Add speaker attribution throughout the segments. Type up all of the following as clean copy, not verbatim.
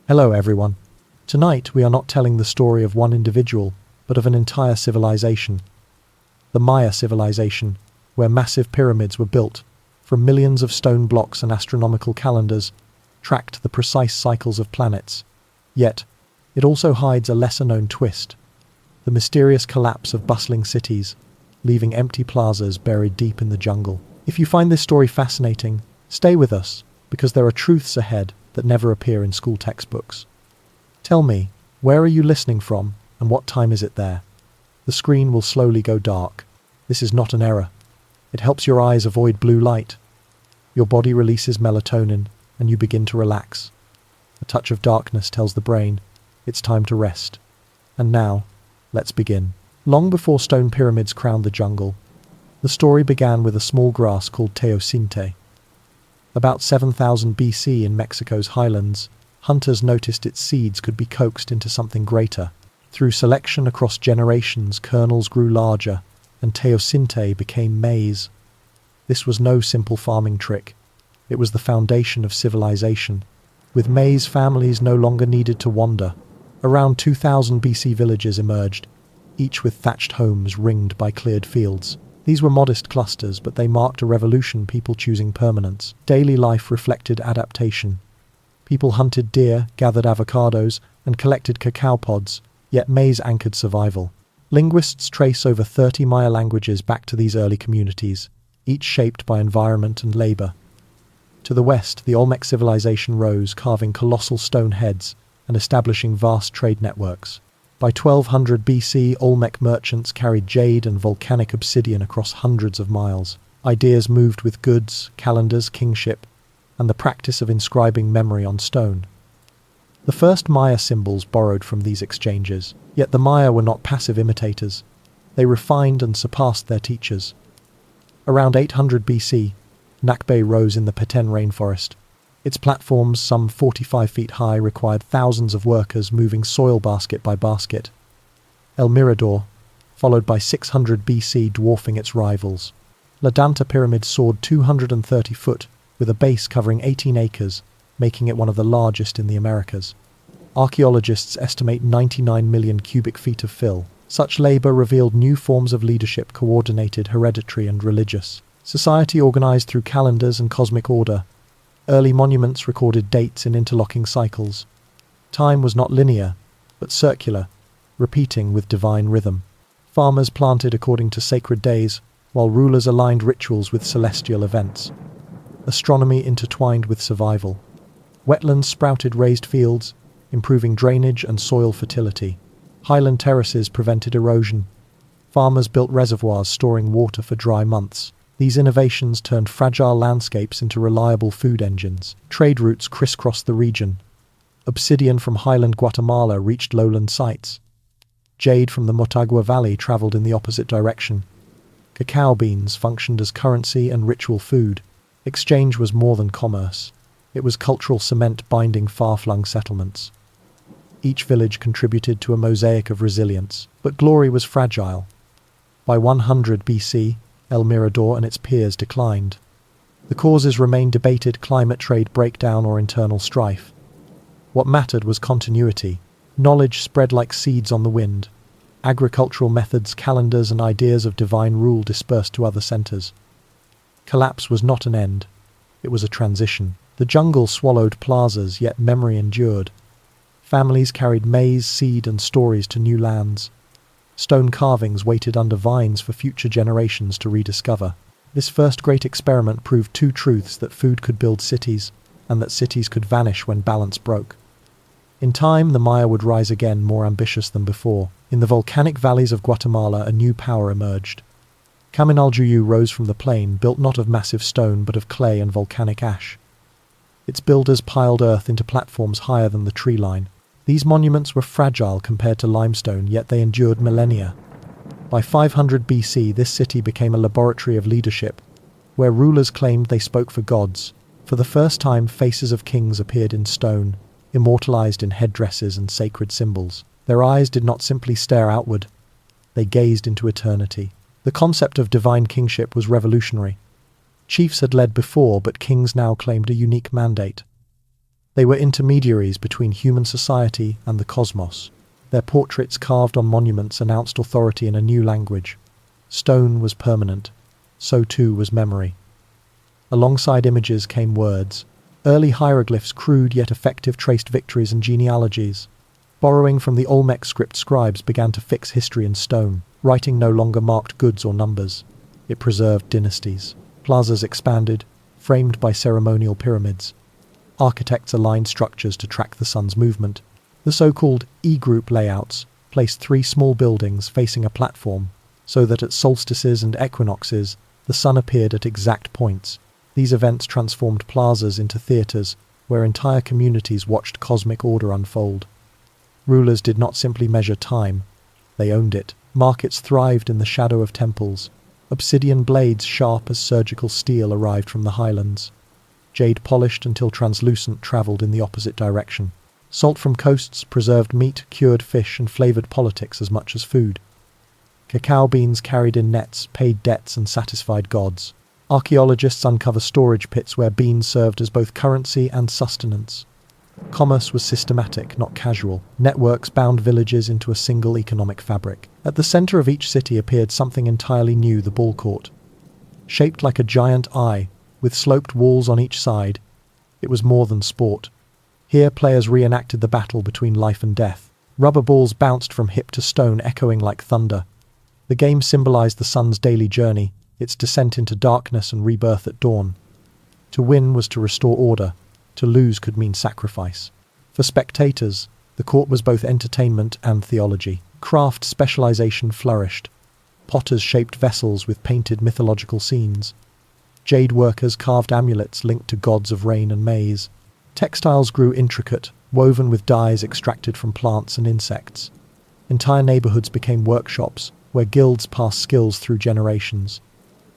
Speaker 1: Hello everyone. Tonight we are not telling the story of one individual, but of an entire civilization. The Maya civilization, where massive pyramids were built, from millions of stone blocks and astronomical calendars, tracked the precise cycles of planets. Yet, it also hides a lesser-known twist: the mysterious collapse of bustling cities, leaving empty plazas buried deep in the jungle. If you find this story fascinating, stay with us, because there are truths ahead that never appear in school textbooks. Tell me, where are you listening from, and what time is it there? The screen will slowly go dark. This is not an error. It helps your eyes avoid blue light. Your body releases melatonin, and you begin to relax. A touch of darkness tells the brain, it's time to rest. And now, let's begin. Long before stone pyramids crowned the jungle, the story began with a small grass called teosinte. About 7000 BC in Mexico's highlands, hunters noticed its seeds could be coaxed into something greater. Through selection across generations, kernels grew larger, and teosinte became maize. This was no simple farming trick. It was the foundation of civilization. With maize, families no longer needed to wander. Around 2000 BC villages emerged, each with thatched homes ringed by cleared fields. These were modest clusters, but they marked a revolution, people choosing permanence. Daily life reflected adaptation. People hunted deer, gathered avocados, and collected cacao pods, yet maize anchored survival. Linguists trace over 30 Maya languages back to these early communities, each shaped by environment and labor. To the west, the Olmec civilization rose, carving colossal stone heads and establishing vast trade networks. By 1200 BC, Olmec merchants carried jade and volcanic obsidian across hundreds of miles. Ideas moved with goods, calendars, kingship, and the practice of inscribing memory on stone. The first Maya symbols borrowed from these exchanges, yet the Maya were not passive imitators. They refined and surpassed their teachers. Around 800 BC, Nakbe rose in the Petén rainforest. Its platforms, some 45 feet high, required thousands of workers moving soil basket by basket. El Mirador, followed by 600 BC, dwarfing its rivals. La Danta Pyramid soared 230 foot, with a base covering 18 acres, making it one of the largest in the Americas. Archaeologists estimate 99 million cubic feet of fill. Such labor revealed new forms of leadership, coordinated, hereditary, and religious. Society organized through calendars and cosmic order. Early monuments recorded dates in interlocking cycles. Time was not linear, but circular, repeating with divine rhythm. Farmers planted according to sacred days, while rulers aligned rituals with celestial events. Astronomy intertwined with survival. Wetlands sprouted raised fields, improving drainage and soil fertility. Highland terraces prevented erosion. Farmers built reservoirs storing water for dry months. These innovations turned fragile landscapes into reliable food engines. Trade routes crisscrossed the region. Obsidian from highland Guatemala reached lowland sites. Jade from the Motagua Valley traveled in the opposite direction. Cacao beans functioned as currency and ritual food. Exchange was more than commerce. It was cultural cement binding far-flung settlements. Each village contributed to a mosaic of resilience, but glory was fragile. By 100 BC, El Mirador and its peers declined. The causes remained debated: climate, trade breakdown, or internal strife. What mattered was continuity. Knowledge spread like seeds on the wind. Agricultural methods, calendars, and ideas of divine rule dispersed to other centers. Collapse was not an end. It was a transition. The jungle swallowed plazas, yet memory endured. Families carried maize, seed, and stories to new lands. Stone carvings waited under vines for future generations to rediscover. This first great experiment proved two truths: that food could build cities, and that cities could vanish when balance broke. In time, the Maya would rise again, more ambitious than before. In the volcanic valleys of Guatemala, a new power emerged. Caminaljuyu rose from the plain, built not of massive stone but of clay and volcanic ash. Its builders piled earth into platforms higher than the tree line. These monuments were fragile compared to limestone, yet they endured millennia. By 500 BC, this city became a laboratory of leadership, where rulers claimed they spoke for gods. For the first time, faces of kings appeared in stone, immortalized in headdresses and sacred symbols. Their eyes did not simply stare outward, they gazed into eternity. The concept of divine kingship was revolutionary. Chiefs had led before, but kings now claimed a unique mandate. They were intermediaries between human society and the cosmos. Their portraits carved on monuments announced authority in a new language. Stone was permanent, so too was memory. Alongside images came words. Early hieroglyphs, crude yet effective, traced victories and genealogies. Borrowing from the Olmec script, scribes began to fix history in stone. Writing no longer marked goods or numbers. It preserved dynasties. Plazas expanded, framed by ceremonial pyramids. Architects aligned structures to track the sun's movement. The so-called E-group layouts placed 3 small buildings facing a platform, so that at solstices and equinoxes, the sun appeared at exact points. These events transformed plazas into theatres, where entire communities watched cosmic order unfold. Rulers did not simply measure time, they owned it. Markets thrived in the shadow of temples. Obsidian blades sharp as surgical steel arrived from the highlands. Jade polished until translucent travelled in the opposite direction. Salt from coasts preserved meat, cured fish, and flavoured politics as much as food. Cacao beans carried in nets, paid debts, and satisfied gods. Archaeologists uncover storage pits where beans served as both currency and sustenance. Commerce was systematic, not casual. Networks bound villages into a single economic fabric. At the centre of each city appeared something entirely new, the ball court. Shaped like a giant eye, with sloped walls on each side, it was more than sport. Here players reenacted the battle between life and death. Rubber balls bounced from hip to stone, echoing like thunder. The game symbolised the sun's daily journey, its descent into darkness and rebirth at dawn. To win was to restore order. To lose could mean sacrifice. For spectators, the court was both entertainment and theology. Craft specialization flourished. Potters shaped vessels with painted mythological scenes. Jade workers carved amulets linked to gods of rain and maize. Textiles grew intricate, woven with dyes extracted from plants and insects. Entire neighborhoods became workshops, where guilds passed skills through generations.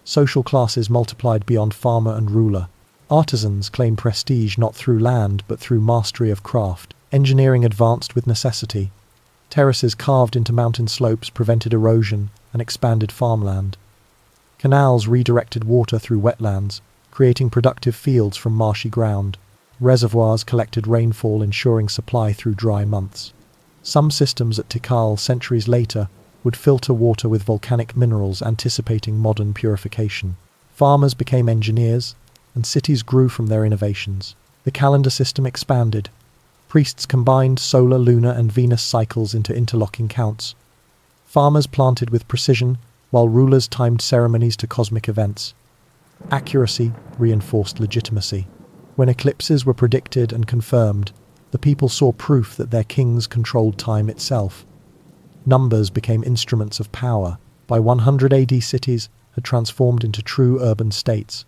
Speaker 1: Social classes multiplied beyond farmer and ruler. Artisans claimed prestige not through land but through mastery of craft. Engineering advanced with necessity. Terraces carved into mountain slopes prevented erosion and expanded farmland. Canals redirected water through wetlands, creating productive fields from marshy ground. Reservoirs collected rainfall, ensuring supply through dry months. Some systems at Tikal, centuries later, would filter water with volcanic minerals, anticipating modern purification. Farmers became engineers, and cities grew from their innovations. The calendar system expanded. Priests combined solar, lunar, and Venus cycles into interlocking counts. Farmers planted with precision, while rulers timed ceremonies to cosmic events. Accuracy reinforced legitimacy. When eclipses were predicted and confirmed, the people saw proof that their kings controlled time itself. Numbers became instruments of power. By 100 AD, cities had transformed into true urban states.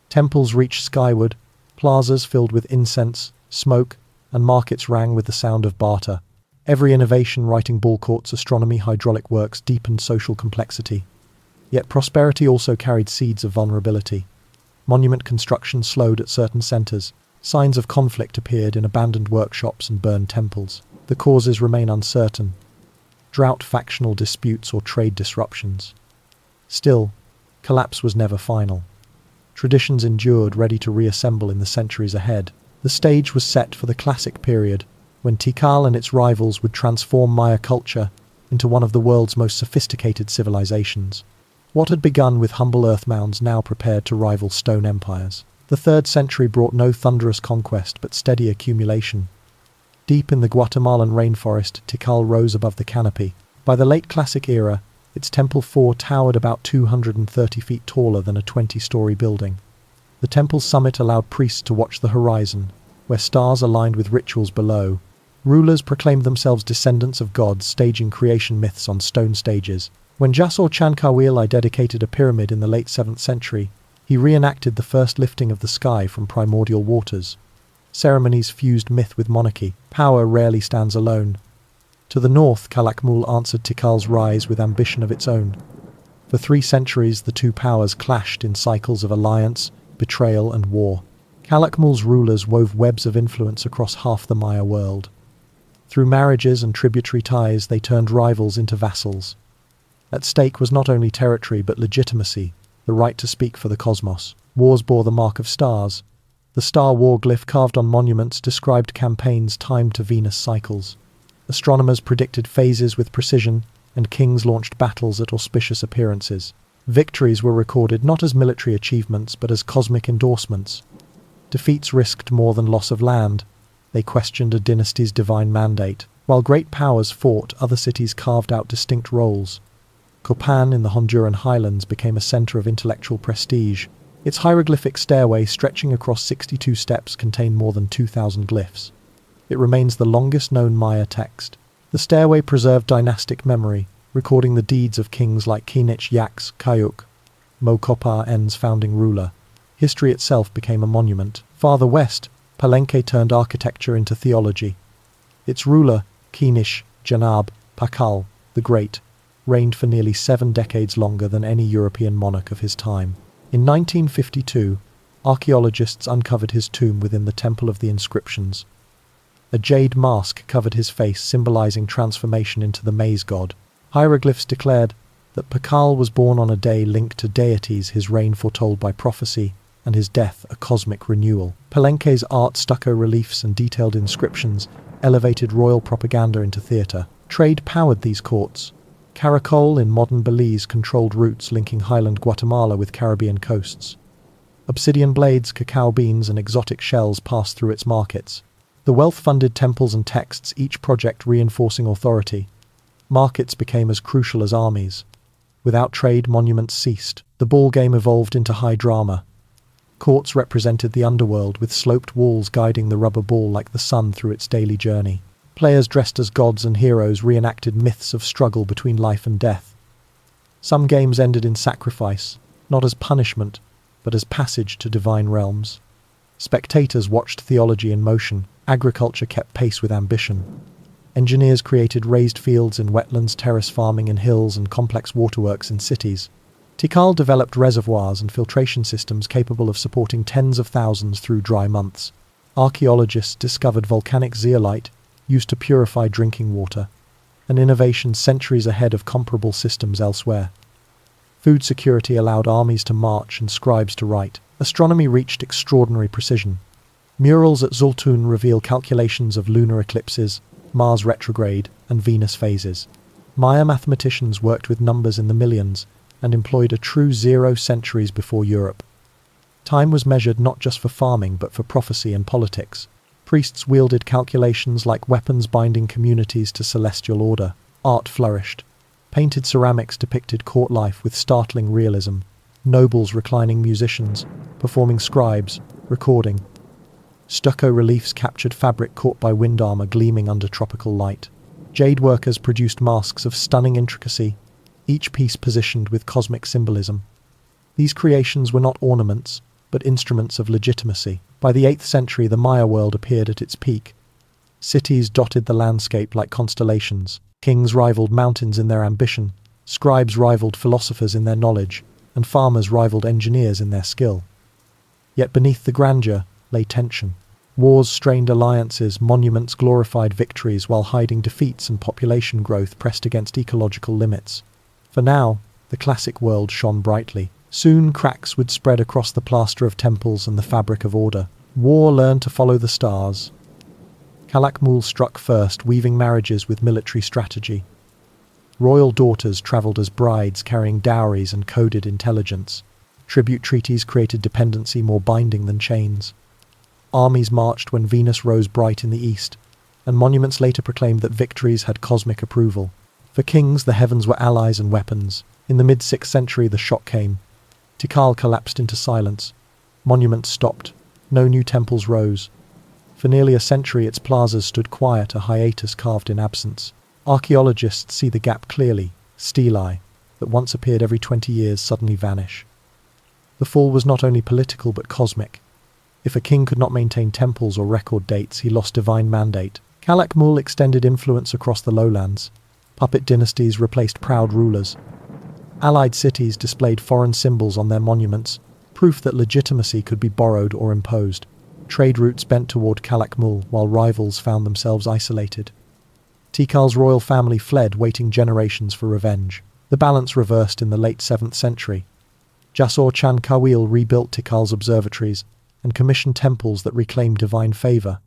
Speaker 1: Temples reached skyward, plazas filled with incense, smoke, and markets rang with the sound of barter. Every innovation, writing, ball courts, astronomy, hydraulic works, deepened social complexity. Yet prosperity also carried seeds of vulnerability. Monument construction slowed at certain centres. Signs of conflict appeared in abandoned workshops and burned temples. The causes remain uncertain. Drought, factional disputes, or trade disruptions. Still, collapse was never final. Traditions endured, ready to reassemble in the centuries ahead. The stage was set for the classic period, when Tikal and its rivals would transform Maya culture into one of the world's most sophisticated civilizations. What had begun with humble earth mounds now prepared to rival stone empires. The 3rd century brought no thunderous conquest but steady accumulation. Deep in the Guatemalan rainforest, Tikal rose above the canopy. By the late classic era, its temple fort towered about 230 feet taller than a 20-story building. The temple's summit allowed priests to watch the horizon, where stars aligned with rituals below. Rulers proclaimed themselves descendants of gods, staging creation myths on stone stages. When Jasor Chankawil dedicated a pyramid in the late 7th century, he reenacted the first lifting of the sky from primordial waters. Ceremonies fused myth with monarchy. Power rarely stands alone. To the north, Calakmul answered Tikal's rise with ambition of its own. For 3 centuries, the two powers clashed in cycles of alliance, betrayal, and war. Calakmul's rulers wove webs of influence across half the Maya world. Through marriages and tributary ties, they turned rivals into vassals. At stake was not only territory but legitimacy, the right to speak for the cosmos. Wars bore the mark of stars. The Star War glyph carved on monuments described campaigns timed to Venus cycles. Astronomers predicted phases with precision, and kings launched battles at auspicious appearances. Victories were recorded not as military achievements but as cosmic endorsements. Defeats risked more than loss of land. They questioned a dynasty's divine mandate. While great powers fought, other cities carved out distinct roles. Copan in the Honduran highlands became a center of intellectual prestige. Its hieroglyphic stairway, stretching across 62 steps, contained more than 2,000 glyphs. It remains the longest known Maya text. The stairway preserved dynastic memory, recording the deeds of kings like Kinich Yaks Kayuk, Mokopa N's founding ruler. History itself became a monument. Farther west, Palenque turned architecture into theology. Its ruler, Kinich Janab Pakal the Great, reigned for nearly 7 decades longer than any European monarch of his time. In 1952, archaeologists uncovered his tomb within the Temple of the Inscriptions. A jade mask covered his face, symbolizing transformation into the maize god. Hieroglyphs declared that Pakal was born on a day linked to deities, his reign foretold by prophecy, and his death a cosmic renewal. Palenque's art, stucco reliefs, and detailed inscriptions elevated royal propaganda into theatre. Trade powered these courts. Caracol in modern Belize controlled routes linking highland Guatemala with Caribbean coasts. Obsidian blades, cacao beans, and exotic shells passed through its markets. The wealth funded temples and texts, each project reinforcing authority. Markets became as crucial as armies. Without trade, monuments ceased. The ballgame evolved into high drama. Courts represented the underworld, with sloped walls guiding the rubber ball like the sun through its daily journey. Players dressed as gods and heroes reenacted myths of struggle between life and death. Some games ended in sacrifice, not as punishment, but as passage to divine realms. Spectators watched theology in motion. Agriculture kept pace with ambition. Engineers created raised fields in wetlands, terrace farming in hills, and complex waterworks in cities. Tikal developed reservoirs and filtration systems capable of supporting tens of thousands through dry months. Archaeologists discovered volcanic zeolite, used to purify drinking water, an innovation centuries ahead of comparable systems elsewhere. Food security allowed armies to march and scribes to write. Astronomy reached extraordinary precision. Murals at Zultun reveal calculations of lunar eclipses, Mars retrograde, and Venus phases. Maya mathematicians worked with numbers in the millions and employed a true 0 centuries before Europe. Time was measured not just for farming but for prophecy and politics. Priests wielded calculations like weapons, binding communities to celestial order. Art flourished. Painted ceramics depicted court life with startling realism. Nobles reclining, musicians performing, scribes recording. Stucco reliefs captured fabric caught by wind armor gleaming under tropical light. Jade workers produced masks of stunning intricacy, each piece positioned with cosmic symbolism. These creations were not ornaments, but instruments of legitimacy. By the 8th century, the Maya world appeared at its peak. Cities dotted the landscape like constellations. Kings rivaled mountains in their ambition, scribes rivaled philosophers in their knowledge, and farmers rivaled engineers in their skill. Yet beneath the grandeur lay tension. Wars strained alliances, monuments glorified victories, while hiding defeats and population growth pressed against ecological limits. For now, the classic world shone brightly. Soon cracks would spread across the plaster of temples and the fabric of order. War learned to follow the stars. Calakmul struck first, weaving marriages with military strategy. Royal daughters travelled as brides, carrying dowries and coded intelligence. Tribute treaties created dependency more binding than chains. Armies marched when Venus rose bright in the east, and monuments later proclaimed that victories had cosmic approval. For kings, the heavens were allies and weapons. In the mid-6th century, the shock came. Tikal collapsed into silence. Monuments stopped. No new temples rose. For nearly a century, its plazas stood quiet, a hiatus carved in absence. Archaeologists see the gap clearly. Stelae, that once appeared every 20 years, suddenly vanish. The fall was not only political but cosmic. If a king could not maintain temples or record dates, he lost divine mandate. Calakmul extended influence across the lowlands. Puppet dynasties replaced proud rulers. Allied cities displayed foreign symbols on their monuments, proof that legitimacy could be borrowed or imposed. Trade routes bent toward Calakmul, while rivals found themselves isolated. Tikal's royal family fled, waiting generations for revenge. The balance reversed in the late 7th century. Jasor Chan Kawil rebuilt Tikal's observatories, and commissioned temples that reclaimed divine favor.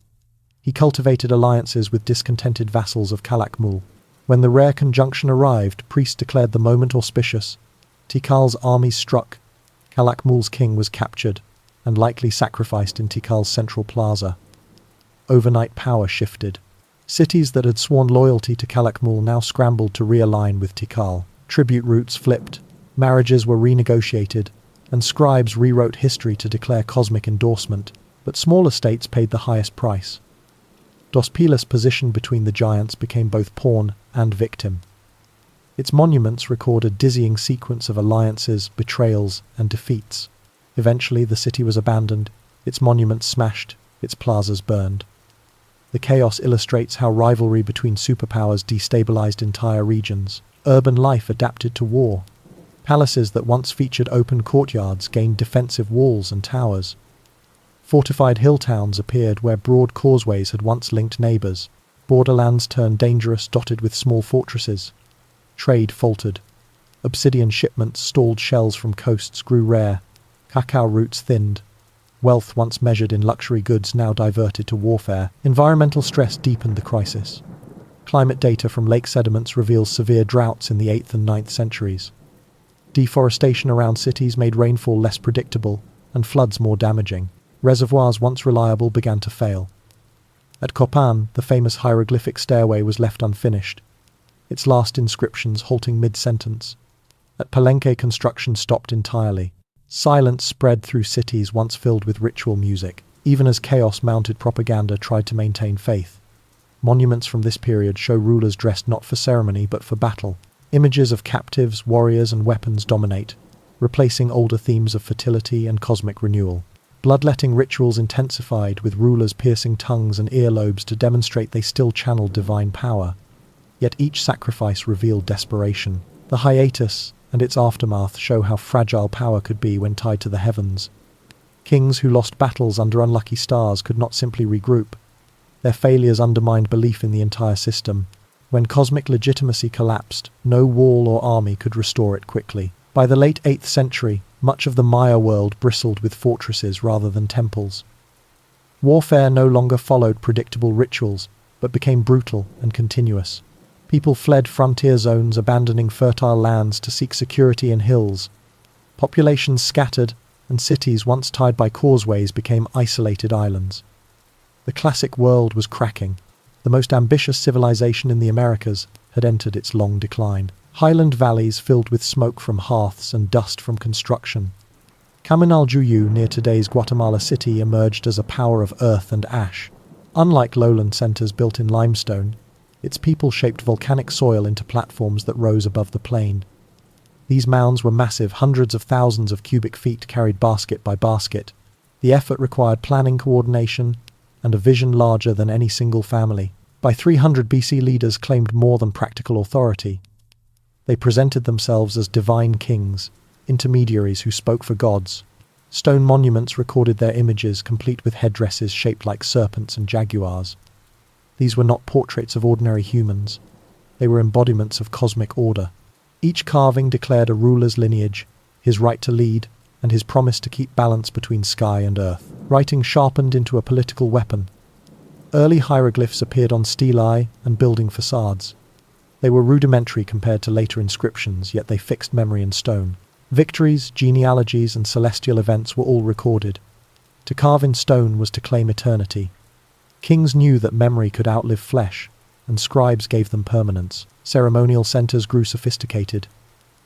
Speaker 1: He cultivated alliances with discontented vassals of Calakmul. When the rare conjunction arrived, priests declared the moment auspicious. Tikal's armies struck, Calakmul's king was captured, and likely sacrificed in Tikal's central plaza. Overnight power shifted. Cities that had sworn loyalty to Calakmul now scrambled to realign with Tikal. Tribute routes flipped, marriages were renegotiated, and scribes rewrote history to declare cosmic endorsement, but smaller states paid the highest price. Dos Pilas' position between the giants became both pawn and victim. Its monuments record a dizzying sequence of alliances, betrayals, and defeats. Eventually, the city was abandoned, its monuments smashed, its plazas burned. The chaos illustrates how rivalry between superpowers destabilized entire regions. Urban life adapted to war. Palaces that once featured open courtyards gained defensive walls and towers. Fortified hill towns appeared where broad causeways had once linked neighbors. Borderlands turned dangerous, dotted with small fortresses. Trade faltered. Obsidian shipments, stalled shells from coasts grew rare. Cacao routes thinned. Wealth once measured in luxury goods now diverted to warfare. Environmental stress deepened the crisis. Climate data from lake sediments reveals severe droughts in the 8th and 9th centuries. Deforestation around cities made rainfall less predictable and floods more damaging. Reservoirs once reliable began to fail. At Copan, the famous hieroglyphic stairway was left unfinished, its last inscriptions halting mid-sentence. At Palenque, construction stopped entirely. Silence spread through cities once filled with ritual music, even as chaos-mounted propaganda tried to maintain faith. Monuments from this period show rulers dressed not for ceremony but for battle. Images of captives, warriors, and weapons dominate, replacing older themes of fertility and cosmic renewal. Bloodletting rituals intensified, with rulers piercing tongues and earlobes to demonstrate they still channeled divine power. Yet each sacrifice revealed desperation. The hiatus and its aftermath show how fragile power could be when tied to the heavens. Kings who lost battles under unlucky stars could not simply regroup. Their failures undermined belief in the entire system. When cosmic legitimacy collapsed, no wall or army could restore it quickly. By the late 8th century, much of the Maya world bristled with fortresses rather than temples. Warfare no longer followed predictable rituals, but became brutal and continuous. People fled frontier zones, abandoning fertile lands to seek security in hills. Populations scattered, and cities once tied by causeways became isolated islands. The classic world was cracking. The most ambitious civilization in the Americas had entered its long decline. Highland valleys filled with smoke from hearths and dust from construction. Caminaljuyu, near today's Guatemala City, emerged as a power of earth and ash. Unlike lowland centers built in limestone, its people shaped volcanic soil into platforms that rose above the plain. These mounds were massive, hundreds of thousands of cubic feet carried basket by basket. The effort required planning, coordination, and a vision larger than any single family. By 300 BC, leaders claimed more than practical authority. They presented themselves as divine kings, intermediaries who spoke for gods. Stone monuments recorded their images, complete with headdresses shaped like serpents and jaguars. These were not portraits of ordinary humans. They were embodiments of cosmic order. Each carving declared a ruler's lineage, his right to lead, and his promise to keep balance between sky and earth. Writing sharpened into a political weapon. Early hieroglyphs appeared on stelae and building facades. They were rudimentary compared to later inscriptions, yet they fixed memory in stone. Victories, genealogies, and celestial events were all recorded. To carve in stone was to claim eternity. Kings knew that memory could outlive flesh, and scribes gave them permanence. Ceremonial centers grew sophisticated.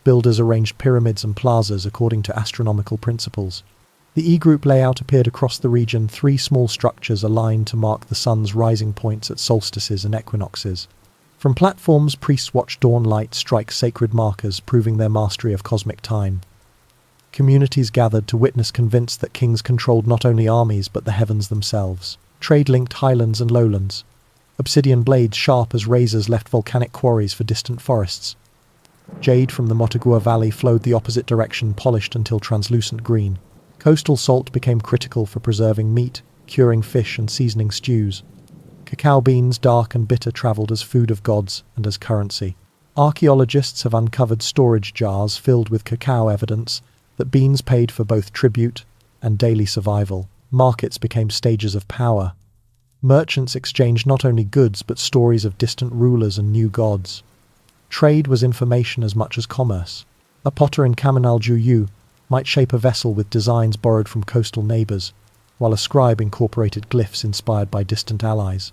Speaker 1: Builders arranged pyramids and plazas according to astronomical principles. The E-group layout appeared across the region, 3 small structures aligned to mark the sun's rising points at solstices and equinoxes. From platforms, priests watched dawn light strike sacred markers, proving their mastery of cosmic time. Communities gathered to witness, convinced that kings controlled not only armies but the heavens themselves. Trade linked highlands and lowlands. Obsidian blades sharp as razors left volcanic quarries for distant forests. Jade from the Motagua Valley flowed the opposite direction, polished until translucent green. Coastal salt became critical for preserving meat, curing fish, and seasoning stews. Cacao beans, dark and bitter, traveled as food of gods and as currency. Archaeologists have uncovered storage jars filled with cacao, evidence that beans paid for both tribute and daily survival. Markets became stages of power. Merchants exchanged not only goods but stories of distant rulers and new gods. Trade was information as much as commerce. A potter in Kaminaljuyu might shape a vessel with designs borrowed from coastal neighbors, while a scribe incorporated glyphs inspired by distant allies.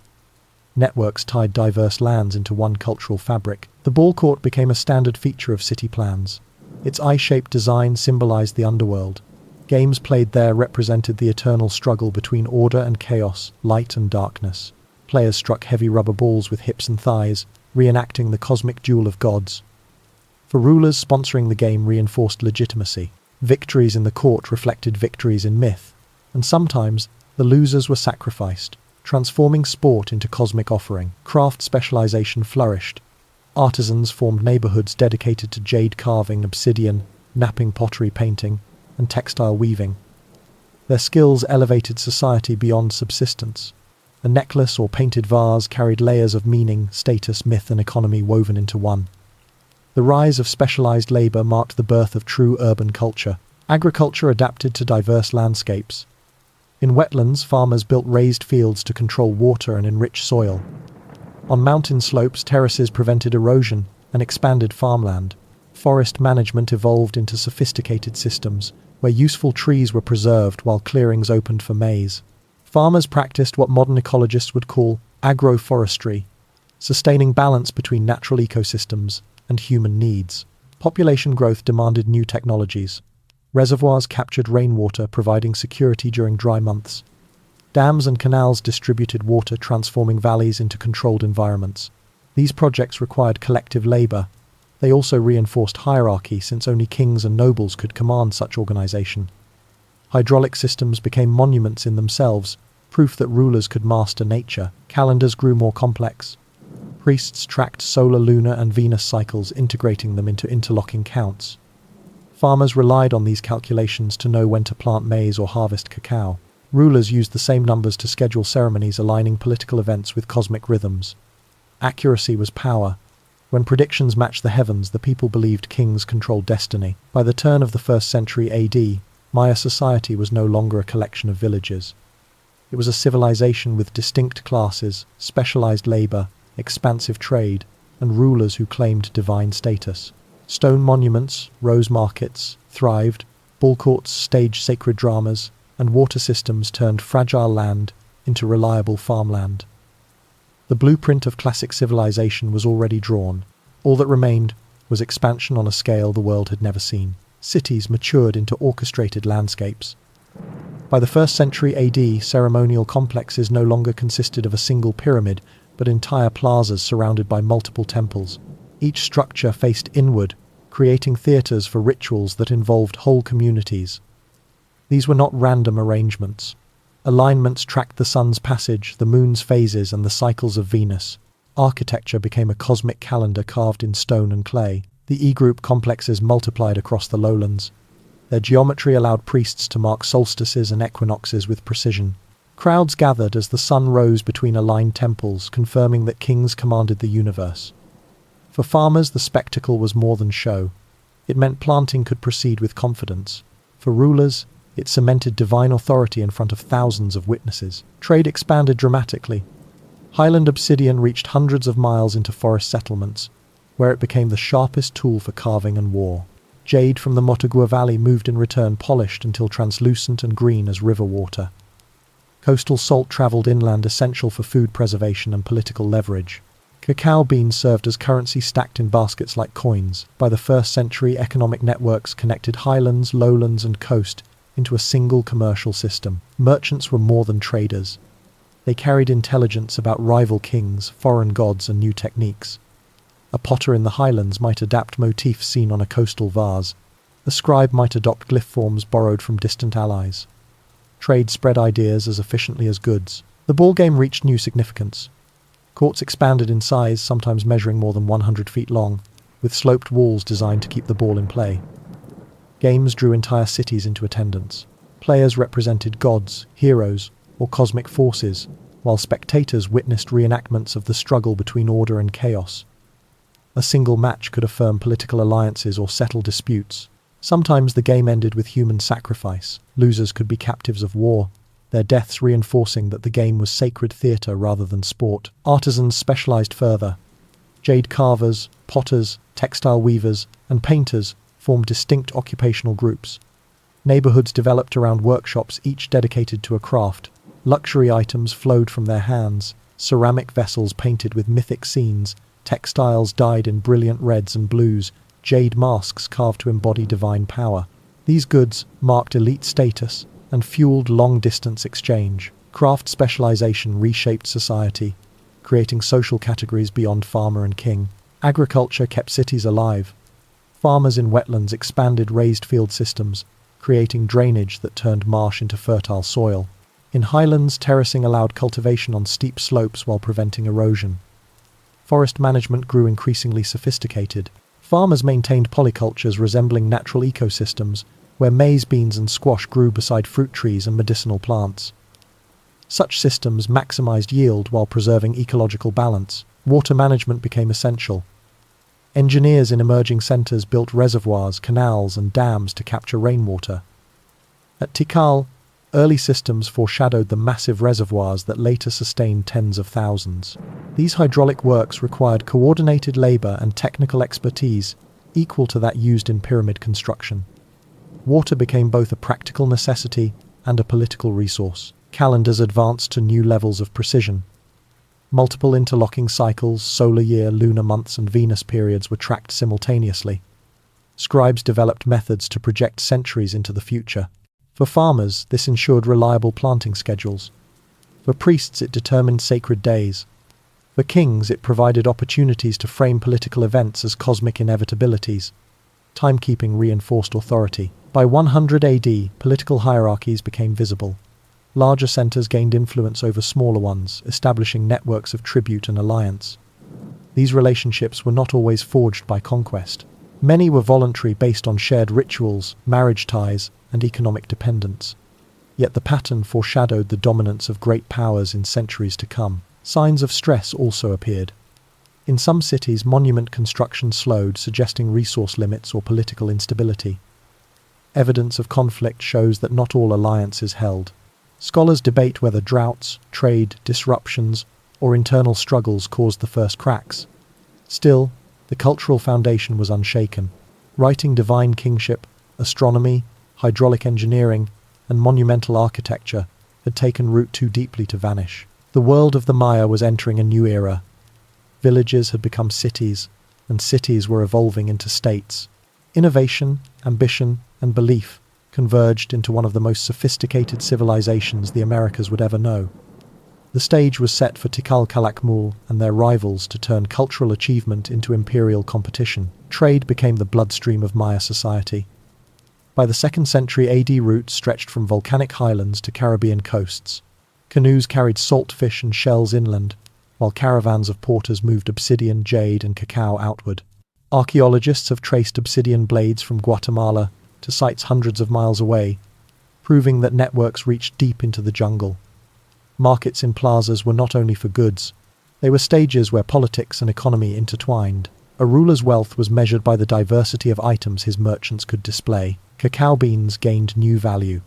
Speaker 1: Networks tied diverse lands into one cultural fabric. The ball court became a standard feature of city plans. Its eye-shaped design symbolized the underworld. Games played there represented the eternal struggle between order and chaos, light and darkness. Players struck heavy rubber balls with hips and thighs, reenacting the cosmic duel of gods. For rulers, sponsoring the game reinforced legitimacy. Victories in the court reflected victories in myth, and sometimes the losers were sacrificed, transforming sport into cosmic offering. Craft specialization flourished. Artisans formed neighborhoods dedicated to jade carving, obsidian, knapping pottery painting, and textile weaving. Their skills elevated society beyond subsistence. A necklace or painted vase carried layers of meaning, status, myth, and economy woven into one. The rise of specialized labor marked the birth of true urban culture. Agriculture adapted to diverse landscapes. In wetlands, farmers built raised fields to control water and enrich soil. On mountain slopes, terraces prevented erosion and expanded farmland. Forest management evolved into sophisticated systems, where useful trees were preserved while clearings opened for maize. Farmers practiced what modern ecologists would call agroforestry, sustaining balance between natural ecosystems and human needs. Population growth demanded new technologies. Reservoirs captured rainwater, providing security during dry months. Dams and canals distributed water, transforming valleys into controlled environments. These projects required collective labor. They also reinforced hierarchy, since only kings and nobles could command such organization. Hydraulic systems became monuments in themselves, proof that rulers could master nature. Calendars grew more complex. Priests tracked solar, lunar, and Venus cycles, integrating them into interlocking counts. Farmers relied on these calculations to know when to plant maize or harvest cacao. Rulers used the same numbers to schedule ceremonies, aligning political events with cosmic rhythms. Accuracy was power. When predictions matched the heavens, the people believed kings controlled destiny. By the turn of the 1st century AD, Maya society was no longer a collection of villages. It was a civilization with distinct classes, specialized labor, expansive trade, and rulers who claimed divine status. Stone monuments, rose markets, thrived, ball courts staged sacred dramas, and water systems turned fragile land into reliable farmland. The blueprint of classic civilization was already drawn. All that remained was expansion on a scale the world had never seen. Cities matured into orchestrated landscapes. By the 1st century AD, ceremonial complexes no longer consisted of a single pyramid, but entire plazas surrounded by multiple temples. Each structure faced inward, creating theaters for rituals that involved whole communities. These were not random arrangements. Alignments tracked the sun's passage, the moon's phases, and the cycles of Venus. Architecture became a cosmic calendar carved in stone and clay. The E-group complexes multiplied across the lowlands. Their geometry allowed priests to mark solstices and equinoxes with precision. Crowds gathered as the sun rose between aligned temples, confirming that kings commanded the universe. For farmers, the spectacle was more than show. It meant planting could proceed with confidence. For rulers, it cemented divine authority in front of thousands of witnesses. Trade expanded dramatically. Highland obsidian reached hundreds of miles into forest settlements, where it became the sharpest tool for carving and war. Jade from the Motagua Valley moved in return, polished until translucent and green as river water. Coastal salt traveled inland, essential for food preservation and political leverage. Cacao beans served as currency, stacked in baskets like coins. By the 1st century, economic networks connected highlands, lowlands, and coast into a single commercial system. Merchants were more than traders. They carried intelligence about rival kings, foreign gods, and new techniques. A potter in the highlands might adapt motifs seen on a coastal vase. A scribe might adopt glyph forms borrowed from distant allies. Trade spread ideas as efficiently as goods. The ball game reached new significance. Courts expanded in size, sometimes measuring more than 100 feet long, with sloped walls designed to keep the ball in play. Games drew entire cities into attendance. Players represented gods, heroes, or cosmic forces, while spectators witnessed reenactments of the struggle between order and chaos. A single match could affirm political alliances or settle disputes. Sometimes the game ended with human sacrifice. Losers could be captives of war, their deaths reinforcing that the game was sacred theatre rather than sport. Artisans specialized further. Jade carvers, potters, textile weavers, and painters formed distinct occupational groups. Neighborhoods developed around workshops, each dedicated to a craft. Luxury items flowed from their hands, ceramic vessels painted with mythic scenes, textiles dyed in brilliant reds and blues, jade masks carved to embody divine power. These goods marked elite status and fueled long-distance exchange. Craft specialization reshaped society, creating social categories beyond farmer and king. Agriculture kept cities alive. Farmers in wetlands expanded raised field systems, creating drainage that turned marsh into fertile soil. In highlands, terracing allowed cultivation on steep slopes while preventing erosion. Forest management grew increasingly sophisticated. Farmers maintained polycultures resembling natural ecosystems, where maize, beans, and squash grew beside fruit trees and medicinal plants. Such systems maximized yield while preserving ecological balance. Water management became essential. Engineers in emerging centers built reservoirs, canals, and dams to capture rainwater. At Tikal, early systems foreshadowed the massive reservoirs that later sustained tens of thousands. These hydraulic works required coordinated labor and technical expertise equal to that used in pyramid construction. Water became both a practical necessity and a political resource. Calendars advanced to new levels of precision. Multiple interlocking cycles, solar year, lunar months, and Venus periods were tracked simultaneously. Scribes developed methods to project centuries into the future. For farmers, this ensured reliable planting schedules. For priests, it determined sacred days. For kings, it provided opportunities to frame political events as cosmic inevitabilities. Timekeeping reinforced authority. By 100 AD, political hierarchies became visible. Larger centers gained influence over smaller ones, establishing networks of tribute and alliance. These relationships were not always forged by conquest. Many were voluntary, based on shared rituals, marriage ties, and economic dependence. Yet the pattern foreshadowed the dominance of great powers in centuries to come. Signs of stress also appeared. In some cities, monument construction slowed, suggesting resource limits or political instability. Evidence of conflict shows that not all alliances held. Scholars debate whether droughts, trade, disruptions, or internal struggles caused the first cracks. Still, the cultural foundation was unshaken. Writing, divine kingship, astronomy, hydraulic engineering, and monumental architecture had taken root too deeply to vanish. The world of the Maya was entering a new era. Villages had become cities, and cities were evolving into states. Innovation, ambition, and belief converged into one of the most sophisticated civilizations the Americas would ever know. The stage was set for Tikal and Calakmul and their rivals to turn cultural achievement into imperial competition. Trade became the bloodstream of Maya society. By the 2nd century AD, routes stretched from volcanic highlands to Caribbean coasts. Canoes carried salt fish and shells inland, while caravans of porters moved obsidian, jade, and cacao outward. Archaeologists have traced obsidian blades from Guatemala to sites hundreds of miles away, proving that networks reached deep into the jungle. Markets in plazas were not only for goods, they were stages where politics and economy intertwined. A ruler's wealth was measured by the diversity of items his merchants could display. Cacao beans gained new value.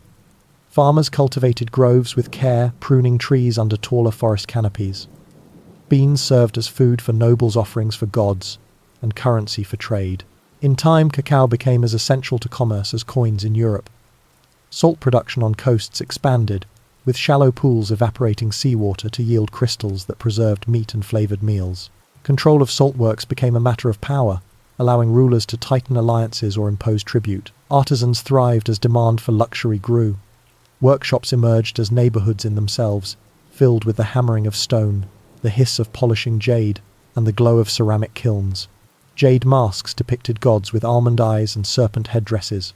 Speaker 1: Farmers cultivated groves with care, pruning trees under taller forest canopies. Beans served as food for nobles' offerings for gods, and currency for trade. In time, cacao became as essential to commerce as coins in Europe. Salt production on coasts expanded, with shallow pools evaporating seawater to yield crystals that preserved meat and flavored meals. Control of salt works became a matter of power, allowing rulers to tighten alliances or impose tribute. Artisans thrived as demand for luxury grew. Workshops emerged as neighborhoods in themselves, filled with the hammering of stone, the hiss of polishing jade, and the glow of ceramic kilns. Jade masks depicted gods with almond eyes and serpent headdresses.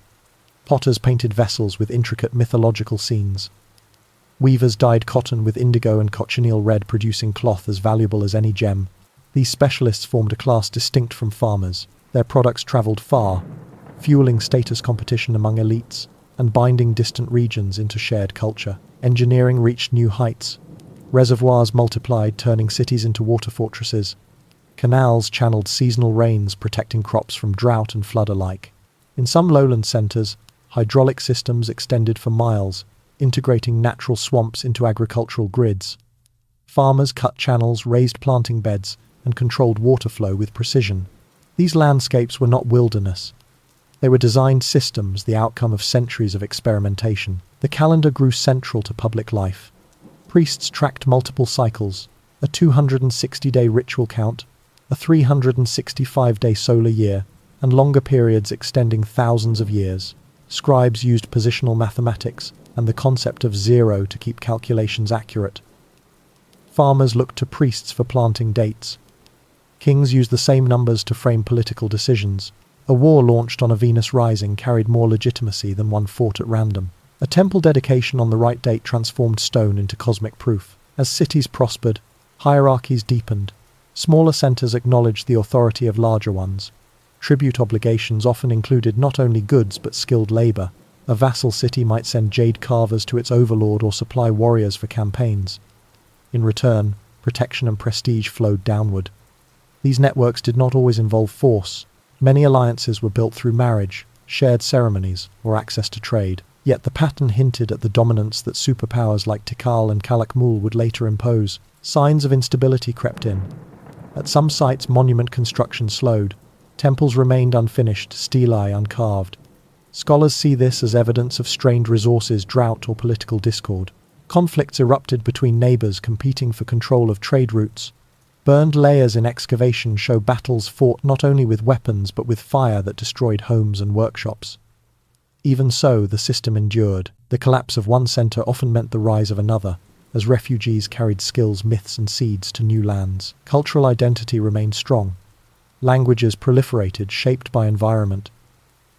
Speaker 1: Potters painted vessels with intricate mythological scenes. Weavers dyed cotton with indigo and cochineal red, producing cloth as valuable as any gem. These specialists formed a class distinct from farmers. Their products traveled far, fueling status competition among elites and binding distant regions into shared culture. Engineering reached new heights. Reservoirs multiplied, turning cities into water fortresses. Canals channeled seasonal rains, protecting crops from drought and flood alike. In some lowland centers, hydraulic systems extended for miles, integrating natural swamps into agricultural grids. Farmers cut channels, raised planting beds, and controlled water flow with precision. These landscapes were not wilderness. They were designed systems, the outcome of centuries of experimentation. The calendar grew central to public life. Priests tracked multiple cycles, a 260-day ritual count, a 365-day solar year, and longer periods extending thousands of years. Scribes used positional mathematics and the concept of zero to keep calculations accurate. Farmers looked to priests for planting dates. Kings used the same numbers to frame political decisions. A war launched on a Venus rising carried more legitimacy than one fought at random. A temple dedication on the right date transformed stone into cosmic proof. As cities prospered, hierarchies deepened. Smaller centers acknowledged the authority of larger ones. Tribute obligations often included not only goods but skilled labor. A vassal city might send jade carvers to its overlord or supply warriors for campaigns. In return, protection and prestige flowed downward. These networks did not always involve force. Many alliances were built through marriage, shared ceremonies, or access to trade. Yet the pattern hinted at the dominance that superpowers like Tikal and Calakmul would later impose. Signs of instability crept in. At some sites, monument construction slowed. Temples remained unfinished, stelae uncarved. Scholars see this as evidence of strained resources, drought, or political discord. Conflicts erupted between neighbors competing for control of trade routes. Burned layers in excavation show battles fought not only with weapons but with fire that destroyed homes and workshops. Even so, the system endured. The collapse of one center often meant the rise of another, as refugees carried skills, myths, and seeds to new lands. Cultural identity remained strong. Languages proliferated, shaped by environment.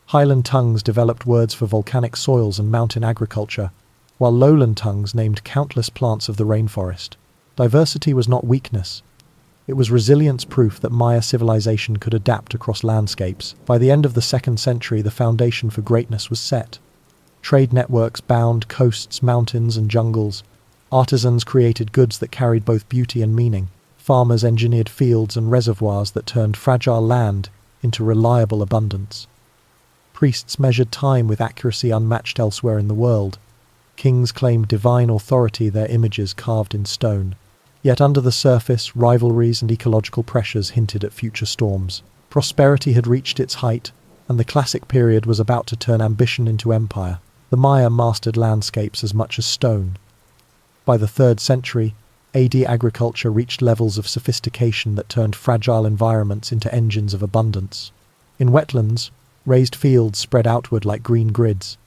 Speaker 1: Highland tongues developed words for volcanic soils and mountain agriculture, while lowland tongues named countless plants of the rainforest. Diversity was not weakness. It was resilience, proof that Maya civilization could adapt across landscapes. By the end of the 2nd century, the foundation for greatness was set. Trade networks bound coasts, mountains, and jungles. Artisans created goods that carried both beauty and meaning. Farmers engineered fields and reservoirs that turned fragile land into reliable abundance. Priests measured time with accuracy unmatched elsewhere in the world. Kings claimed divine authority, their images carved in stone. Yet under the surface, rivalries and ecological pressures hinted at future storms. Prosperity had reached its height, and the classic period was about to turn ambition into empire. The Maya mastered landscapes as much as stone. By the 3rd century, AD agriculture reached levels of sophistication that turned fragile environments into engines of abundance. In wetlands, raised fields spread outward like green grids.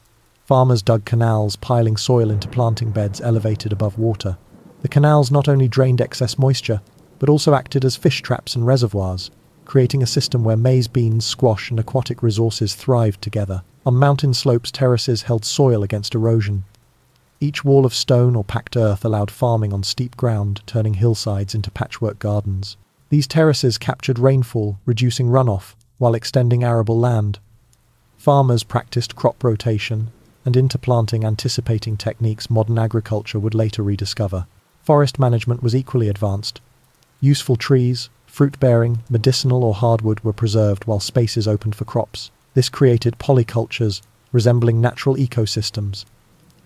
Speaker 1: Farmers dug canals, piling soil into planting beds elevated above water. The canals not only drained excess moisture, but also acted as fish traps and reservoirs, creating a system where maize, beans, squash, and aquatic resources thrived together. On mountain slopes, terraces held soil against erosion. Each wall of stone or packed earth allowed farming on steep ground, turning hillsides into patchwork gardens. These terraces captured rainfall, reducing runoff, while extending arable land. Farmers practiced crop rotation and interplanting, anticipating techniques modern agriculture would later rediscover. Forest management was equally advanced. Useful trees, fruit-bearing, medicinal or hardwood were preserved while spaces opened for crops. This created polycultures, resembling natural ecosystems,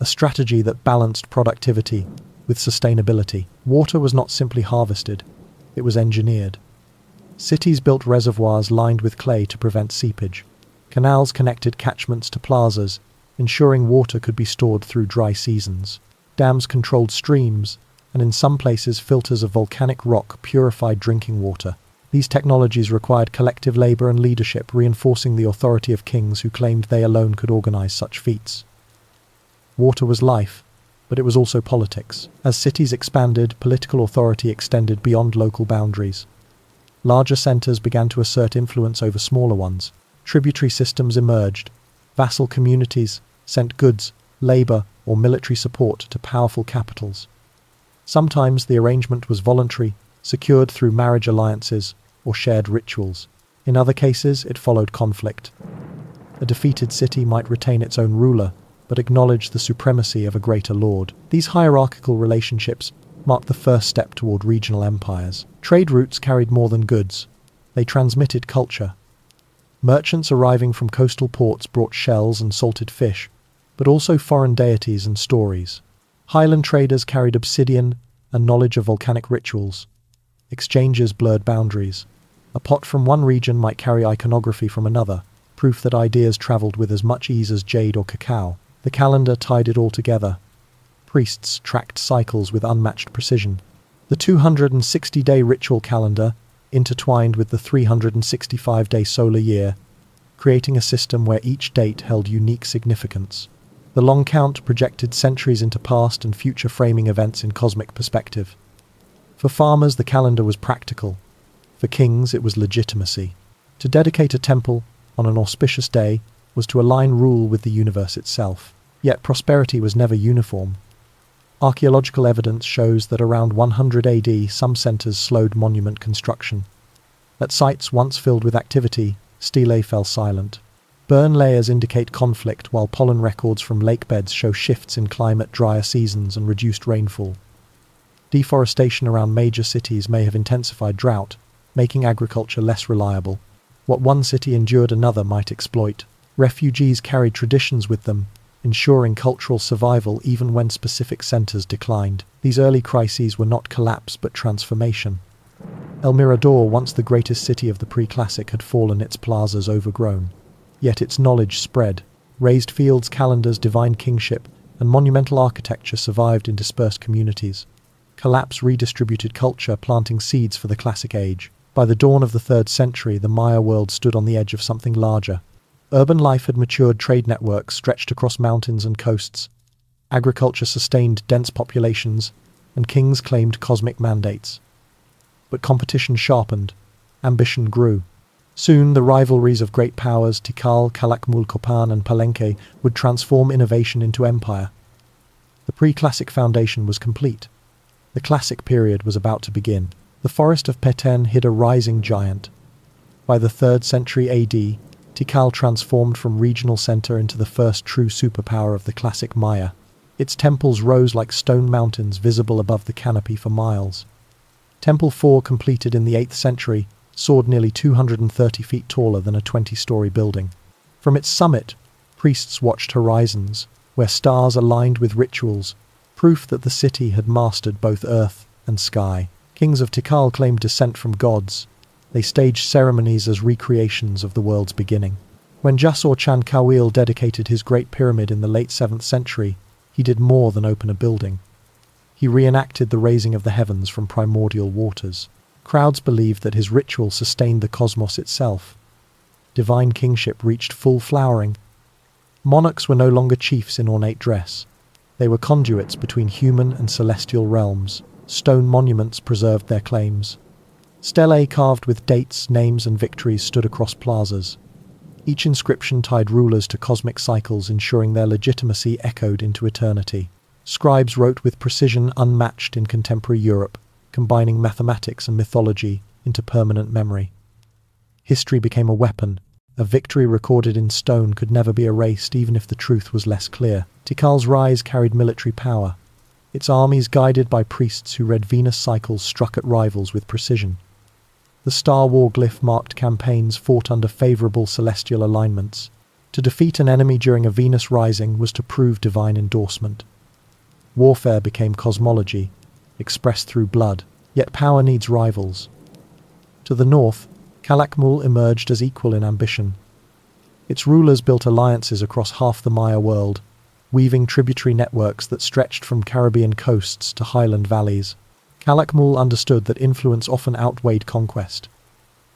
Speaker 1: a strategy that balanced productivity with sustainability. Water was not simply harvested, it was engineered. Cities built reservoirs lined with clay to prevent seepage. Canals connected catchments to plazas, ensuring water could be stored through dry seasons. Dams controlled streams, and in some places filters of volcanic rock purified drinking water. These technologies required collective labor and leadership, reinforcing the authority of kings who claimed they alone could organize such feats. Water was life, but it was also politics. As cities expanded, political authority extended beyond local boundaries. Larger centers began to assert influence over smaller ones. Tributary systems emerged. Vassal communities sent goods, labor, or military support to powerful capitals. Sometimes the arrangement was voluntary, secured through marriage alliances or shared rituals. In other cases, it followed conflict. A defeated city might retain its own ruler, but acknowledge the supremacy of a greater lord. These hierarchical relationships marked the first step toward regional empires. Trade routes carried more than goods. They transmitted culture. Merchants arriving from coastal ports brought shells and salted fish, but also foreign deities and stories. Highland traders carried obsidian and knowledge of volcanic rituals. Exchanges blurred boundaries. A pot from one region might carry iconography from another, proof that ideas travelled with as much ease as jade or cacao. The calendar tied it all together. Priests tracked cycles with unmatched precision. The 260-day ritual calendar intertwined with the 365-day solar year, creating a system where each date held unique significance. The long count projected centuries into past and future, framing events in cosmic perspective. For farmers, the calendar was practical. For kings, it was legitimacy. To dedicate a temple on an auspicious day was to align rule with the universe itself. Yet prosperity was never uniform. Archaeological evidence shows that around 100 AD, some centres slowed monument construction. At sites once filled with activity, stelae fell silent. Burn layers indicate conflict, while pollen records from lake beds show shifts in climate, drier seasons, and reduced rainfall. Deforestation around major cities may have intensified drought, making agriculture less reliable. What one city endured, another might exploit. Refugees carried traditions with them, ensuring cultural survival even when specific centres declined. These early crises were not collapse but transformation. El Mirador, once the greatest city of the pre-classic, had fallen, its plazas overgrown. Yet its knowledge spread. Raised fields, calendars, divine kingship, and monumental architecture survived in dispersed communities. Collapse redistributed culture, planting seeds for the classic age. By the dawn of the 3rd century, the Maya world stood on the edge of something larger. Urban life had matured, trade networks stretched across mountains and coasts. Agriculture sustained dense populations, and kings claimed cosmic mandates. But competition sharpened. Ambition grew. Soon, the rivalries of great powers, Tikal, Calakmul, Copan, and Palenque, would transform innovation into empire. The pre-classic foundation was complete. The classic period was about to begin. The forest of Petén hid a rising giant. By the 3rd century AD, Tikal transformed from regional centre into the first true superpower of the classic Maya. Its temples rose like stone mountains, visible above the canopy for miles. Temple 4, completed in the 8th century, soared nearly 230 feet taller than a 20-story building. From its summit, priests watched horizons, where stars aligned with rituals, proof that the city had mastered both earth and sky. Kings of Tikal claimed descent from gods. They staged ceremonies as recreations of the world's beginning. When Jasur Chan Kawil dedicated his Great Pyramid in the late 7th century, he did more than open a building. He reenacted the raising of the heavens from primordial waters. Crowds believed that his ritual sustained the cosmos itself. Divine kingship reached full flowering. Monarchs were no longer chiefs in ornate dress. They were conduits between human and celestial realms. Stone monuments preserved their claims. Stelae carved with dates, names, and victories stood across plazas. Each inscription tied rulers to cosmic cycles, ensuring their legitimacy echoed into eternity. Scribes wrote with precision unmatched in contemporary Europe, combining mathematics and mythology into permanent memory. History became a weapon. A victory recorded in stone could never be erased, even if the truth was less clear. Tikal's rise carried military power. Its armies, guided by priests who read Venus cycles, struck at rivals with precision. The Star War glyph marked campaigns fought under favourable celestial alignments. To defeat an enemy during a Venus rising was to prove divine endorsement. Warfare became cosmology, expressed through blood, yet power needs rivals. To the north, Calakmul emerged as equal in ambition. Its rulers built alliances across half the Maya world, weaving tributary networks that stretched from Caribbean coasts to highland valleys. Calakmul understood that influence often outweighed conquest.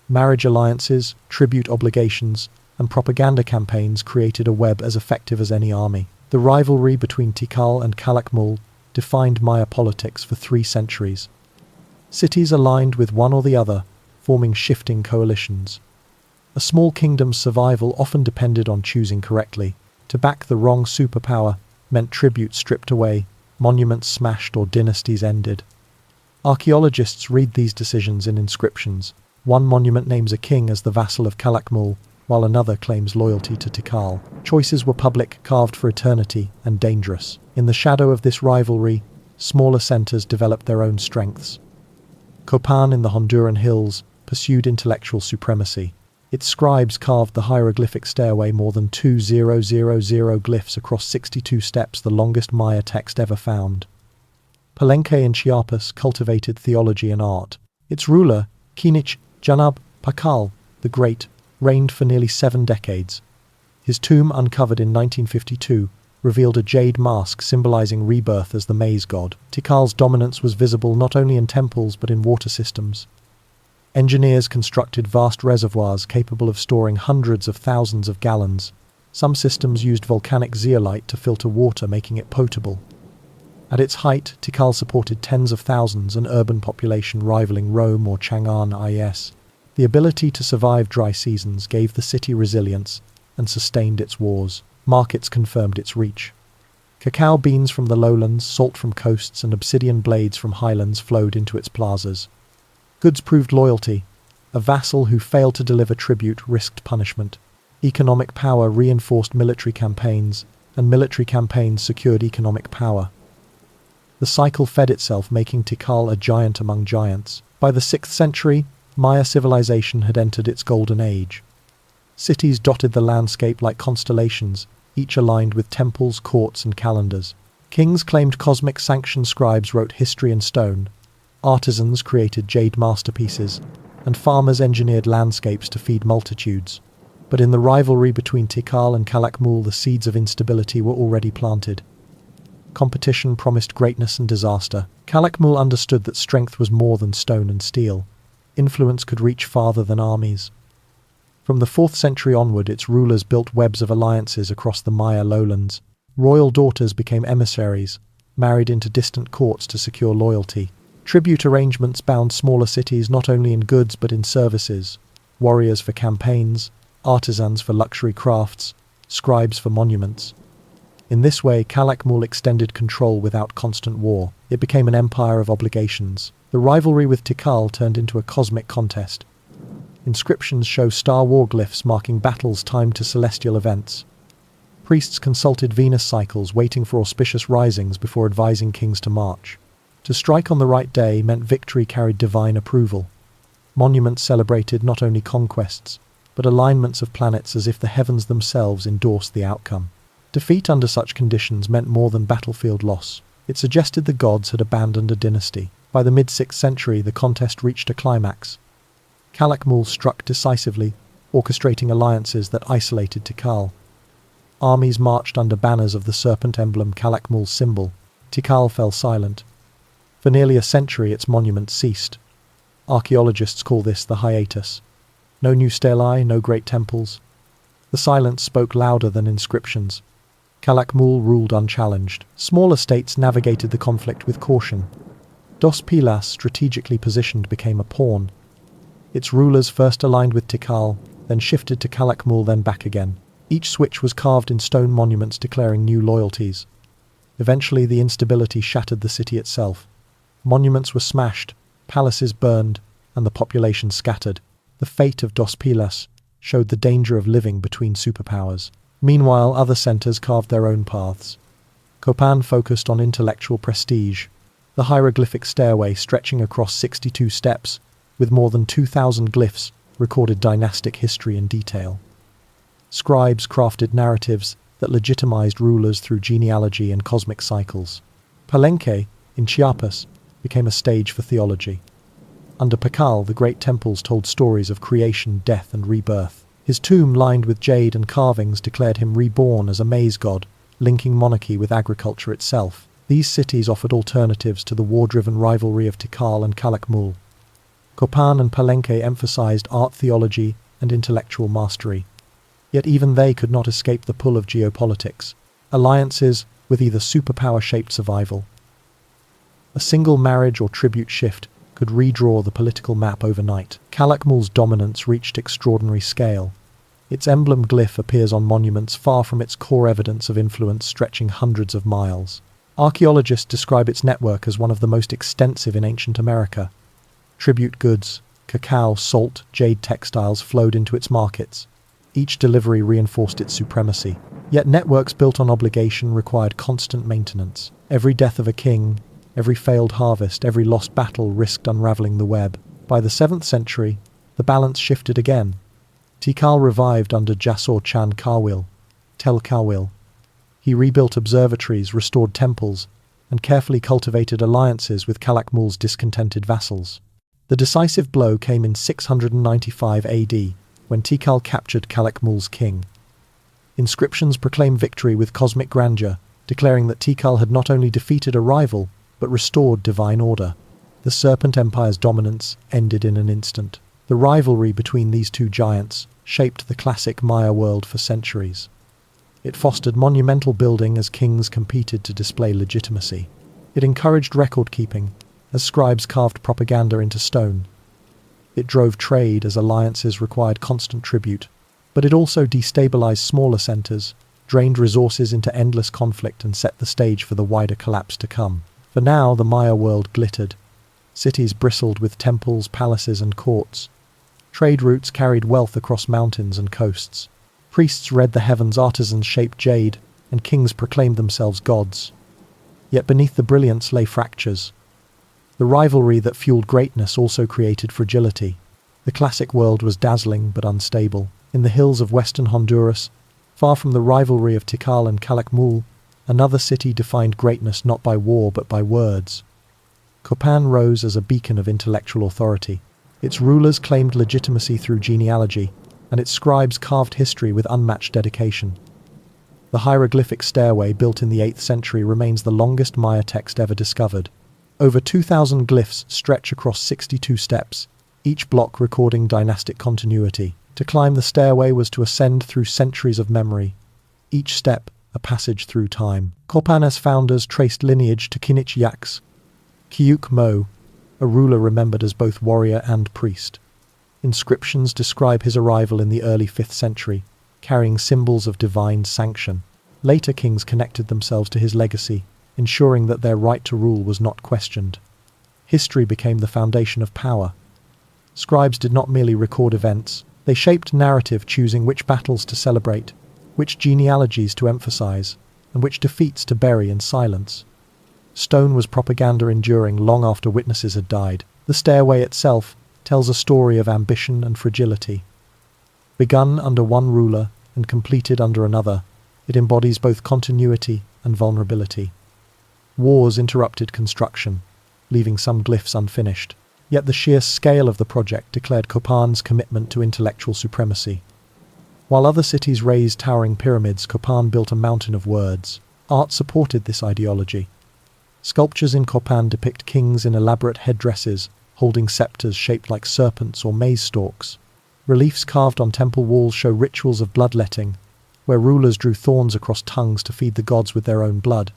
Speaker 1: Marriage alliances, tribute obligations, and propaganda campaigns created a web as effective as any army. The rivalry between Tikal and Calakmul defined Maya politics for 3 centuries. Cities aligned with one or the other, forming shifting coalitions. A small kingdom's survival often depended on choosing correctly. To back the wrong superpower meant tribute stripped away, monuments smashed, or dynasties ended. Archaeologists read these decisions in inscriptions. One monument names a king as the vassal of Calakmul, while another claims loyalty to Tikal. Choices were public, carved for eternity, and dangerous. In the shadow of this rivalry, smaller centres developed their own strengths. Copan in the Honduran hills pursued intellectual supremacy. Its scribes carved the hieroglyphic stairway more than 2,000 glyphs across 62 steps, the longest Maya text ever found. Palenque in Chiapas cultivated theology and art. Its ruler, Kinich Janab Pakal the Great, reigned for nearly 7 decades. His tomb, uncovered in 1952, revealed a jade mask symbolizing rebirth as the maize god. Tikal's dominance was visible not only in temples but in water systems. Engineers constructed vast reservoirs capable of storing hundreds of thousands of gallons. Some systems used volcanic zeolite to filter water, making it potable. At its height, Tikal supported tens of thousands, an urban population rivaling Rome or Chang'an is. The ability to survive dry seasons gave the city resilience and sustained its wars. Markets confirmed its reach. Cacao beans from the lowlands, salt from coasts, and obsidian blades from highlands flowed into its plazas. Goods proved loyalty. A vassal who failed to deliver tribute risked punishment. Economic power reinforced military campaigns, and military campaigns secured economic power. The cycle fed itself, making Tikal a giant among giants. By the 6th century, Maya civilization had entered its golden age. Cities dotted the landscape like constellations, each aligned with temples, courts, and calendars. Kings claimed cosmic sanction, scribes wrote history in stone, artisans created jade masterpieces, and farmers engineered landscapes to feed multitudes. But in the rivalry between Tikal and Calakmul, the seeds of instability were already planted. Competition promised greatness and disaster. Calakmul understood that strength was more than stone and steel. Influence could reach farther than armies. From the 4th century onward, its rulers built webs of alliances across the Maya lowlands. Royal daughters became emissaries, married into distant courts to secure loyalty. Tribute arrangements bound smaller cities not only in goods but in services: warriors for campaigns, artisans for luxury crafts, scribes for monuments. In this way, Calakmul extended control without constant war. It became an empire of obligations. The rivalry with Tikal turned into a cosmic contest. Inscriptions show star war glyphs marking battles timed to celestial events. Priests consulted Venus cycles, waiting for auspicious risings before advising kings to march. To strike on the right day meant victory carried divine approval. Monuments celebrated not only conquests, but alignments of planets, as if the heavens themselves endorsed the outcome. Defeat under such conditions meant more than battlefield loss. It suggested the gods had abandoned a dynasty. By the mid-6th century, the contest reached a climax. Calakmul struck decisively, orchestrating alliances that isolated Tikal. Armies marched under banners of the serpent emblem, Calakmul's symbol. Tikal fell silent. For nearly a century, its monuments ceased. Archaeologists call this the hiatus. No new stelae, no great temples. The silence spoke louder than inscriptions. Calakmul ruled unchallenged. Smaller states navigated the conflict with caution. Dos Pilas, strategically positioned, became a pawn. Its rulers first aligned with Tikal, then shifted to Calakmul, then back again. Each switch was carved in stone monuments declaring new loyalties. Eventually, the instability shattered the city itself. Monuments were smashed, palaces burned, and the population scattered. The fate of Dos Pilas showed the danger of living between superpowers. Meanwhile, other centers carved their own paths. Copan focused on intellectual prestige. The hieroglyphic stairway, stretching across 62 steps, with more than 2,000 glyphs, recorded dynastic history in detail. Scribes crafted narratives that legitimized rulers through genealogy and cosmic cycles. Palenque, in Chiapas, became a stage for theology. Under Pakal, the great temples told stories of creation, death, and rebirth. His tomb, lined with jade and carvings, declared him reborn as a maize god, linking monarchy with agriculture itself. These cities offered alternatives to the war-driven rivalry of Tikal and Calakmul. Copan and Palenque emphasized art, theology, and intellectual mastery. Yet even they could not escape the pull of geopolitics. Alliances with either superpower shaped survival. A single marriage or tribute shift could redraw the political map overnight. Calakmul's dominance reached extraordinary scale. Its emblem glyph appears on monuments far from its core evidence of influence stretching hundreds of miles. Archaeologists describe its network as one of the most extensive in ancient America. Tribute goods, cacao, salt, jade textiles flowed into its markets. Each delivery reinforced its supremacy. Yet networks built on obligation required constant maintenance. Every death of a king, every failed harvest, every lost battle risked unraveling the web. By the 7th century, the balance shifted again. Tikal revived under Jasor Chan Karwil, Tel Karwil. He rebuilt observatories, restored temples, and carefully cultivated alliances with Calakmul's discontented vassals. The decisive blow came in 695 AD, when Tikal captured Calakmul's king. Inscriptions proclaim victory with cosmic grandeur, declaring that Tikal had not only defeated a rival, but restored divine order. The Serpent Empire's dominance ended in an instant. The rivalry between these two giants shaped the classic Maya world for centuries. It fostered monumental building as kings competed to display legitimacy. It encouraged record-keeping, as scribes carved propaganda into stone. It drove trade as alliances required constant tribute, but it also destabilized smaller centers, drained resources into endless conflict, and set the stage for the wider collapse to come. For now, the Maya world glittered. Cities bristled with temples, palaces, and courts. Trade routes carried wealth across mountains and coasts. Priests read the heavens, artisans shaped jade, and kings proclaimed themselves gods. Yet beneath the brilliance lay fractures. The rivalry that fueled greatness also created fragility. The classic world was dazzling but unstable. In the hills of western Honduras, far from the rivalry of Tikal and Calakmul, another city defined greatness not by war but by words. Copan rose as a beacon of intellectual authority. Its rulers claimed legitimacy through genealogy, and its scribes carved history with unmatched dedication. The hieroglyphic stairway built in the 8th century remains the longest Maya text ever discovered. Over 2,000 glyphs stretch across 62 steps, each block recording dynastic continuity. To climb the stairway was to ascend through centuries of memory, each step a passage through time. Copan's founders traced lineage to Kinich Yaks, Kiuk Mo, a ruler remembered as both warrior and priest. Inscriptions describe his arrival in the early 5th century, carrying symbols of divine sanction. Later kings connected themselves to his legacy, ensuring that their right to rule was not questioned. History became the foundation of power. Scribes did not merely record events, they shaped narrative, choosing which battles to celebrate, which genealogies to emphasize, and which defeats to bury in silence. Stone was propaganda enduring long after witnesses had died. The stairway itself tells a story of ambition and fragility. Begun under one ruler and completed under another, it embodies both continuity and vulnerability. Wars interrupted construction, leaving some glyphs unfinished. Yet the sheer scale of the project declared Copan's commitment to intellectual supremacy. While other cities raised towering pyramids, Copan built a mountain of words. Art supported this ideology. Sculptures in Copan depict kings in elaborate headdresses, holding scepters shaped like serpents or maize stalks. Reliefs carved on temple walls show rituals of bloodletting, where rulers drew thorns across tongues to feed the gods with their own blood.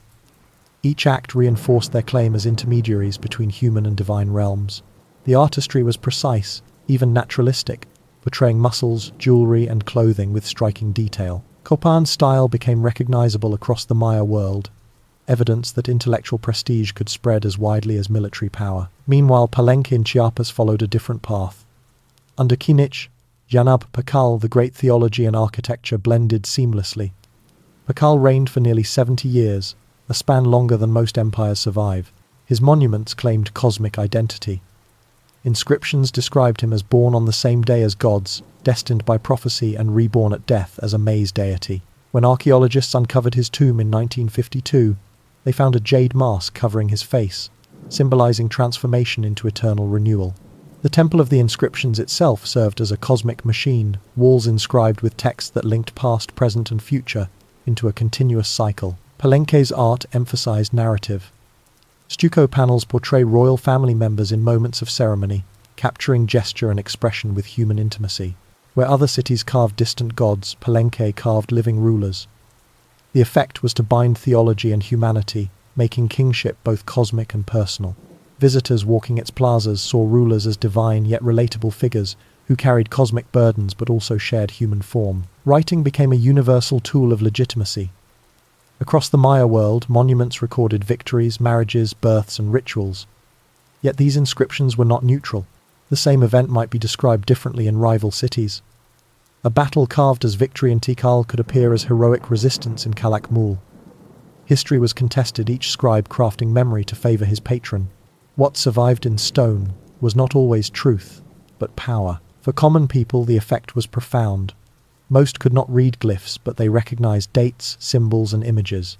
Speaker 1: Each act reinforced their claim as intermediaries between human and divine realms. The artistry was precise, even naturalistic, portraying muscles, jewelry, and clothing with striking detail. Copan's style became recognizable across the Maya world, evidence that intellectual prestige could spread as widely as military power. Meanwhile, Palenque in Chiapas followed a different path. Under Kinich, Yanab Pakal, the great theology and architecture blended seamlessly. Pakal reigned for nearly 70 years, a span longer than most empires survive. His monuments claimed cosmic identity. Inscriptions described him as born on the same day as gods, destined by prophecy and reborn at death as a maize deity. When archaeologists uncovered his tomb in 1952, they found a jade mask covering his face, symbolizing transformation into eternal renewal. The Temple of the Inscriptions itself served as a cosmic machine, walls inscribed with text that linked past, present, and future into a continuous cycle. Palenque's art emphasized narrative. Stucco panels portray royal family members in moments of ceremony, capturing gesture and expression with human intimacy. Where other cities carved distant gods, Palenque carved living rulers. The effect was to bind theology and humanity, making kingship both cosmic and personal. Visitors walking its plazas saw rulers as divine yet relatable figures who carried cosmic burdens but also shared human form. Writing became a universal tool of legitimacy. Across the Maya world, monuments recorded victories, marriages, births, and rituals. Yet these inscriptions were not neutral. The same event might be described differently in rival cities. A battle carved as victory in Tikal could appear as heroic resistance in Calakmul. History was contested, each scribe crafting memory to favor his patron. What survived in stone was not always truth, but power. For common people, the effect was profound. Most could not read glyphs, but they recognized dates, symbols, and images.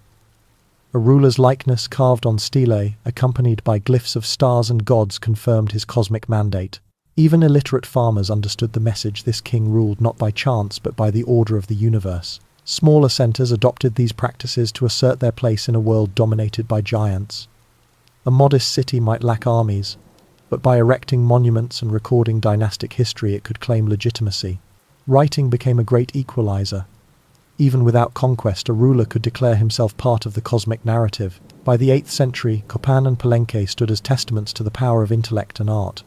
Speaker 1: A ruler's likeness carved on stelae, accompanied by glyphs of stars and gods, confirmed his cosmic mandate. Even illiterate farmers understood the message: this king ruled not by chance, but by the order of the universe. Smaller centers adopted these practices to assert their place in a world dominated by giants. A modest city might lack armies, but by erecting monuments and recording dynastic history it could claim legitimacy. Writing became a great equalizer. Even without conquest, a ruler could declare himself part of the cosmic narrative. By the 8th century, Copan and Palenque stood as testaments to the power of intellect and art.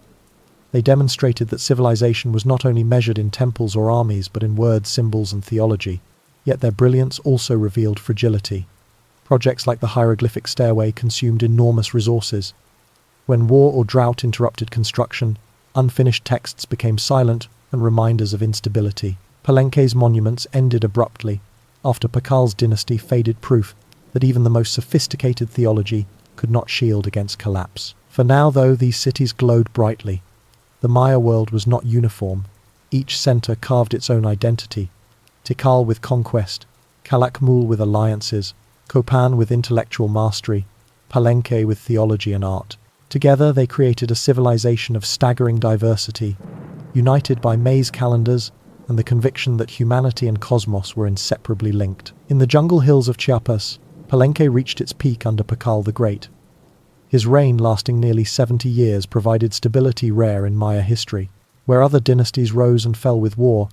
Speaker 1: They demonstrated that civilization was not only measured in temples or armies, but in words, symbols, and theology. Yet their brilliance also revealed fragility. Projects like the hieroglyphic stairway consumed enormous resources. When war or drought interrupted construction, unfinished texts became silent and reminders of instability. Palenque's monuments ended abruptly. After Pakal's dynasty faded, proof that even the most sophisticated theology could not shield against collapse. For now, though, these cities glowed brightly. The Maya world was not uniform. Each center carved its own identity. Tikal with conquest, Calakmul with alliances, Copan with intellectual mastery, Palenque with theology and art. Together they created a civilization of staggering diversity, united by maize calendars and the conviction that humanity and cosmos were inseparably linked. In the jungle hills of Chiapas, Palenque reached its peak under Pakal the Great. His reign, lasting nearly 70 years, provided stability rare in Maya history. Where other dynasties rose and fell with war,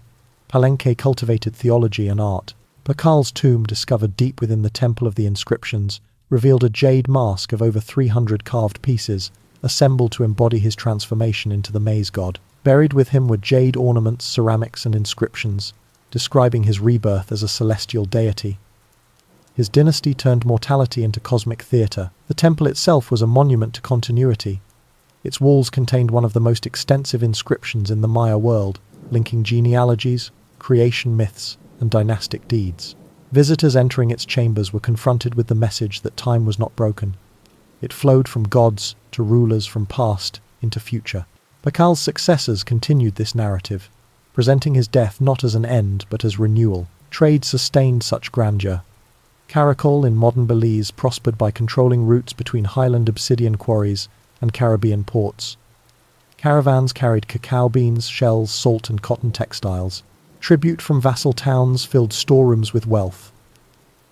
Speaker 1: Palenque cultivated theology and art. Pakal's tomb, discovered deep within the Temple of the Inscriptions, revealed a jade mask of over 300 carved pieces, assembled to embody his transformation into the maize god. Buried with him were jade ornaments, ceramics, and inscriptions, describing his rebirth as a celestial deity. His dynasty turned mortality into cosmic theatre. The temple itself was a monument to continuity. Its walls contained one of the most extensive inscriptions in the Maya world, linking genealogies, creation myths, and dynastic deeds. Visitors entering its chambers were confronted with the message that time was not broken. It flowed from gods to rulers, from past into future. Pakal's successors continued this narrative, presenting his death not as an end but as renewal. Trade sustained such grandeur. Caracol in modern Belize prospered by controlling routes between highland obsidian quarries and Caribbean ports. Caravans carried cacao beans, shells, salt, and cotton textiles. Tribute from vassal towns filled storerooms with wealth.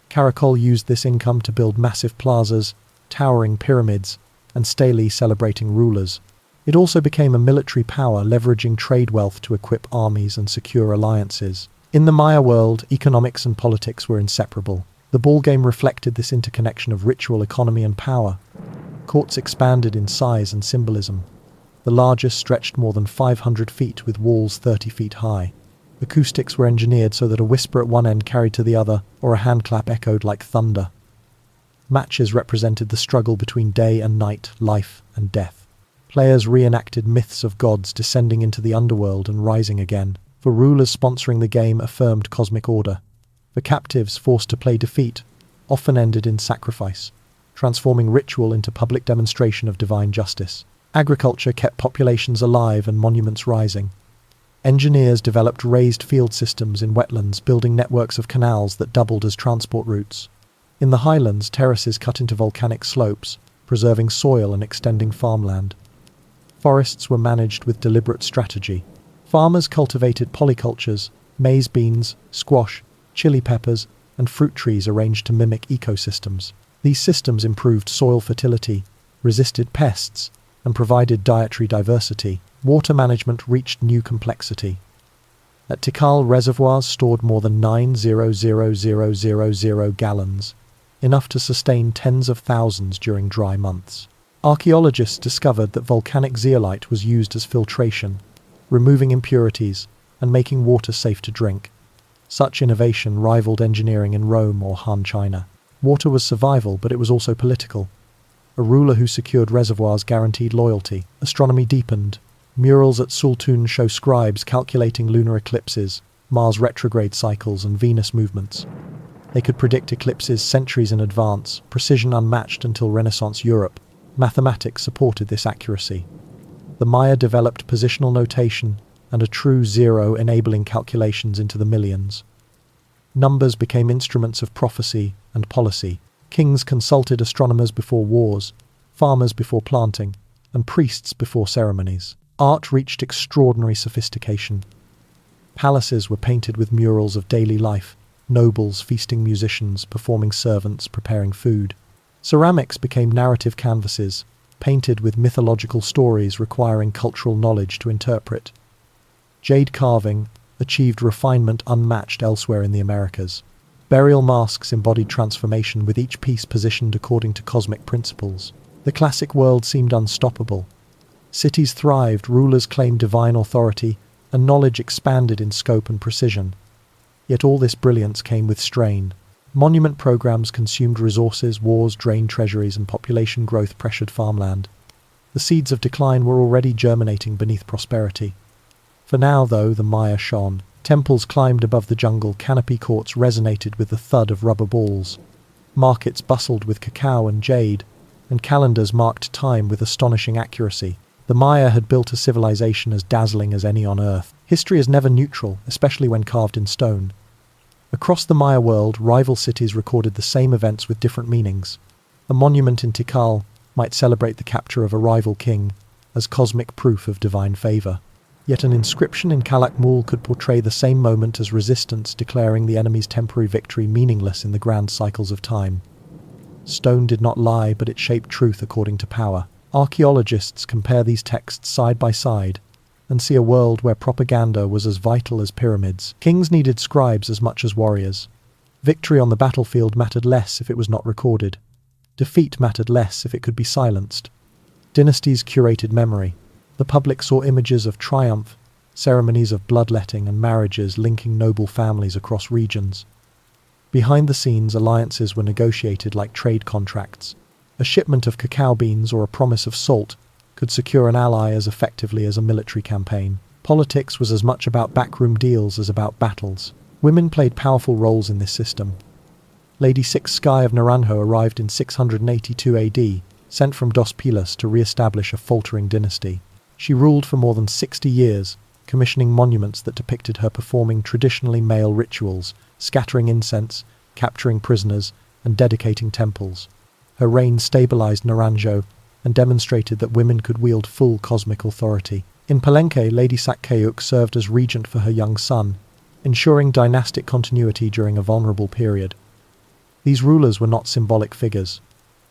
Speaker 1: Caracol used this income to build massive plazas, towering pyramids, and stelae celebrating rulers. It also became a military power, leveraging trade wealth to equip armies and secure alliances. In the Maya world, economics and politics were inseparable. The ballgame reflected this interconnection of ritual, economy, and power. Courts expanded in size and symbolism. The largest stretched more than 500 feet, with walls 30 feet high. Acoustics were engineered so that a whisper at one end carried to the other, or a handclap echoed like thunder. Matches represented the struggle between day and night, life and death. Players reenacted myths of gods descending into the underworld and rising again. For rulers sponsoring the game affirmed cosmic order. For captives forced to play, defeat often ended in sacrifice, transforming ritual into public demonstration of divine justice. Agriculture kept populations alive and monuments rising. Engineers developed raised field systems in wetlands, building networks of canals that doubled as transport routes. In the highlands, terraces cut into volcanic slopes, preserving soil and extending farmland. Forests were managed with deliberate strategy. Farmers cultivated polycultures, maize, beans, squash, chili peppers, and fruit trees arranged to mimic ecosystems. These systems improved soil fertility, resisted pests, and provided dietary diversity. Water management reached new complexity. At Tikal, reservoirs stored more than 9,000,000 gallons, enough to sustain tens of thousands during dry months. Archaeologists discovered that volcanic zeolite was used as filtration, removing impurities and making water safe to drink. Such innovation rivaled engineering in Rome or Han China. Water was survival, but it was also political. A ruler who secured reservoirs guaranteed loyalty. Astronomy deepened. Murals at Sultan show scribes calculating lunar eclipses, Mars retrograde cycles, and Venus movements. They could predict eclipses centuries in advance, precision unmatched until Renaissance Europe. Mathematics supported this accuracy. The Maya developed positional notation, and a true zero enabling calculations into the millions. Numbers became instruments of prophecy and policy. Kings consulted astronomers before wars, farmers before planting, and priests before ceremonies. Art reached extraordinary sophistication. Palaces were painted with murals of daily life, nobles feasting, musicians performing, servants preparing food. Ceramics became narrative canvases, painted with mythological stories requiring cultural knowledge to interpret. Jade carving achieved refinement unmatched elsewhere in the Americas. Burial masks embodied transformation, with each piece positioned according to cosmic principles. The classic world seemed unstoppable. Cities thrived, rulers claimed divine authority, and knowledge expanded in scope and precision. Yet all this brilliance came with strain. Monument programs consumed resources, wars drained treasuries, and population growth pressured farmland. The seeds of decline were already germinating beneath prosperity. For now, though, the Maya shone. Temples climbed above the jungle, canopy courts resonated with the thud of rubber balls. Markets bustled with cacao and jade, and calendars marked time with astonishing accuracy. The Maya had built a civilization as dazzling as any on Earth. History is never neutral, especially when carved in stone. Across the Maya world, rival cities recorded the same events with different meanings. A monument in Tikal might celebrate the capture of a rival king as cosmic proof of divine favor. Yet an inscription in Calakmul could portray the same moment as resistance, declaring the enemy's temporary victory meaningless in the grand cycles of time. Stone did not lie, but it shaped truth according to power. Archaeologists compare these texts side by side and see a world where propaganda was as vital as pyramids. Kings needed scribes as much as warriors. Victory on the battlefield mattered less if it was not recorded. Defeat mattered less if it could be silenced. Dynasties curated memory. The public saw images of triumph, ceremonies of bloodletting, and marriages linking noble families across regions. Behind the scenes, alliances were negotiated like trade contracts. A shipment of cacao beans or a promise of salt could secure an ally as effectively as a military campaign. Politics was as much about backroom deals as about battles. Women played powerful roles in this system. Lady Six Sky of Naranjo arrived in 682 AD, sent from Dos Pilas to re-establish a faltering dynasty. She ruled for more than 60 years, commissioning monuments that depicted her performing traditionally male rituals, scattering incense, capturing prisoners, and dedicating temples. Her reign stabilized Naranjo and demonstrated that women could wield full cosmic authority. In Palenque, Lady Sakkayuk served as regent for her young son, ensuring dynastic continuity during a vulnerable period. These rulers were not symbolic figures.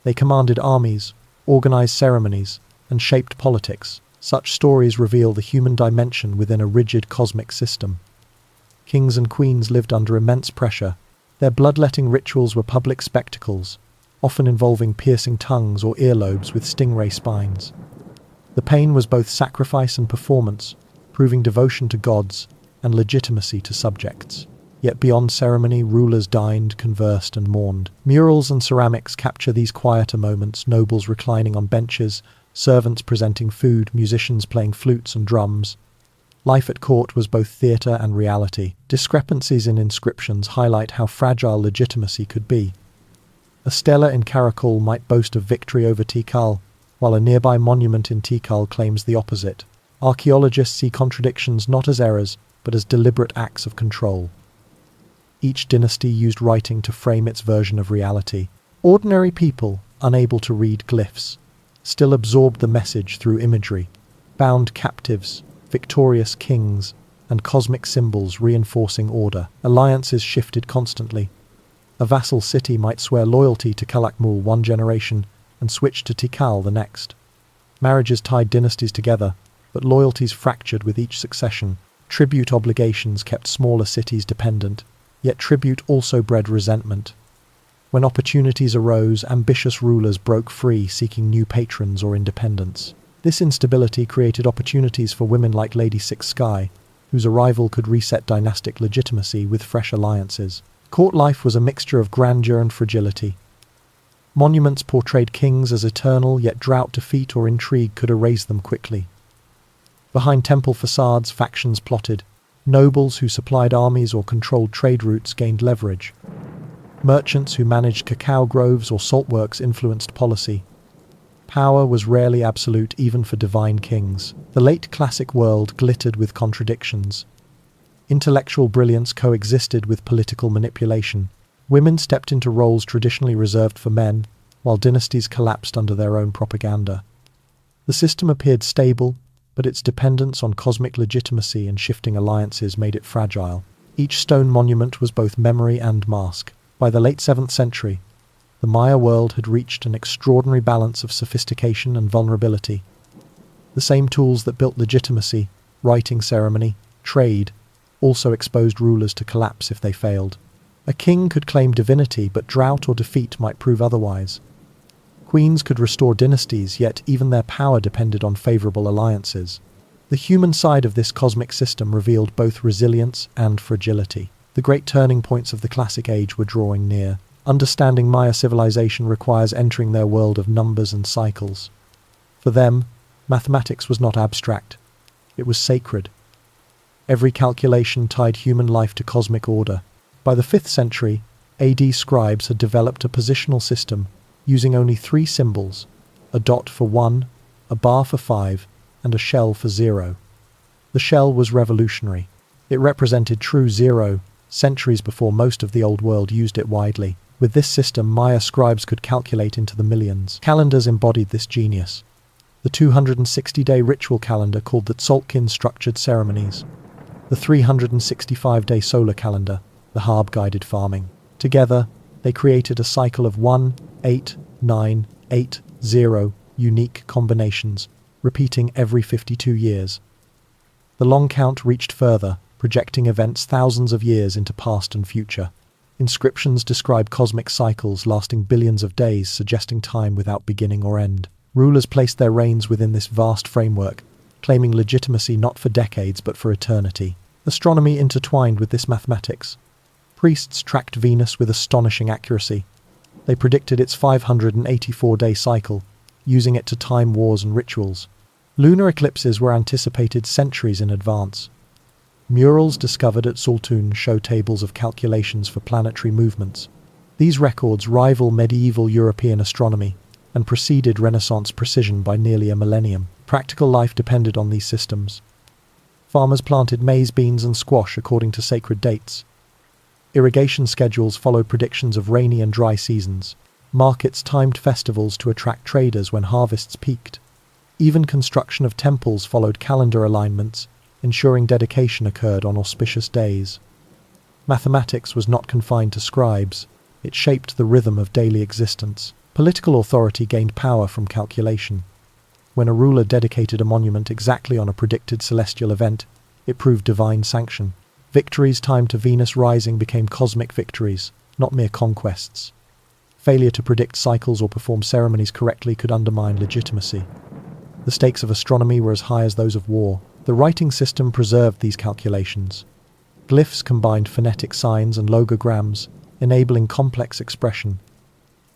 Speaker 1: They commanded armies, organized ceremonies, and shaped politics. Such stories reveal the human dimension within a rigid cosmic system. Kings and queens lived under immense pressure. Their bloodletting rituals were public spectacles, often involving piercing tongues or earlobes with stingray spines. The pain was both sacrifice and performance, proving devotion to gods and legitimacy to subjects. Yet beyond ceremony, rulers dined, conversed, and mourned. Murals and ceramics capture these quieter moments, nobles reclining on benches, servants presenting food, musicians playing flutes and drums. Life at court was both theatre and reality. Discrepancies in inscriptions highlight how fragile legitimacy could be. A stela in Karakul might boast of victory over Tikal, while a nearby monument in Tikal claims the opposite. Archaeologists see contradictions not as errors, but as deliberate acts of control. Each dynasty used writing to frame its version of reality. Ordinary people, unable to read glyphs, still absorbed the message through imagery. Bound captives, victorious kings, and cosmic symbols reinforcing order. Alliances shifted constantly. A vassal city might swear loyalty to Calakmul one generation and switch to Tikal the next. Marriages tied dynasties together, but loyalties fractured with each succession. Tribute obligations kept smaller cities dependent, yet tribute also bred resentment. When opportunities arose, ambitious rulers broke free, seeking new patrons or independence. This instability created opportunities for women like Lady Six Sky, whose arrival could reset dynastic legitimacy with fresh alliances. Court life was a mixture of grandeur and fragility. Monuments portrayed kings as eternal, yet drought, defeat, or intrigue could erase them quickly. Behind temple facades, factions plotted. Nobles who supplied armies or controlled trade routes gained leverage. Merchants who managed cacao groves or saltworks influenced policy. Power was rarely absolute even for divine kings. The late classic world glittered with contradictions. Intellectual brilliance coexisted with political manipulation. Women stepped into roles traditionally reserved for men, while dynasties collapsed under their own propaganda. The system appeared stable, but its dependence on cosmic legitimacy and shifting alliances made it fragile. Each stone monument was both memory and mask. By the late 7th century, the Maya world had reached an extraordinary balance of sophistication and vulnerability. The same tools that built legitimacy, writing ceremony, trade, also exposed rulers to collapse if they failed. A king could claim divinity, but drought or defeat might prove otherwise. Queens could restore dynasties, yet even their power depended on favorable alliances. The human side of this cosmic system revealed both resilience and fragility. The great turning points of the classic age were drawing near. Understanding Maya civilization requires entering their world of numbers and cycles. For them, mathematics was not abstract. It was sacred. Every calculation tied human life to cosmic order. By the 5th century, AD scribes had developed a positional system using only 3 symbols, a dot for 1, a bar for 5, and a shell for 0. The shell was revolutionary. It represented true zero, centuries before most of the Old World used it widely. With this system, Maya scribes could calculate into the millions. Calendars embodied this genius. The 260-day ritual calendar called the Tzolk'in structured ceremonies. The 365-day solar calendar, the Harb guided farming. Together, they created a cycle of 1, 8, 9, 8, 0 unique combinations, repeating every 52 years. The long count reached further, projecting events thousands of years into past and future. Inscriptions describe cosmic cycles lasting billions of days, suggesting time without beginning or end. Rulers placed their reigns within this vast framework, claiming legitimacy not for decades but for eternity. Astronomy intertwined with this mathematics. Priests tracked Venus with astonishing accuracy. They predicted its 584-day cycle, using it to time wars and rituals. Lunar eclipses were anticipated centuries in advance. Murals discovered at Sultun show tables of calculations for planetary movements. These records rival medieval European astronomy and preceded Renaissance precision by nearly a millennium. Practical life depended on these systems. Farmers planted maize, beans, and squash according to sacred dates. Irrigation schedules followed predictions of rainy and dry seasons. Markets timed festivals to attract traders when harvests peaked. Even construction of temples followed calendar alignments, ensuring dedication occurred on auspicious days. Mathematics was not confined to scribes. It shaped the rhythm of daily existence. Political authority gained power from calculation. When a ruler dedicated a monument exactly on a predicted celestial event, it proved divine sanction. Victories timed to Venus rising became cosmic victories, not mere conquests. Failure to predict cycles or perform ceremonies correctly could undermine legitimacy. The stakes of astronomy were as high as those of war. The writing system preserved these calculations. Glyphs combined phonetic signs and logograms, enabling complex expression.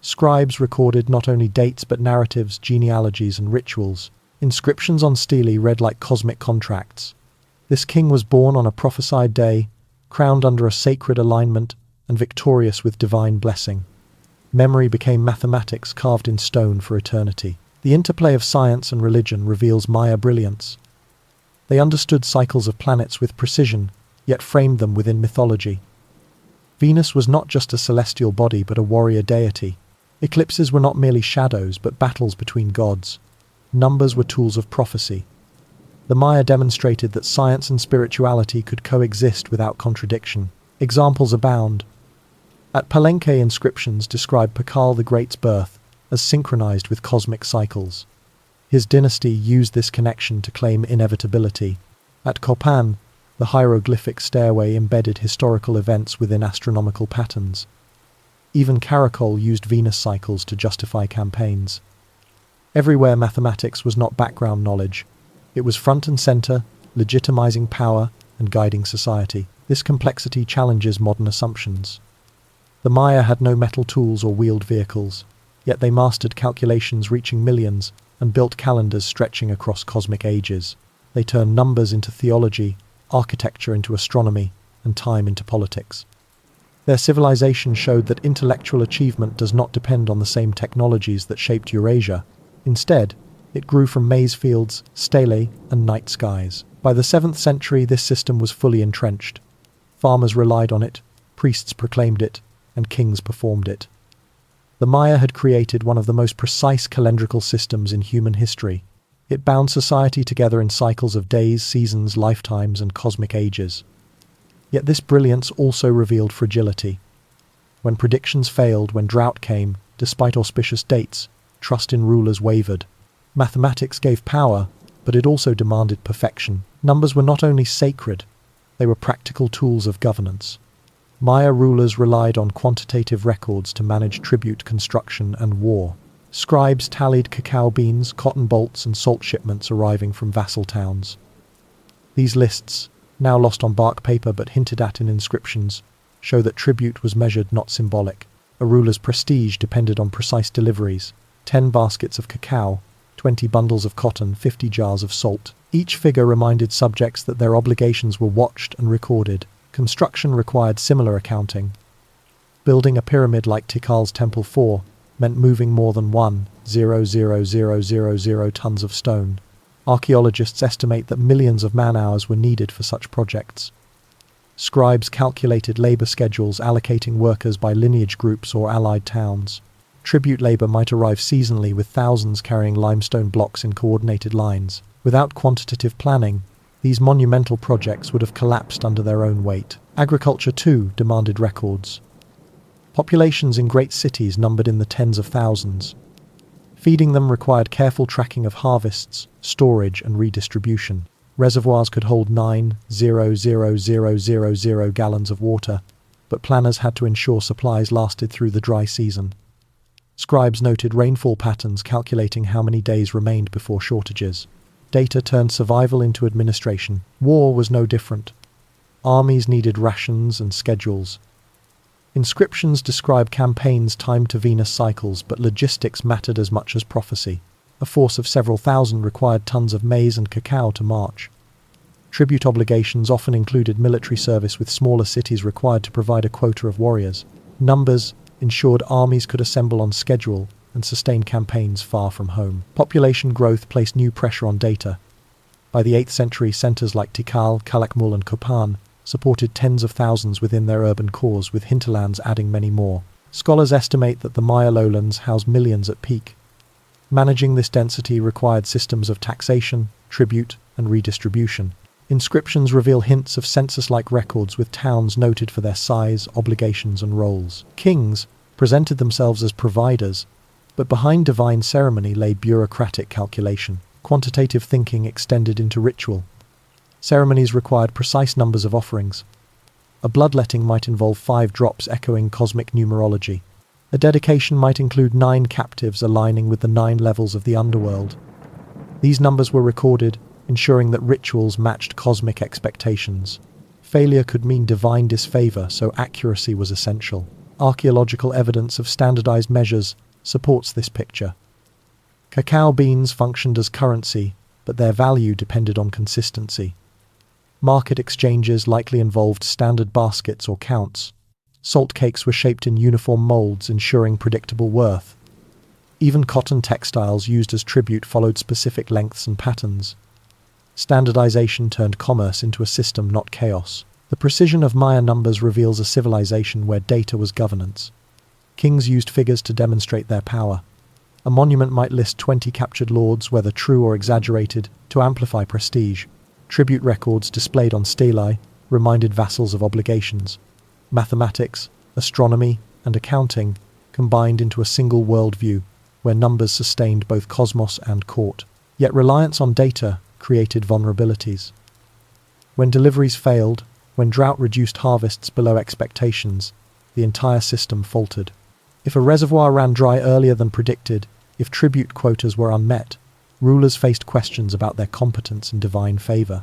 Speaker 1: Scribes recorded not only dates but narratives, genealogies, and rituals. Inscriptions on stelae read like cosmic contracts. This king was born on a prophesied day, crowned under a sacred alignment, and victorious with divine blessing. Memory became mathematics carved in stone for eternity. The interplay of science and religion reveals Maya brilliance. They understood cycles of planets with precision, yet framed them within mythology. Venus was not just a celestial body but a warrior deity. Eclipses were not merely shadows but battles between gods. Numbers were tools of prophecy. The Maya demonstrated that science and spirituality could coexist without contradiction. Examples abound. At Palenque, inscriptions describe Tikal the Great's birth as synchronized with cosmic cycles. His dynasty used this connection to claim inevitability. At Copan, the hieroglyphic stairway embedded historical events within astronomical patterns. Even Caracol used Venus cycles to justify campaigns. Everywhere mathematics was not background knowledge. It was front and center, legitimizing power and guiding society. This complexity challenges modern assumptions. The Maya had no metal tools or wheeled vehicles, yet they mastered calculations reaching millions and built calendars stretching across cosmic ages. They turned numbers into theology, architecture into astronomy, and time into politics. Their civilization showed that intellectual achievement does not depend on the same technologies that shaped Eurasia. Instead, it grew from maize fields, stelae, and night skies. By the 7th century, this system was fully entrenched. Farmers relied on it, priests proclaimed it, and kings performed it. The Maya had created one of the most precise calendrical systems in human history. It bound society together in cycles of days, seasons, lifetimes, and cosmic ages. Yet this brilliance also revealed fragility. When predictions failed, when drought came, despite auspicious dates, trust in rulers wavered. Mathematics gave power, but it also demanded perfection. Numbers were not only sacred, they were practical tools of governance. Maya rulers relied on quantitative records to manage tribute, construction, and war. Scribes tallied cacao beans, cotton bolts, and salt shipments arriving from vassal towns. These lists, now lost on bark paper but hinted at in inscriptions, show that tribute was measured, not symbolic. A ruler's prestige depended on precise deliveries: 10 baskets of cacao, 20 bundles of cotton, 50 jars of salt. Each figure reminded subjects that their obligations were watched and recorded. Construction required similar accounting. Building a pyramid like Tikal's Temple 4 meant moving more than 1,000,000 tons of stone. Archaeologists estimate that millions of man-hours were needed for such projects. Scribes calculated labor schedules, allocating workers by lineage groups or allied towns. Tribute labor might arrive seasonally, with thousands carrying limestone blocks in coordinated lines. Without quantitative planning, these monumental projects would have collapsed under their own weight. Agriculture, too, demanded records. Populations in great cities numbered in the tens of thousands. Feeding them required careful tracking of harvests, storage, and redistribution. Reservoirs could hold 9,000,000 gallons of water, but planners had to ensure supplies lasted through the dry season. Scribes noted rainfall patterns, calculating how many days remained before shortages. Data turned survival into administration. War was no different. Armies needed rations and schedules. Inscriptions describe campaigns timed to Venus cycles, but logistics mattered as much as prophecy. A force of several thousand required tons of maize and cacao to march. Tribute obligations often included military service, with smaller cities required to provide a quota of warriors. Numbers ensured armies could assemble on schedule and sustain campaigns far from home. Population growth placed new pressure on data. By the 8th century, centers like Tikal, Calakmul, and Copan supported tens of thousands within their urban cores, with hinterlands adding many more. Scholars estimate that the Maya lowlands housed millions at peak. Managing this density required systems of taxation, tribute, and redistribution. Inscriptions reveal hints of census-like records, with towns noted for their size, obligations, and roles. Kings presented themselves as providers, but behind divine ceremony lay bureaucratic calculation. Quantitative thinking extended into ritual. Ceremonies required precise numbers of offerings. A bloodletting might involve 5 drops, echoing cosmic numerology. A dedication might include 9 captives, aligning with the 9 levels of the underworld. These numbers were recorded, ensuring that rituals matched cosmic expectations. Failure could mean divine disfavor, so accuracy was essential. Archaeological evidence of standardized measures supports this picture. Cacao beans functioned as currency, but their value depended on consistency. Market exchanges likely involved standard baskets or counts. Salt cakes were shaped in uniform molds, ensuring predictable worth. Even cotton textiles used as tribute followed specific lengths and patterns. Standardization turned commerce into a system, not chaos. The precision of Maya numbers reveals a civilization where data was governance. Kings used figures to demonstrate their power. A monument might list 20 captured lords, whether true or exaggerated, to amplify prestige. Tribute records displayed on stelae reminded vassals of obligations. Mathematics, astronomy, and accounting combined into a single worldview, where numbers sustained both cosmos and court. Yet reliance on data created vulnerabilities. When deliveries failed, when drought reduced harvests below expectations, the entire system faltered. If a reservoir ran dry earlier than predicted, if tribute quotas were unmet, rulers faced questions about their competence and divine favor.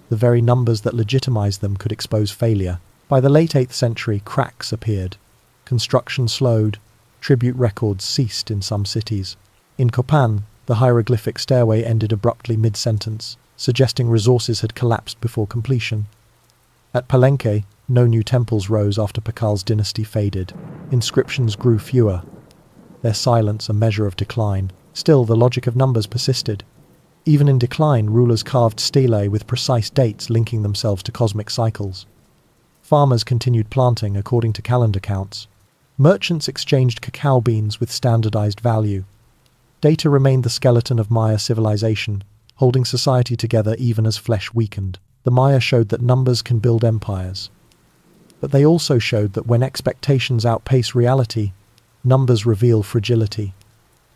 Speaker 1: The very numbers that legitimized them could expose failure. By the late 8th century, cracks appeared. Construction slowed. Tribute records ceased in some cities. In Copan, the hieroglyphic stairway ended abruptly mid-sentence, suggesting resources had collapsed before completion. At Palenque, no new temples rose after Pakal's dynasty faded. Inscriptions grew fewer, their silence a measure of decline. Still, the logic of numbers persisted. Even in decline, rulers carved stelae with precise dates linking themselves to cosmic cycles. Farmers continued planting according to calendar counts. Merchants exchanged cacao beans with standardized value. Data remained the skeleton of Maya civilization, holding society together even as flesh weakened. The Maya showed that numbers can build empires. But they also showed that when expectations outpace reality, numbers reveal fragility.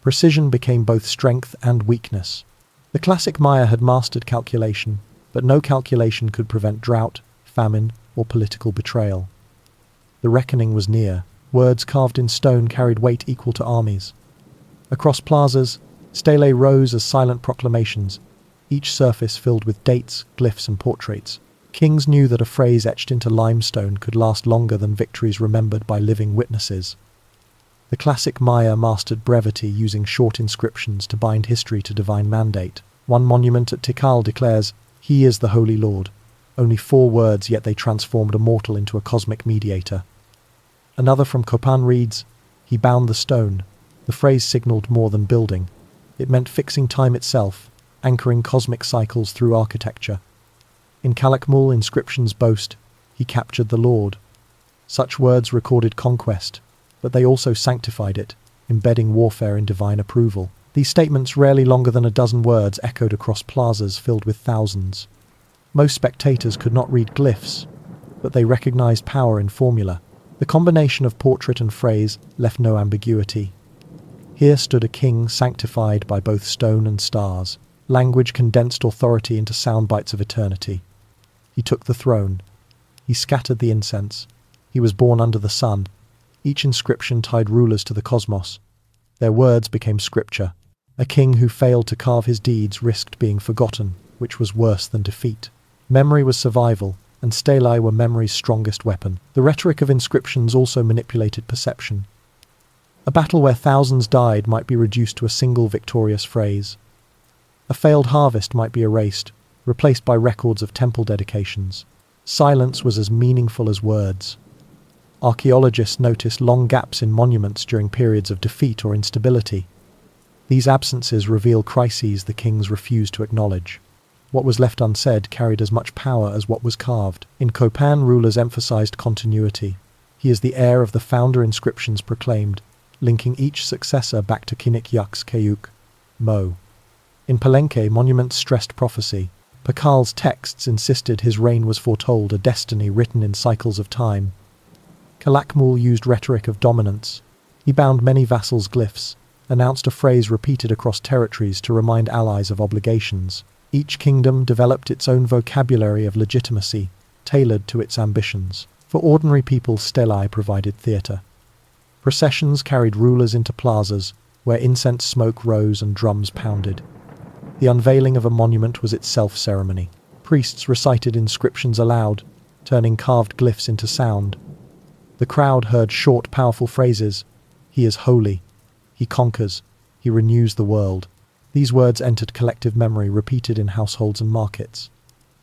Speaker 1: Precision became both strength and weakness. The classic Maya had mastered calculation, but no calculation could prevent drought, famine, or political betrayal. The reckoning was near. Words carved in stone carried weight equal to armies. Across plazas, stelae rose as silent proclamations, each surface filled with dates, glyphs, and portraits. Kings knew that a phrase etched into limestone could last longer than victories remembered by living witnesses. The classic Maya mastered brevity, using short inscriptions to bind history to divine mandate. One monument at Tikal declares, "He is the Holy Lord." Only 4 words, yet they transformed a mortal into a cosmic mediator. Another from Copan reads, "He bound the stone." The phrase signaled more than building. It meant fixing time itself, anchoring cosmic cycles through architecture. In Calakmul, inscriptions boast, "He captured the Lord." Such words recorded conquest, but they also sanctified it, embedding warfare in divine approval. These statements, rarely longer than a dozen words, echoed across plazas filled with thousands. Most spectators could not read glyphs, but they recognized power in formula. The combination of portrait and phrase left no ambiguity. Here stood a king sanctified by both stone and stars. Language condensed authority into sound bites of eternity. He took the throne. He scattered the incense. He was born under the sun. Each inscription tied rulers to the cosmos. Their words became scripture. A king who failed to carve his deeds risked being forgotten, which was worse than defeat. Memory was survival, and stelae were memory's strongest weapon. The rhetoric of inscriptions also manipulated perception. A battle where thousands died might be reduced to a single victorious phrase. A failed harvest might be erased, replaced by records of temple dedications. Silence was as meaningful as words. Archaeologists noticed long gaps in monuments during periods of defeat or instability. These absences reveal crises the kings refused to acknowledge. What was left unsaid carried as much power as what was carved. In Copan, rulers emphasized continuity. He is the heir of the founder, inscriptions proclaimed, linking each successor back to Kinik Yux Kayuk, Mo. In Palenque, monuments stressed prophecy. Pakal's texts insisted his reign was foretold, a destiny written in cycles of time. Calakmul used rhetoric of dominance. He bound many vassals' glyphs, announced a phrase repeated across territories to remind allies of obligations. Each kingdom developed its own vocabulary of legitimacy, tailored to its ambitions. For ordinary people, stelae provided theatre. Processions carried rulers into plazas, where incense smoke rose and drums pounded. The unveiling of a monument was itself ceremony. Priests recited inscriptions aloud, turning carved glyphs into sound. The crowd heard short, powerful phrases. "He is holy. He conquers. He renews the world." These words entered collective memory, repeated in households and markets.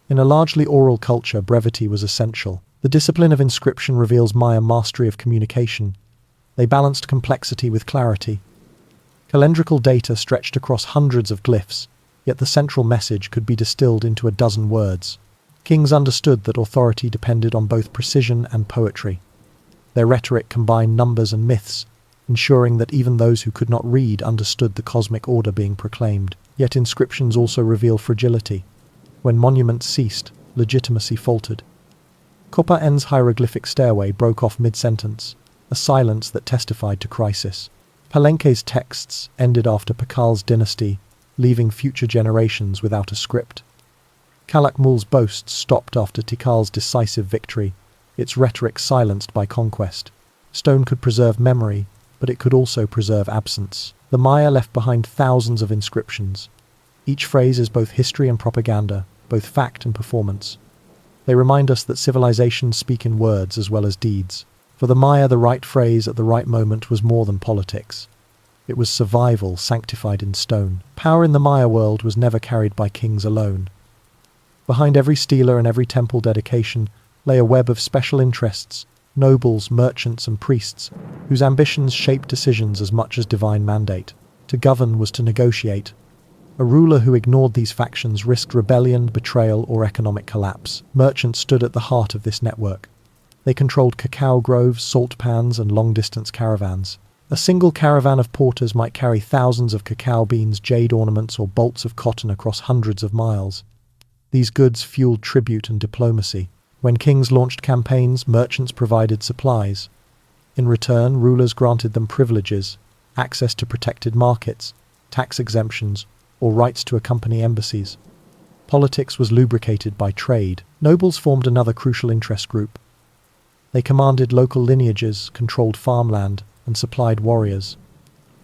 Speaker 1: In a largely oral culture, brevity was essential. The discipline of inscription reveals Maya mastery of communication. They balanced complexity with clarity. Calendrical data stretched across hundreds of glyphs, yet the central message could be distilled into a dozen words. Kings understood that authority depended on both precision and poetry. Their rhetoric combined numbers and myths, ensuring that even those who could not read understood the cosmic order being proclaimed. Yet inscriptions also reveal fragility. When monuments ceased, legitimacy faltered. Copa N's hieroglyphic stairway broke off mid-sentence, a silence that testified to crisis. Palenque's texts ended after Pakal's dynasty, leaving future generations without a script. Calakmul's boasts stopped after Tikal's decisive victory, its rhetoric silenced by conquest. Stone could preserve memory, but it could also preserve absence. The Maya left behind thousands of inscriptions. Each phrase is both history and propaganda, both fact and performance. They remind us that civilizations speak in words as well as deeds. For the Maya, the right phrase at the right moment was more than politics. It was survival sanctified in stone. Power in the Maya world was never carried by kings alone. Behind every stela and every temple dedication lay a web of special interests, nobles, merchants, and priests, whose ambitions shaped decisions as much as divine mandate. To govern was to negotiate. A ruler who ignored these factions risked rebellion, betrayal, or economic collapse. Merchants stood at the heart of this network. They controlled cacao groves, salt pans, and long-distance caravans. A single caravan of porters might carry thousands of cacao beans, jade ornaments, or bolts of cotton across hundreds of miles. These goods fueled tribute and diplomacy. When kings launched campaigns, merchants provided supplies. In return, rulers granted them privileges, access to protected markets, tax exemptions, or rights to accompany embassies. Politics was lubricated by trade. Nobles formed another crucial interest group. They commanded local lineages, controlled farmland, and supplied warriors.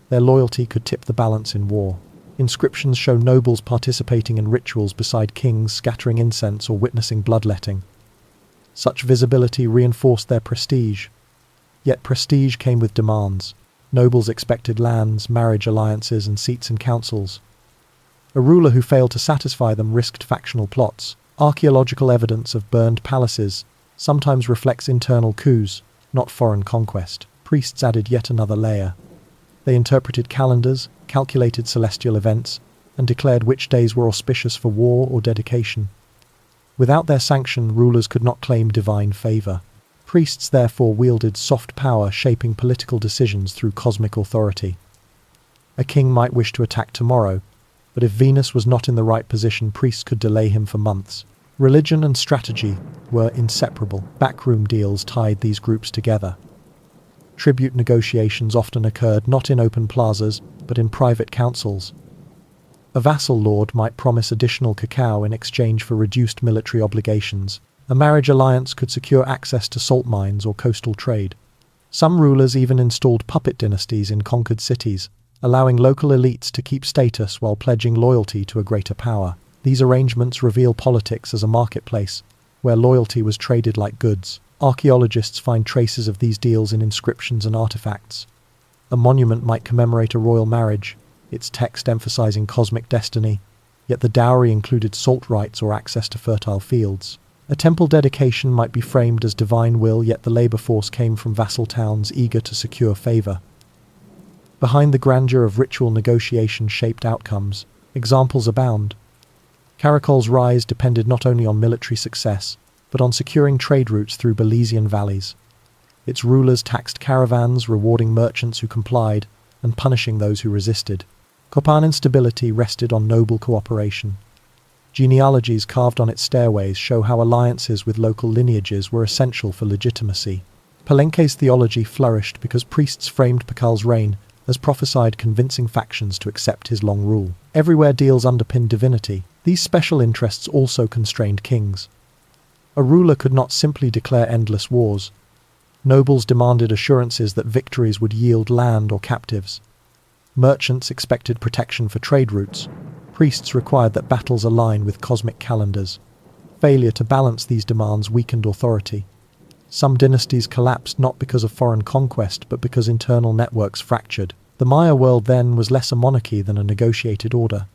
Speaker 1: Their loyalty could tip the balance in war. Inscriptions show nobles participating in rituals beside kings, scattering incense, or witnessing bloodletting. Such visibility reinforced their prestige. Yet prestige came with demands. Nobles expected lands, marriage alliances, and seats in councils. A ruler who failed to satisfy them risked factional plots. Archaeological evidence of burned palaces sometimes reflects internal coups, not foreign conquest. Priests added yet another layer. They interpreted calendars, calculated celestial events, and declared which days were auspicious for war or dedication. Without their sanction, rulers could not claim divine favor. Priests therefore wielded soft power, shaping political decisions through cosmic authority. A king might wish to attack tomorrow, but if Venus was not in the right position, priests could delay him for months. Religion and strategy were inseparable. Backroom deals tied these groups together. Tribute negotiations often occurred not in open plazas, but in private councils. A vassal lord might promise additional cacao in exchange for reduced military obligations. A marriage alliance could secure access to salt mines or coastal trade. Some rulers even installed puppet dynasties in conquered cities, allowing local elites to keep status while pledging loyalty to a greater power. These arrangements reveal politics as a marketplace, where loyalty was traded like goods. Archaeologists find traces of these deals in inscriptions and artifacts. A monument might commemorate a royal marriage, its text emphasizing cosmic destiny, yet the dowry included salt rights or access to fertile fields. A temple dedication might be framed as divine will, yet the labor force came from vassal towns eager to secure favor. Behind the grandeur of ritual negotiation shaped outcomes, examples abound. Caracol's rise depended not only on military success, but on securing trade routes through Belizean valleys. Its rulers taxed caravans, rewarding merchants who complied, and punishing those who resisted. Copan's stability rested on noble cooperation. Genealogies carved on its stairways show how alliances with local lineages were essential for legitimacy. Palenque's theology flourished because priests framed Tikal's reign as prophesied convincing factions to accept his long rule. Everywhere deals underpinned divinity. These special interests also constrained kings. A ruler could not simply declare endless wars. Nobles demanded assurances that victories would yield land or captives. Merchants expected protection for trade routes. Priests required that battles align with cosmic calendars. Failure to balance these demands weakened authority. Some dynasties collapsed not because of foreign conquest, but because internal networks fractured. The Maya world then was less a monarchy than a negotiated order.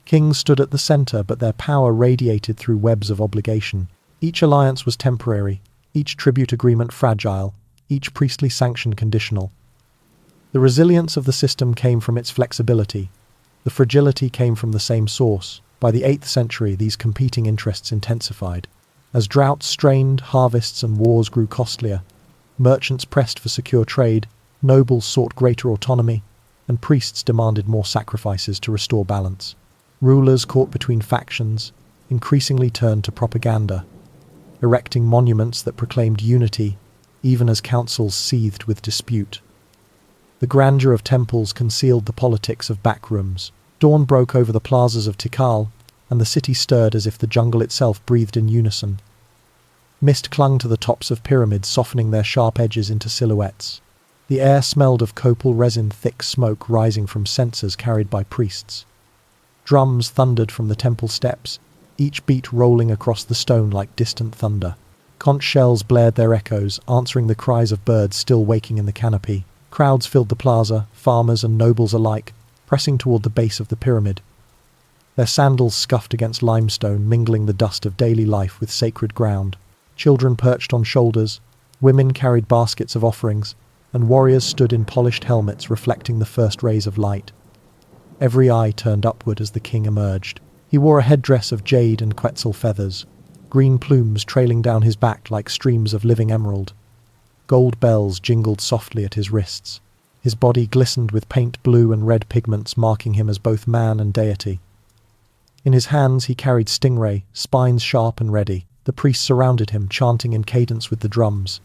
Speaker 1: Kings stood at the center, but their power radiated through webs of obligation. Each alliance was temporary, each tribute agreement fragile, each priestly sanction conditional. The resilience of the system came from its flexibility. The fragility came from the same source. By the 8th century, these competing interests intensified. As droughts strained, harvests and wars grew costlier. Merchants pressed for secure trade, nobles sought greater autonomy, and priests demanded more sacrifices to restore balance. Rulers caught between factions increasingly turned to propaganda, erecting monuments that proclaimed unity, even as councils seethed with dispute. The grandeur of temples concealed the politics of backrooms. Dawn broke over the plazas of Tikal, and the city stirred as if the jungle itself breathed in unison. Mist clung to the tops of pyramids, softening their sharp edges into silhouettes. The air smelled of copal resin, thick smoke rising from censers carried by priests. Drums thundered from the temple steps, each beat rolling across the stone like distant thunder. Conch shells blared their echoes, answering the cries of birds still waking in the canopy. Crowds filled the plaza, farmers and nobles alike, pressing toward the base of the pyramid. Their sandals scuffed against limestone, mingling the dust of daily life with sacred ground. Children perched on shoulders, women carried baskets of offerings, and warriors stood in polished helmets reflecting the first rays of light. every eye turned upward as the king emerged. He wore a headdress of jade and quetzal feathers, green plumes trailing down his back like streams of living emerald. Gold bells jingled softly at his wrists. His body glistened with paint blue and red pigments, marking him as both man and deity. In his hands he carried stingray, spines sharp and ready. The priests surrounded him, chanting in cadence with the drums.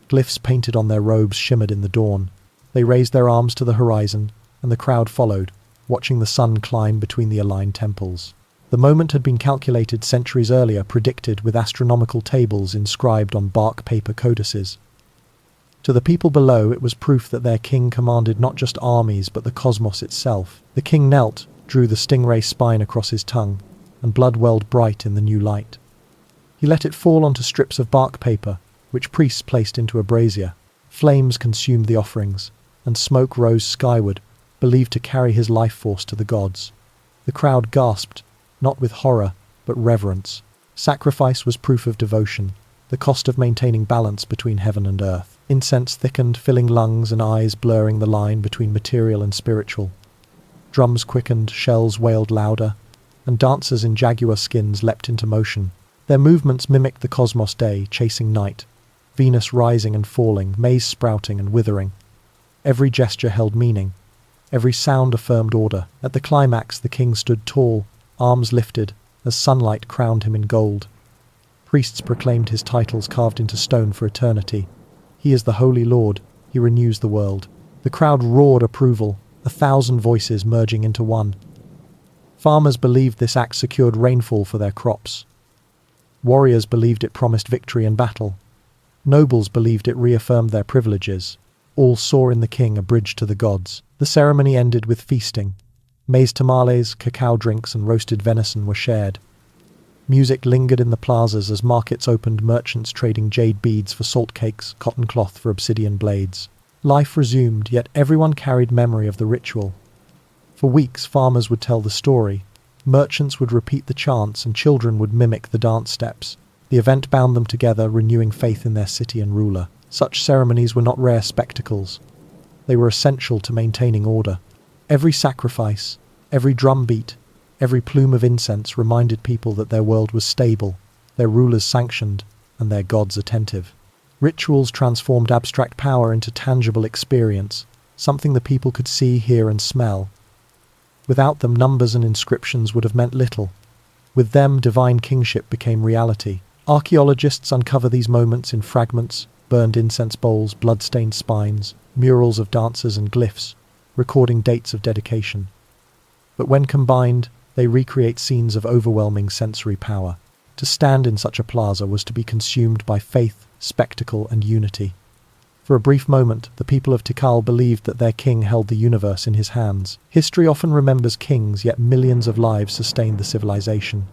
Speaker 1: Glyphs painted on their robes shimmered in the dawn. They raised their arms to the horizon, and the crowd followed, watching the sun climb between the aligned temples. The moment had been calculated centuries earlier, predicted with astronomical tables inscribed on bark paper codices. To the people below, it was proof that their king commanded not just armies but the cosmos itself. The king knelt, drew the stingray spine across his tongue, and blood welled bright in the new light. He let it fall onto strips of bark paper, which priests placed into a brazier. Flames consumed the offerings, and smoke rose skyward, believed to carry his life force to the gods. The crowd gasped, not with horror, but reverence. Sacrifice was proof of devotion, the cost of maintaining balance between heaven and earth. Incense thickened, filling lungs and eyes, blurring the line between material and spiritual. Drums quickened, shells wailed louder, and dancers in jaguar skins leapt into motion. Their movements mimicked the cosmos day, chasing night, Venus rising and falling, maize sprouting and withering. Every gesture held meaning. Every sound affirmed order. At the climax, the king stood tall, arms lifted, as sunlight crowned him in gold. Priests proclaimed his titles carved into stone for eternity. He is the Holy Lord. He renews the world. The crowd roared approval, 1,000 voices merging into one. Farmers believed this act secured rainfall for their crops. Warriors believed it promised victory in battle. Nobles believed it reaffirmed their privileges. All saw in the king a bridge to the gods. The ceremony ended with feasting. Maize tamales, cacao drinks, and roasted venison were shared. Music lingered in the plazas as markets opened, merchants trading jade beads for salt cakes, cotton cloth for obsidian blades. Life resumed, yet everyone carried memory of the ritual. For weeks, farmers would tell the story. Merchants would repeat the chants, and children would mimic the dance steps. The event bound them together, renewing faith in their city and ruler. Such ceremonies were not rare spectacles. They were essential to maintaining order. Every sacrifice, every drumbeat, every plume of incense reminded people that their world was stable, their rulers sanctioned, and their gods attentive. Rituals transformed abstract power into tangible experience, something the people could see, hear, and smell. Without them, numbers and inscriptions would have meant little. With them, divine kingship became reality. Archaeologists uncover these moments in fragments, burned incense bowls, blood-stained spines, murals of dancers and glyphs, recording dates of dedication. But when combined, they recreate scenes of overwhelming sensory power. To stand in such a plaza was to be consumed by faith, spectacle, and unity. For a brief moment, the people of Tikal believed that their king held the universe in his hands. History often remembers kings, yet millions of lives sustained the civilization.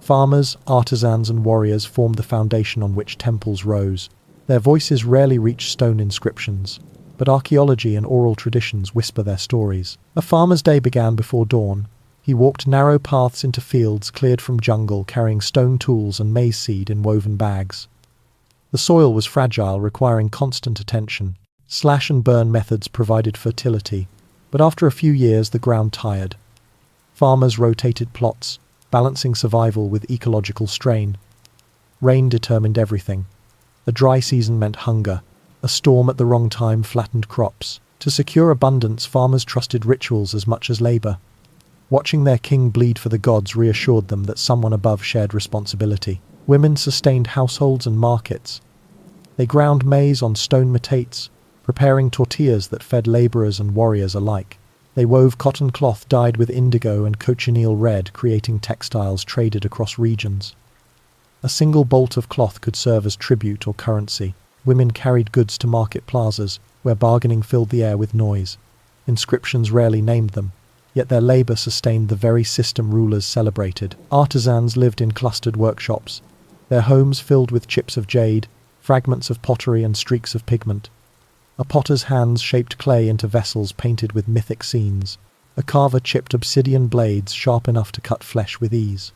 Speaker 1: Farmers, artisans, and warriors formed the foundation on which temples rose. Their voices rarely reach stone inscriptions, but archaeology and oral traditions whisper their stories. A farmer's day began before dawn. He walked narrow paths into fields cleared from jungle, carrying stone tools and maize seed in woven bags. The soil was fragile, requiring constant attention. Slash-and-burn methods provided fertility, but after a few years the ground tired. Farmers rotated plots, balancing survival with ecological strain. Rain determined everything. A dry season meant hunger. A storm at the wrong time flattened crops. To secure abundance, farmers trusted rituals as much as labor. Watching their king bleed for the gods reassured them that someone above shared responsibility. Women sustained households and markets. They ground maize on stone metates, preparing tortillas that fed laborers and warriors alike. They wove cotton cloth dyed with indigo and cochineal red, creating textiles traded across regions. A single bolt of cloth could serve as tribute or currency. Women carried goods to market plazas, where bargaining filled the air with noise. Inscriptions rarely named them, yet their labor sustained the very system rulers celebrated. Artisans lived in clustered workshops, their homes filled with chips of jade, fragments of pottery, and streaks of pigment. A potter's hands shaped clay into vessels painted with mythic scenes. A carver chipped obsidian blades sharp enough to cut flesh with ease.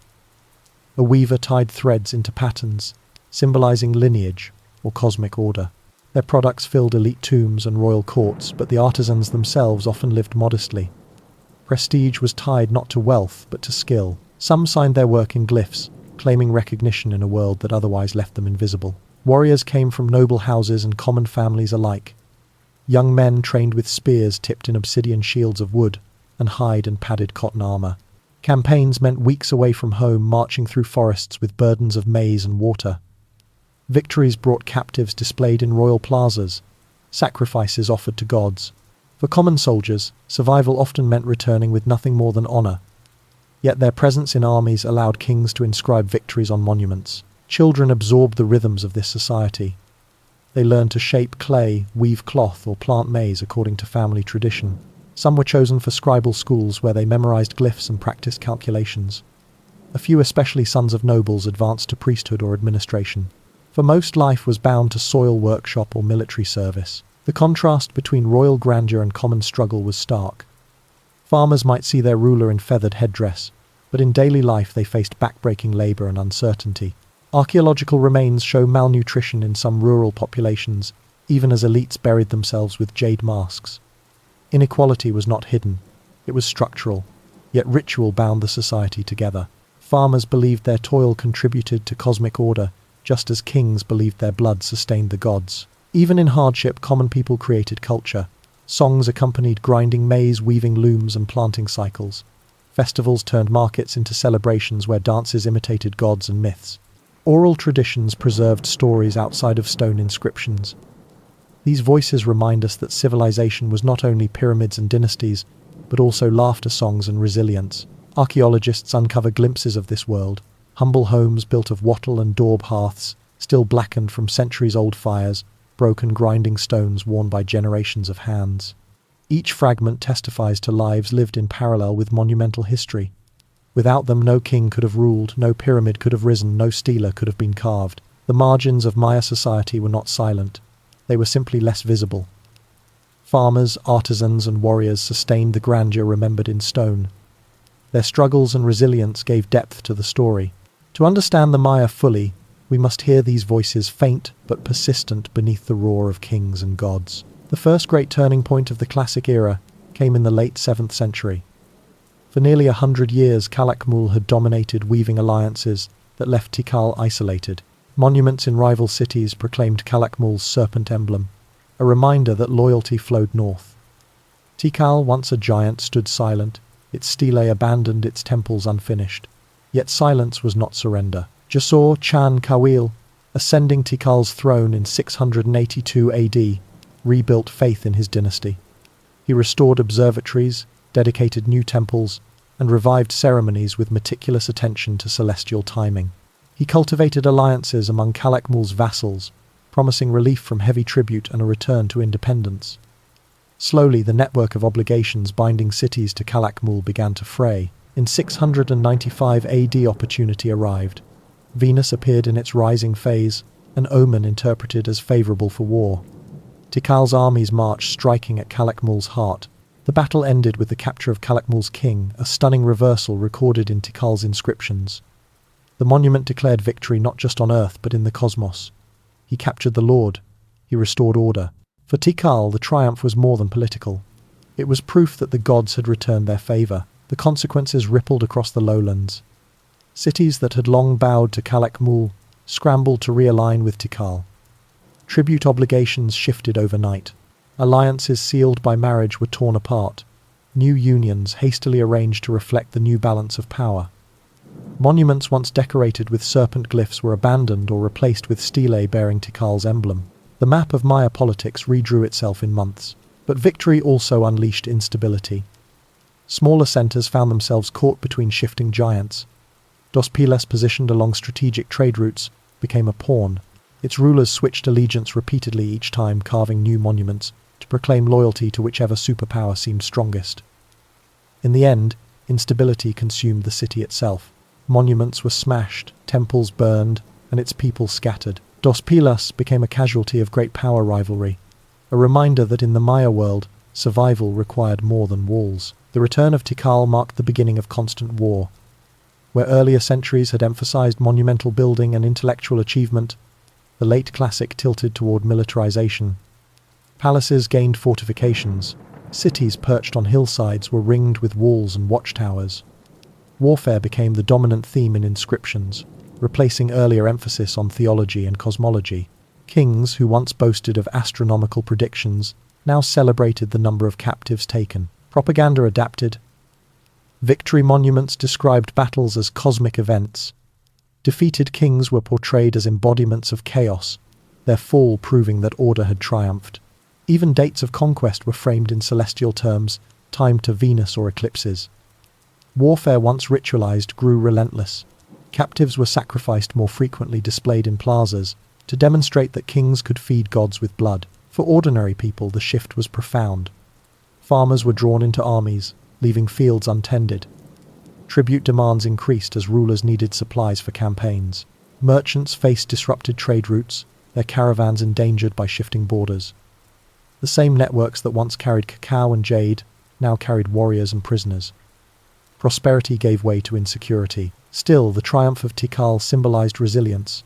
Speaker 1: A weaver tied threads into patterns, symbolizing lineage or cosmic order. Their products filled elite tombs and royal courts, but the artisans themselves often lived modestly. Prestige was tied not to wealth, but to skill. Some signed their work in glyphs, claiming recognition in a world that otherwise left them invisible. Warriors came from noble houses and common families alike. Young men trained with spears tipped in obsidian shields of wood and hide and padded cotton armor. Campaigns meant weeks away from home, marching through forests with burdens of maize and water. Victories brought captives displayed in royal plazas, sacrifices offered to gods. For common soldiers, survival often meant returning with nothing more than honor. Yet their presence in armies allowed kings to inscribe victories on monuments. Children absorbed the rhythms of this society. They learned to shape clay, weave cloth, or plant maize according to family tradition. Some were chosen for scribal schools where they memorized glyphs and practiced calculations. A few, especially sons of nobles, advanced to priesthood or administration. For most, life was bound to soil workshop or military service. The contrast between royal grandeur and common struggle was stark. Farmers might see their ruler in feathered headdress, but in daily life they faced backbreaking labor and uncertainty. Archaeological remains show malnutrition in some rural populations, even as elites buried themselves with jade masks. Inequality was not hidden, it was structural, yet ritual bound the society together. Farmers believed their toil contributed to cosmic order, just as kings believed their blood sustained the gods. Even in hardship, common people created culture. Songs accompanied grinding maize, weaving looms, and planting cycles. Festivals turned markets into celebrations where dances imitated gods and myths. Oral traditions preserved stories outside of stone inscriptions. These voices remind us that civilization was not only pyramids and dynasties, but also laughter songs and resilience. Archaeologists uncover glimpses of this world. Humble homes built of wattle and daub hearths, still blackened from centuries-old fires, broken grinding stones worn by generations of hands. Each fragment testifies to lives lived in parallel with monumental history. Without them, no king could have ruled, no pyramid could have risen, no stela could have been carved. The margins of Maya society were not silent. They were simply less visible. Farmers, artisans, and warriors sustained the grandeur remembered in stone. Their struggles and resilience gave depth to the story. To understand the Maya fully, we must hear these voices, faint but persistent beneath the roar of kings and gods. The first great turning point of the classic era came in the late 7th century. For nearly 100 years, Calakmul had dominated, weaving alliances that left Tikal isolated. Monuments in rival cities proclaimed Calakmul's serpent emblem, a reminder that loyalty flowed north. Tikal, once a giant, stood silent, its stelae abandoned, its temples unfinished. Yet silence was not surrender. Jasur Chan Kawil, ascending Tikal's throne in 682 AD, rebuilt faith in his dynasty. He restored observatories, dedicated new temples, and revived ceremonies with meticulous attention to celestial timing. He cultivated alliances among Calakmul's vassals, promising relief from heavy tribute and a return to independence. Slowly, the network of obligations binding cities to Calakmul began to fray. In 695 AD, opportunity arrived. Venus appeared in its rising phase, an omen interpreted as favorable for war. Tikal's armies marched, striking at Calakmul's heart. The battle ended with the capture of Calakmul's king, a stunning reversal recorded in Tikal's inscriptions. The monument declared victory not just on earth but in the cosmos. He captured the Lord. He restored order. For Tikal, the triumph was more than political. It was proof that the gods had returned their favor. The consequences rippled across the lowlands. Cities that had long bowed to Calakmul scrambled to realign with Tikal. Tribute obligations shifted overnight. Alliances sealed by marriage were torn apart. New unions hastily arranged to reflect the new balance of power. Monuments once decorated with serpent glyphs were abandoned or replaced with stelae bearing Tikal's emblem. The map of Maya politics redrew itself in months. But victory also unleashed instability. Smaller centers found themselves caught between shifting giants. Dos Pilas, positioned along strategic trade routes, became a pawn. Its rulers switched allegiance repeatedly, each time carving new monuments to proclaim loyalty to whichever superpower seemed strongest. In the end, instability consumed the city itself. Monuments were smashed, temples burned, and its people scattered. Dos Pilas became a casualty of great power rivalry, a reminder that in the Maya world, survival required more than walls. The return of Tikal marked the beginning of constant war. Where earlier centuries had emphasized monumental building and intellectual achievement, the late classic tilted toward militarization. Palaces gained fortifications, Cities perched on hillsides were ringed with walls and watchtowers. Warfare became the dominant theme in inscriptions, replacing earlier emphasis on theology and cosmology. Kings, who once boasted of astronomical predictions, now celebrated the number of captives taken. Propaganda adapted. Victory monuments described battles as cosmic events. Defeated kings were portrayed as embodiments of chaos, their fall proving that order had triumphed. Even dates of conquest were framed in celestial terms, timed to Venus or eclipses. Warfare, once ritualized, grew relentless. Captives were sacrificed more frequently, displayed in plazas, to demonstrate that kings could feed gods with blood. For ordinary people, the shift was profound. Farmers were drawn into armies, leaving fields untended. Tribute demands increased as rulers needed supplies for campaigns. Merchants faced disrupted trade routes, their caravans endangered by shifting borders. The same networks that once carried cacao and jade now carried warriors and prisoners. Prosperity gave way to insecurity. Still, the triumph of Tikal symbolized resilience.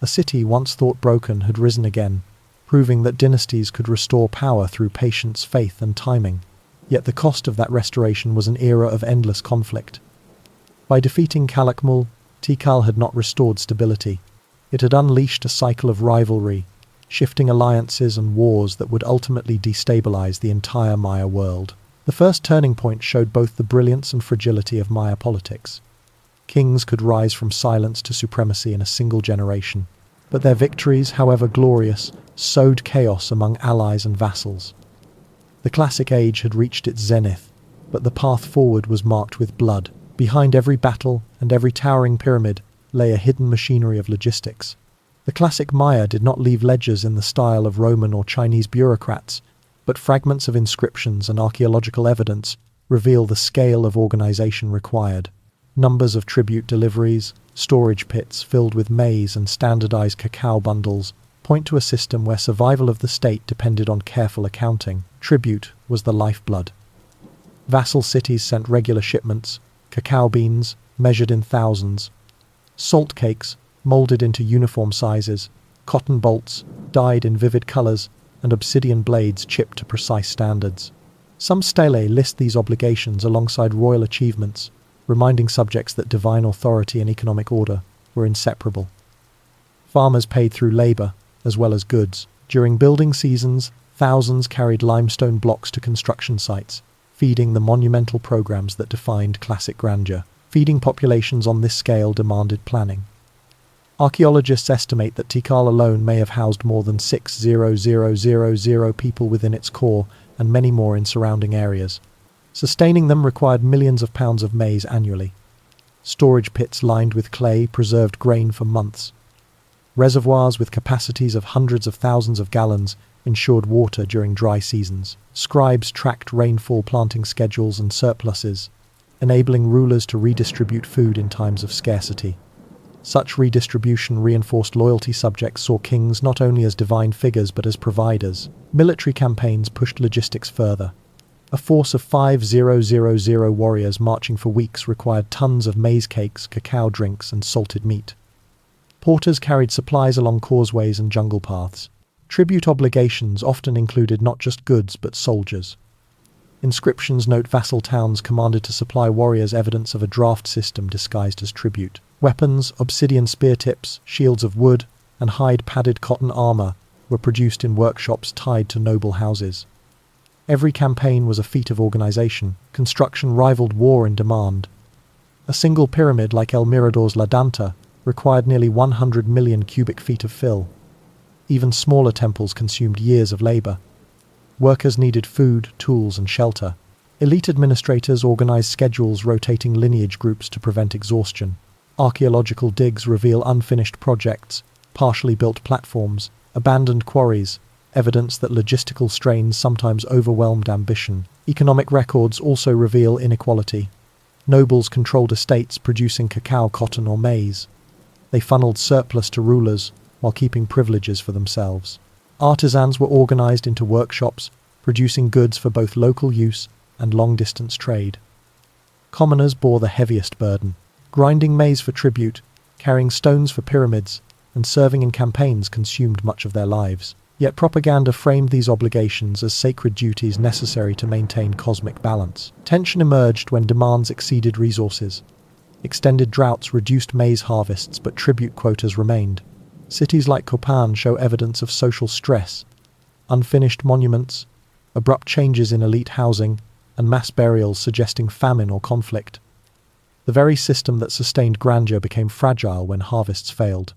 Speaker 1: A city once thought broken had risen again, proving that dynasties could restore power through patience, faith, and timing. Yet the cost of that restoration was an era of endless conflict. By defeating Calakmul, Tikal had not restored stability. It had unleashed a cycle of rivalry, shifting alliances and wars that would ultimately destabilize the entire Maya world. The first turning point showed both the brilliance and fragility of Maya politics. Kings could rise from silence to supremacy in a single generation, but their victories, however glorious, sowed chaos among allies and vassals. The classic age had reached its zenith, but the path forward was marked with blood. Behind every battle and every towering pyramid lay a hidden machinery of logistics. The classic Maya did not leave ledgers in the style of Roman or Chinese bureaucrats, but fragments of inscriptions and archaeological evidence reveal the scale of organization required. Numbers of tribute deliveries, storage pits filled with maize and standardized cacao bundles point to a system where survival of the state depended on careful accounting. Tribute was the lifeblood. Vassal cities sent regular shipments, cacao beans, measured in thousands, salt cakes, molded into uniform sizes, cotton bolts, dyed in vivid colors, and obsidian blades chipped to precise standards. Some stelae list these obligations alongside royal achievements, reminding subjects that divine authority and economic order were inseparable. Farmers paid through labor, as well as goods. During building seasons, thousands carried limestone blocks to construction sites, feeding the monumental programs that defined classic grandeur. Feeding populations on this scale demanded planning. Archaeologists estimate that Tikal alone may have housed more than 6,000 people within its core and many more in surrounding areas. Sustaining them required millions of pounds of maize annually. Storage pits lined with clay preserved grain for months. Reservoirs with capacities of hundreds of thousands of gallons ensured water during dry seasons. Scribes tracked rainfall, planting schedules, and surpluses, enabling rulers to redistribute food in times of scarcity. Such redistribution reinforced loyalty. Subjects saw kings not only as divine figures but as providers. Military campaigns pushed logistics further. A force of 5,000 warriors marching for weeks required tons of maize cakes, cacao drinks, and salted meat. Porters carried supplies along causeways and jungle paths. Tribute obligations often included not just goods but soldiers. Inscriptions note vassal towns commanded to supply warriors, evidence of a draft system disguised as tribute. Weapons, obsidian spear tips, shields of wood, and hide-padded cotton armor were produced in workshops tied to noble houses. Every campaign was a feat of organization. Construction rivaled war in demand. A single pyramid like El Mirador's La Danta required nearly 100 million cubic feet of fill. Even smaller temples consumed years of labor. Workers needed food, tools, and shelter. Elite administrators organized schedules, rotating lineage groups to prevent exhaustion. Archaeological digs reveal unfinished projects, partially built platforms, abandoned quarries, evidence that logistical strains sometimes overwhelmed ambition. Economic records also reveal inequality. Nobles controlled estates producing cacao, cotton, or maize. They funneled surplus to rulers while keeping privileges for themselves. Artisans were organized into workshops, producing goods for both local use and long-distance trade. Commoners bore the heaviest burden, grinding maize for tribute, carrying stones for pyramids, and serving in campaigns consumed much of their lives. Yet propaganda framed these obligations as sacred duties necessary to maintain cosmic balance. Tension emerged when demands exceeded resources. Extended droughts reduced maize harvests, but tribute quotas remained. Cities like Copan show evidence of social stress. Unfinished monuments, abrupt changes in elite housing, and mass burials suggesting famine or conflict. The very system that sustained grandeur became fragile when harvests failed.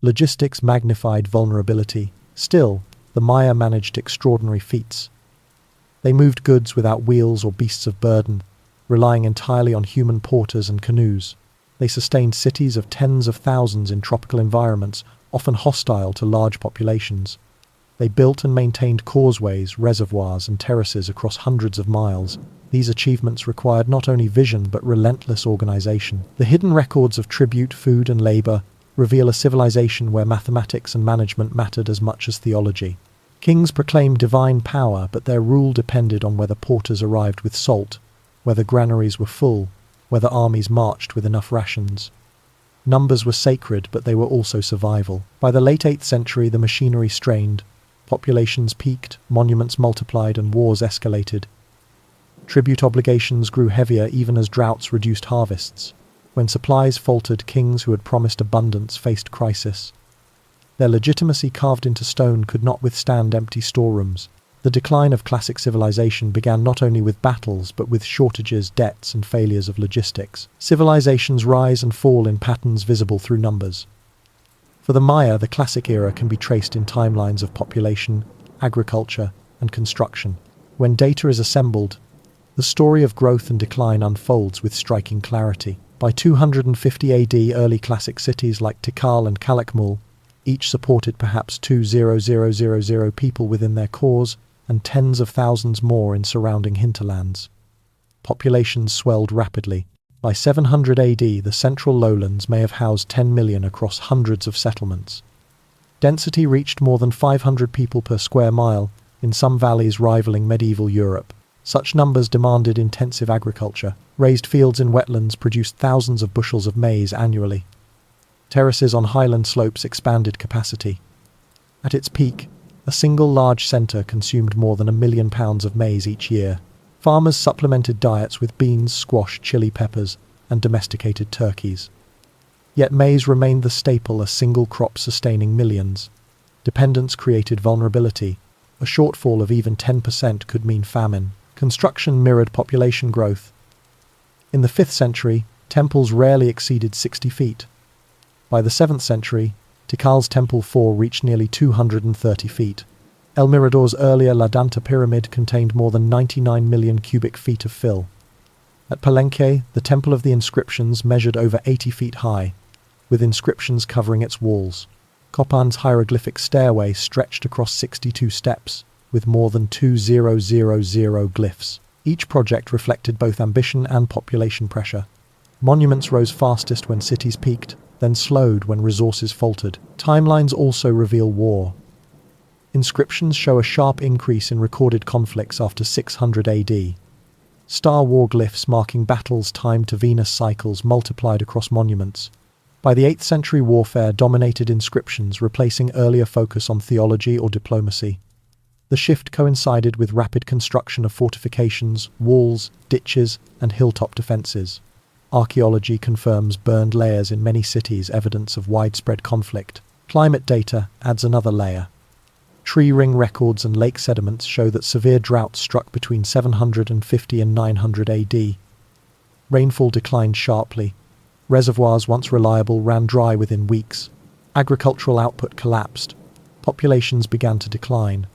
Speaker 1: Logistics magnified vulnerability. Still, the Maya managed extraordinary feats. They moved goods without wheels or beasts of burden, relying entirely on human porters and canoes. They sustained cities of tens of thousands in tropical environments, often hostile to large populations. They built and maintained causeways, reservoirs, and terraces across hundreds of miles. These achievements required not only vision but relentless organization. The hidden records of tribute, food, and labor reveal a civilization where mathematics and management mattered as much as theology. Kings proclaimed divine power, but their rule depended on whether porters arrived with salt, whether granaries were full, whether armies marched with enough rations. Numbers were sacred, but they were also survival. By the late 8th century, the machinery strained, populations peaked, monuments multiplied, and wars escalated. Tribute obligations grew heavier even as droughts reduced harvests. When supplies faltered, kings who had promised abundance faced crisis. Their legitimacy carved into stone could not withstand empty storerooms. The decline of classic civilization began not only with battles, but with shortages, debts, and failures of logistics. Civilizations rise and fall in patterns visible through numbers. For the Maya, the classic era can be traced in timelines of population, agriculture, and construction. When data is assembled, the story of growth and decline unfolds with striking clarity. By 250 AD, early classic cities like Tikal and Calakmul each supported perhaps 2,000 people within their cores and tens of thousands more in surrounding hinterlands. Populations swelled rapidly. By 700 AD, the central lowlands may have housed 10 million across hundreds of settlements. Density reached more than 500 people per square mile, in some valleys rivaling medieval Europe. Such numbers demanded intensive agriculture. Raised fields in wetlands produced thousands of bushels of maize annually. Terraces on highland slopes expanded capacity. At its peak, a single large centre consumed more than 1 million pounds of maize each year. Farmers supplemented diets with beans, squash, chili peppers, and domesticated turkeys. Yet maize remained the staple, a single crop sustaining millions. Dependence created vulnerability. A shortfall of even 10% could mean famine. Construction mirrored population growth. In the 5th century, temples rarely exceeded 60 feet. By the 7th century, Tikal's Temple 4 reached nearly 230 feet. El Mirador's earlier La Danta pyramid contained more than 99 million cubic feet of fill. At Palenque, the Temple of the Inscriptions measured over 80 feet high, with inscriptions covering its walls. Copan's hieroglyphic stairway stretched across 62 steps, with more than 2,000 glyphs. Each project reflected both ambition and population pressure. Monuments rose fastest when cities peaked, then slowed when resources faltered. Timelines also reveal war. Inscriptions show a sharp increase in recorded conflicts after 600 AD. Star War glyphs marking battles timed to Venus cycles multiplied across monuments. By the 8th century, warfare dominated inscriptions, replacing earlier focus on theology or diplomacy. The shift coincided with rapid construction of fortifications, walls, ditches, and hilltop defences. Archaeology confirms burned layers in many cities, evidence of widespread conflict. Climate data adds another layer. Tree ring records and lake sediments show that severe droughts struck between 750 and 900 AD. Rainfall declined sharply. Reservoirs once reliable ran dry within weeks. Agricultural output collapsed. Populations began to decline.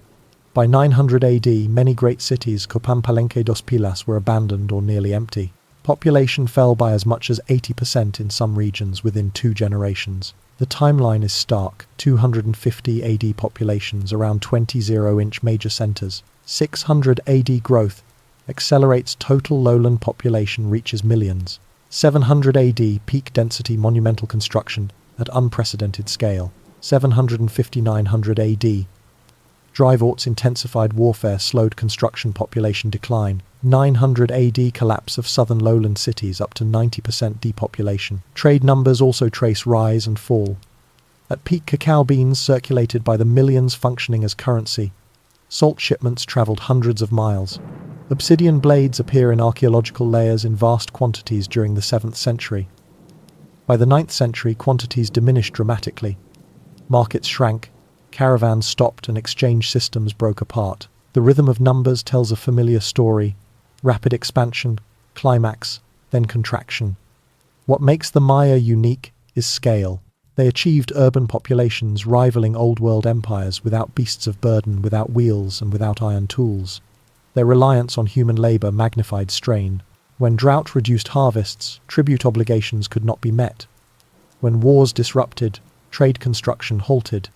Speaker 1: By 900 AD, many great cities, Copan, Palenque, Dos Pilas, were abandoned or nearly empty. Population fell by as much as 80% in some regions within 2 generations. The timeline is stark. 250 AD populations around 20 zero-inch major centres. 600 AD growth accelerates, total lowland population reaches millions. 700 AD peak density monumental construction at unprecedented scale. 750-900 AD droughts intensified warfare, slowed construction, population decline. 900 AD collapse of southern lowland cities, up to 90% depopulation. Trade numbers also trace rise and fall. At peak, cacao beans circulated by the millions functioning as currency. Salt shipments traveled hundreds of miles. Obsidian blades appear in archaeological layers in vast quantities during the 7th century. By the 9th century, quantities diminished dramatically. Markets shrank, caravans stopped, and exchange systems broke apart. The rhythm of numbers tells a familiar story: rapid expansion, climax, then contraction. What makes the Maya unique is scale. They achieved urban populations rivaling old-world empires without beasts of burden, without wheels, and without iron tools. Their reliance on human labor magnified strain. When drought reduced harvests, tribute obligations could not be met. When wars disrupted, trade construction halted.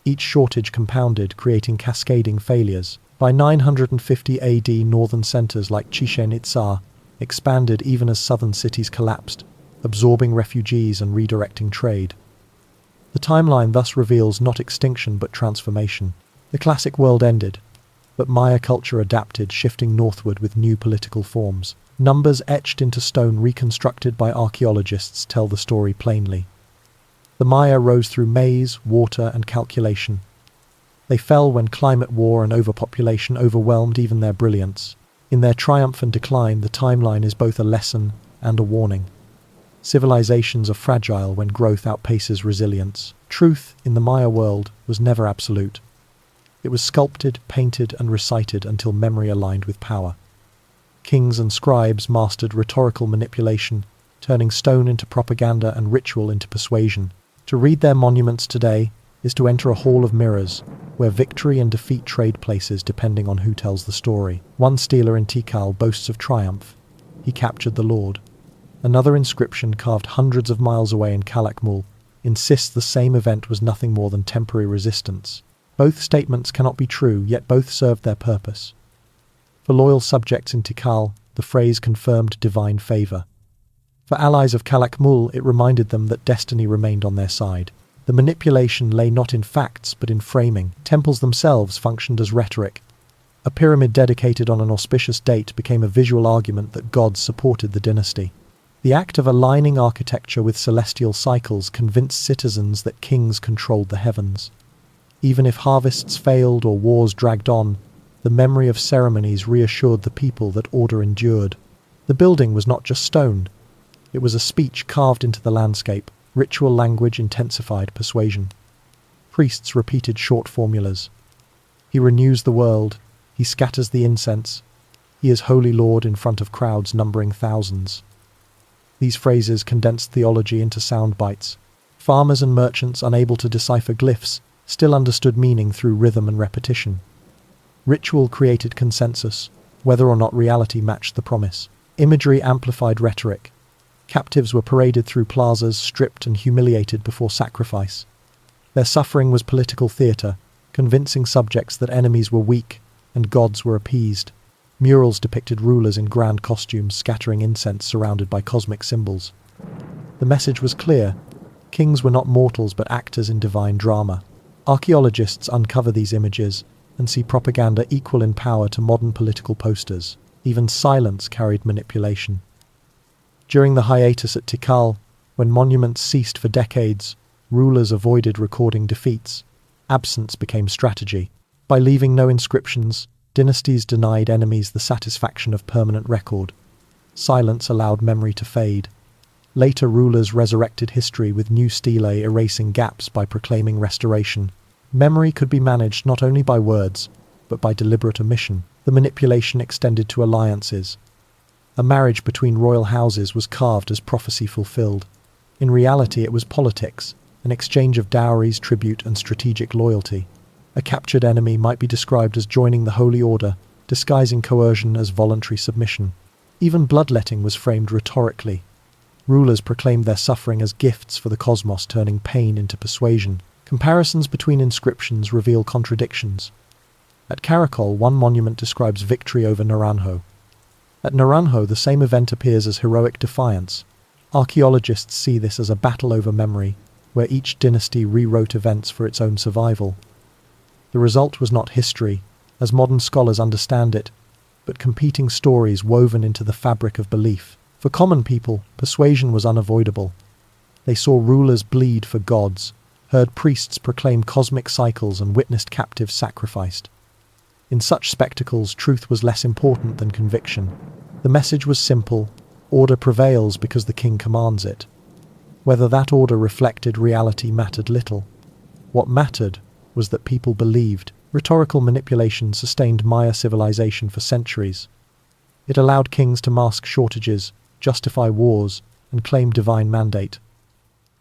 Speaker 1: Each shortage compounded, creating cascading failures. By 950 AD, northern centers like Chichen Itza expanded even as southern cities collapsed, absorbing refugees and redirecting trade. The timeline thus reveals not extinction but transformation. The classic world ended, but Maya culture adapted, shifting northward with new political forms. Numbers etched into stone reconstructed by archaeologists tell the story plainly. The Maya rose through maize, water, and calculation. They fell when climate war and overpopulation overwhelmed even their brilliance. In their triumph and decline, the timeline is both a lesson and a warning. Civilizations are fragile when growth outpaces resilience. Truth, in the Maya world, was never absolute. It was sculpted, painted, and recited until memory aligned with power. Kings and scribes mastered rhetorical manipulation, turning stone into propaganda and ritual into persuasion. To read their monuments today is to enter a hall of mirrors, where victory and defeat trade places depending on who tells the story. One stela in Tikal boasts of triumph. He captured the Lord. Another inscription, carved hundreds of miles away in Calakmul, insists the same event was nothing more than temporary resistance. Both statements cannot be true, yet both served their purpose. For loyal subjects in Tikal, the phrase confirmed divine favor. For allies of Calakmul, it reminded them that destiny remained on their side. The manipulation lay not in facts, but in framing. Temples themselves functioned as rhetoric. A pyramid dedicated on an auspicious date became a visual argument that gods supported the dynasty. The act of aligning architecture with celestial cycles convinced citizens that kings controlled the heavens. Even if harvests failed or wars dragged on, the memory of ceremonies reassured the people that order endured. The building was not just stone. It was a speech carved into the landscape. Ritual language intensified persuasion. Priests repeated short formulas. He renews the world. He scatters the incense. He is Holy Lord in front of crowds numbering thousands. These phrases condensed theology into sound bites. Farmers and merchants, unable to decipher glyphs, still understood meaning through rhythm and repetition. Ritual created consensus, whether or not reality matched the promise. Imagery amplified rhetoric. Captives were paraded through plazas, stripped and humiliated before sacrifice. Their suffering was political theatre, convincing subjects that enemies were weak and gods were appeased. Murals depicted rulers in grand costumes scattering incense surrounded by cosmic symbols. The message was clear: kings were not mortals but actors in divine drama. Archaeologists uncover these images and see propaganda equal in power to modern political posters. Even silence carried manipulation. During the hiatus at Tikal, when monuments ceased for decades, rulers avoided recording defeats. Absence became strategy. By leaving no inscriptions, dynasties denied enemies the satisfaction of permanent record. Silence allowed memory to fade. Later rulers resurrected history with new stelae, erasing gaps by proclaiming restoration. Memory could be managed not only by words, but by deliberate omission. The manipulation extended to alliances. A marriage between royal houses was carved as prophecy fulfilled. In reality, it was politics, an exchange of dowries, tribute, and strategic loyalty. A captured enemy might be described as joining the Holy Order, disguising coercion as voluntary submission. Even bloodletting was framed rhetorically. Rulers proclaimed their suffering as gifts for the cosmos, turning pain into persuasion. Comparisons between inscriptions reveal contradictions. At Karakol, one monument describes victory over Naranjo. At Naranjo, the same event appears as heroic defiance. Archaeologists see this as a battle over memory, where each dynasty rewrote events for its own survival. The result was not history, as modern scholars understand it, but competing stories woven into the fabric of belief. For common people, persuasion was unavoidable. They saw rulers bleed for gods, heard priests proclaim cosmic cycles and witnessed captives sacrificed. In such spectacles, truth was less important than conviction. The message was simple: order prevails because the king commands it. Whether that order reflected reality mattered little. What mattered was that people believed. Rhetorical manipulation sustained Maya civilization for centuries. It allowed kings to mask shortages, justify wars, and claim divine mandate.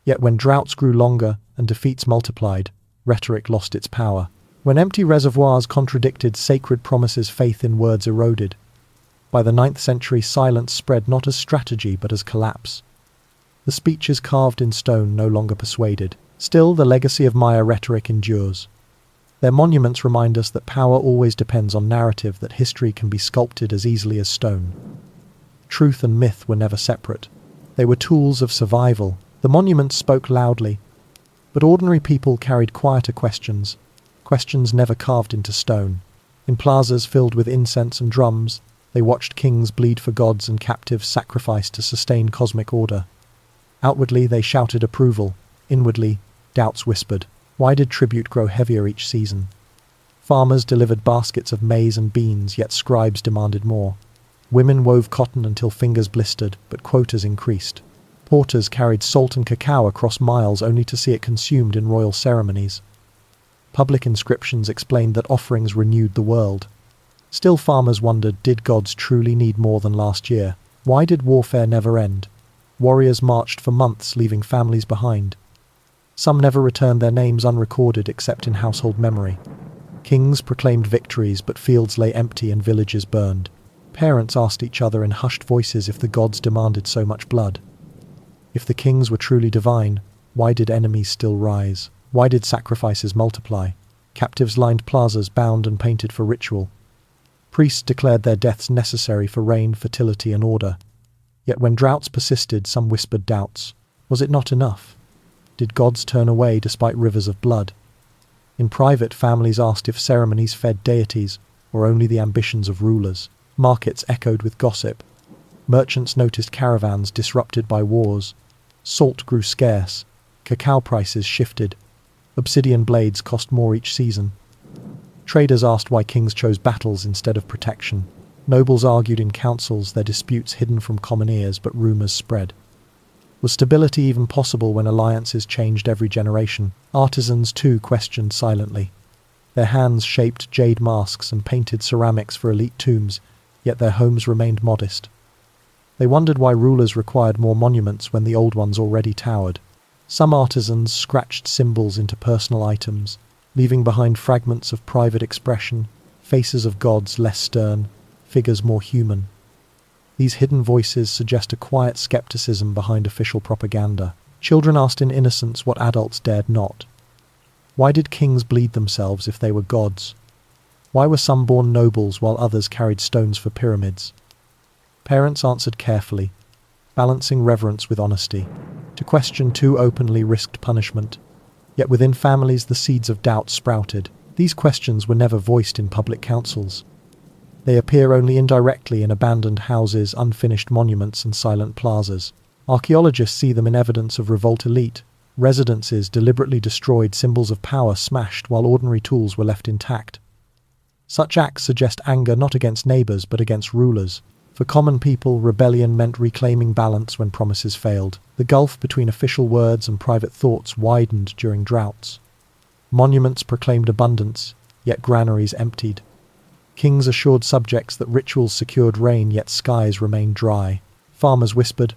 Speaker 1: Yet when droughts grew longer and defeats multiplied, rhetoric lost its power. When empty reservoirs contradicted sacred promises, faith in words eroded. By the 9th century, silence spread not as strategy but as collapse. The speeches carved in stone no longer persuaded. Still, the legacy of Maya rhetoric endures. Their monuments remind us that power always depends on narrative, that history can be sculpted as easily as stone. Truth and myth were never separate. They were tools of survival. The monuments spoke loudly, but ordinary people carried quieter questions, questions never carved into stone. In plazas filled with incense and drums, they watched kings bleed for gods and captives sacrificed to sustain cosmic order. Outwardly, they shouted approval. Inwardly, doubts whispered. Why did tribute grow heavier each season? Farmers delivered baskets of maize and beans, yet scribes demanded more. Women wove cotton until fingers blistered, but quotas increased. Porters carried salt and cacao across miles only to see it consumed in royal ceremonies. Public inscriptions explained that offerings renewed the world. Still, farmers wondered, did gods truly need more than last year? Why did warfare never end? Warriors marched for months, leaving families behind. Some never returned, their names unrecorded except in household memory. Kings proclaimed victories, but fields lay empty and villages burned. Parents asked each other in hushed voices if the gods demanded so much blood. If the kings were truly divine, why did enemies still rise? Why did sacrifices multiply? Captives lined plazas, bound and painted for ritual. Priests declared their deaths necessary for rain, fertility, and order. Yet when droughts persisted, some whispered doubts. Was it not enough? Did gods turn away despite rivers of blood? In private, families asked if ceremonies fed deities or only the ambitions of rulers. Markets echoed with gossip. Merchants noticed caravans disrupted by wars. Salt grew scarce. Cacao prices shifted. Obsidian blades cost more each season. Traders asked why kings chose battles instead of protection. Nobles argued in councils, their disputes hidden from common ears, but rumors spread. Was stability even possible when alliances changed every generation? Artisans, too, questioned silently. Their hands shaped jade masks and painted ceramics for elite tombs, yet their homes remained modest. They wondered why rulers required more monuments when the old ones already towered. Some artisans scratched symbols into personal items, leaving behind fragments of private expression, faces of gods less stern, figures more human. These hidden voices suggest a quiet skepticism behind official propaganda. Children asked in innocence what adults dared not. Why did kings bleed themselves if they were gods? Why were some born nobles while others carried stones for pyramids? Parents answered carefully, balancing reverence with honesty. To question too openly risked punishment. Yet within families the seeds of doubt sprouted. These questions were never voiced in public councils. They appear only indirectly in abandoned houses, unfinished monuments, and silent plazas. Archaeologists see them in evidence of revolt elite. Residences deliberately destroyed, symbols of power smashed while ordinary tools were left intact. Such acts suggest anger not against neighbors but against rulers. For common people, rebellion meant reclaiming balance when promises failed. The gulf between official words and private thoughts widened during droughts. Monuments proclaimed abundance, yet granaries emptied. Kings assured subjects that rituals secured rain, yet skies remained dry. Farmers whispered,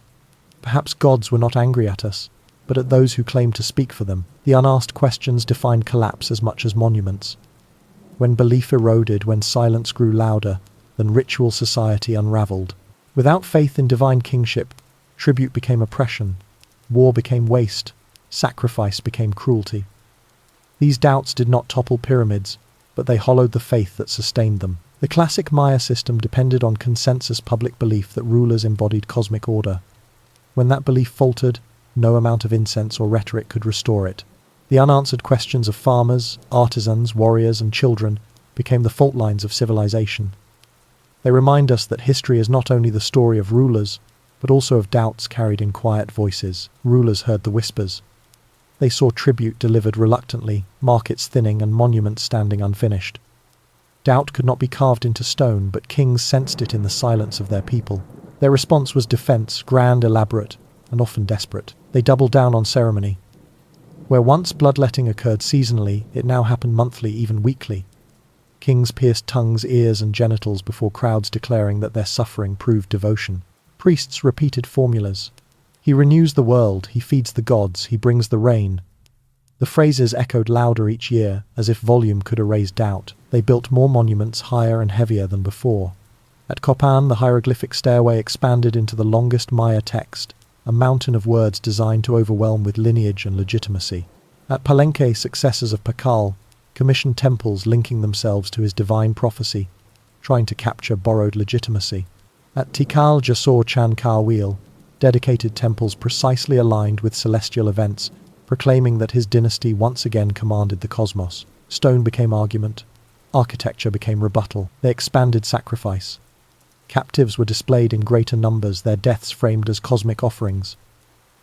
Speaker 1: perhaps gods were not angry at us, but at those who claimed to speak for them. The unasked questions defined collapse as much as monuments. When belief eroded, when silence grew louder, then ritual society unraveled. Without faith in divine kingship, tribute became oppression, war became waste, sacrifice became cruelty. These doubts did not topple pyramids, but they hollowed the faith that sustained them. The classic Maya system depended on consensus public belief that rulers embodied cosmic order. When that belief faltered, no amount of incense or rhetoric could restore it. The unanswered questions of farmers, artisans, warriors, and children became the fault lines of civilization. They remind us that history is not only the story of rulers, but also of doubts carried in quiet voices. Rulers heard the whispers. They saw tribute delivered reluctantly, markets thinning and monuments standing unfinished. Doubt could not be carved into stone, but kings sensed it in the silence of their people. Their response was defense, grand, elaborate, and often desperate. They doubled down on ceremony. Where once bloodletting occurred seasonally, it now happened monthly, even weekly. Kings pierced tongues, ears, and genitals before crowds declaring that their suffering proved devotion. Priests repeated formulas. He renews the world, he feeds the gods, he brings the rain. The phrases echoed louder each year, as if volume could erase doubt. They built more monuments, higher and heavier than before. At Copan, the hieroglyphic stairway expanded into the longest Maya text, a mountain of words designed to overwhelm with lineage and legitimacy. At Palenque, successors of Tikal commissioned temples linking themselves to his divine prophecy, trying to capture borrowed legitimacy. At Tikal Jasor Chan Kawil, dedicated temples precisely aligned with celestial events, proclaiming that his dynasty once again commanded the cosmos. Stone became argument. Architecture became rebuttal. They expanded sacrifice. Captives were displayed in greater numbers, their deaths framed as cosmic offerings.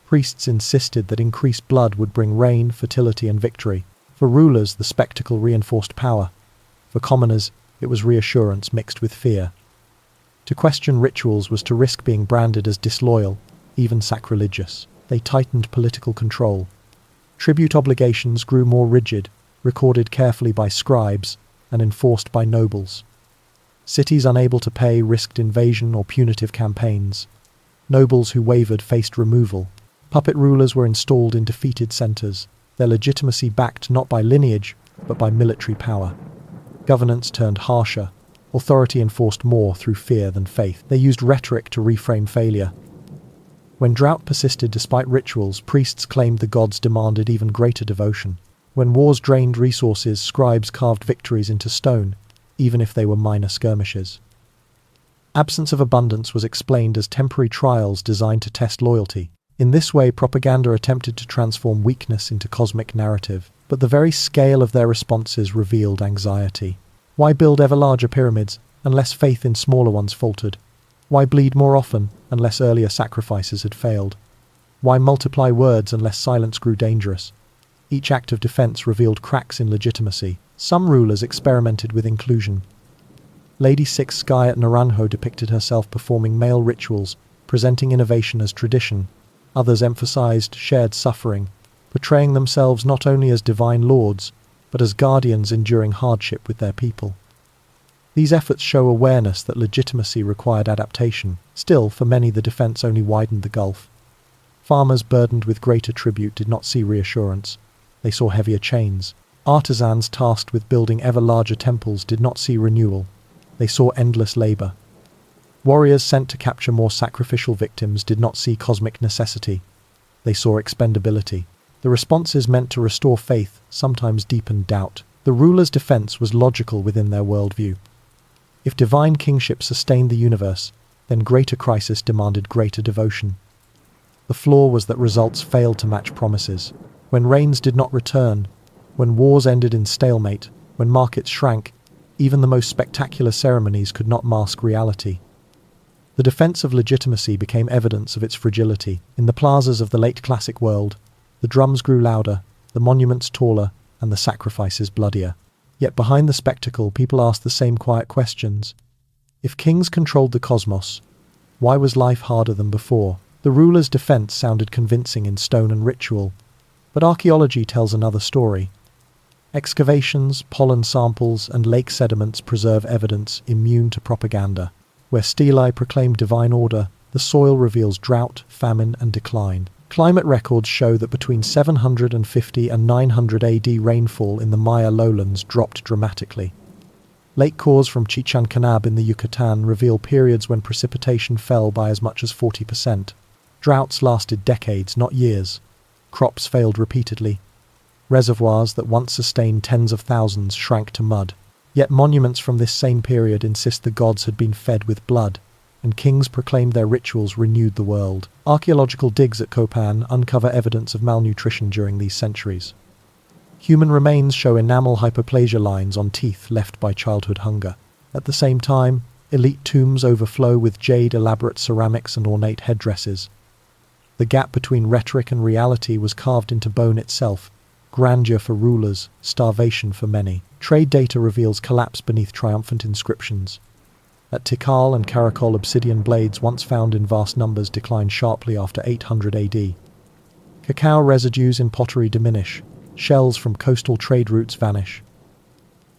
Speaker 1: Priests insisted that increased blood would bring rain, fertility, and victory. For rulers, the spectacle reinforced power. For commoners, it was reassurance mixed with fear. To question rituals was to risk being branded as disloyal, even sacrilegious. They tightened political control. Tribute obligations grew more rigid, recorded carefully by scribes and enforced by nobles. Cities unable to pay risked invasion or punitive campaigns. Nobles who wavered faced removal. Puppet rulers were installed in defeated centers, their legitimacy backed not by lineage, but by military power. Governance turned harsher. Authority enforced more through fear than faith. They used rhetoric to reframe failure. When drought persisted despite rituals, priests claimed the gods demanded even greater devotion. When wars drained resources, scribes carved victories into stone, even if they were minor skirmishes. Absence of abundance was explained as temporary trials designed to test loyalty. In this way, propaganda attempted to transform weakness into cosmic narrative, but the very scale of their responses revealed anxiety. Why build ever larger pyramids unless faith in smaller ones faltered? Why bleed more often unless earlier sacrifices had failed? Why multiply words unless silence grew dangerous? Each act of defense revealed cracks in legitimacy. Some rulers experimented with inclusion. Lady Six Sky at Naranjo depicted herself performing male rituals, presenting innovation as tradition. Others emphasized shared suffering, portraying themselves not only as divine lords, but as guardians enduring hardship with their people. These efforts show awareness that legitimacy required adaptation. Still, for many, the defense only widened the gulf. Farmers burdened with greater tribute did not see reassurance. They saw heavier chains. Artisans tasked with building ever larger temples did not see renewal. They saw endless labor. Warriors sent to capture more sacrificial victims did not see cosmic necessity. They saw expendability. The responses meant to restore faith sometimes deepened doubt. The ruler's defense was logical within their worldview. If divine kingship sustained the universe, then greater crisis demanded greater devotion. The flaw was that results failed to match promises. When rains did not return, when wars ended in stalemate, when markets shrank, even the most spectacular ceremonies could not mask reality. The defense of legitimacy became evidence of its fragility. In the plazas of the late classic world, the drums grew louder, the monuments taller, and the sacrifices bloodier. Yet behind the spectacle, people asked the same quiet questions. If kings controlled the cosmos, why was life harder than before? The ruler's defense sounded convincing in stone and ritual, but archaeology tells another story. Excavations, pollen samples, and lake sediments preserve evidence immune to propaganda. Where stelae proclaim divine order, the soil reveals drought, famine, and decline. Climate records show that between 750 and 900 AD rainfall in the Maya lowlands dropped dramatically. Lake cores from Chichen Canab in the Yucatan reveal periods when precipitation fell by as much as 40%. Droughts lasted decades, not years. Crops failed repeatedly. Reservoirs that once sustained tens of thousands shrank to mud. Yet monuments from this same period insist the gods had been fed with blood, and kings proclaimed their rituals renewed the world. Archaeological digs at Copan uncover evidence of malnutrition during these centuries. Human remains show enamel hyperplasia lines on teeth left by childhood hunger. At the same time, elite tombs overflow with jade, elaborate ceramics, and ornate headdresses. The gap between rhetoric and reality was carved into bone itself, grandeur for rulers, starvation for many. Trade data reveals collapse beneath triumphant inscriptions. At Tikal and Calakmul, obsidian blades once found in vast numbers decline sharply after 800 AD. Cacao residues in pottery diminish, shells from coastal trade routes vanish.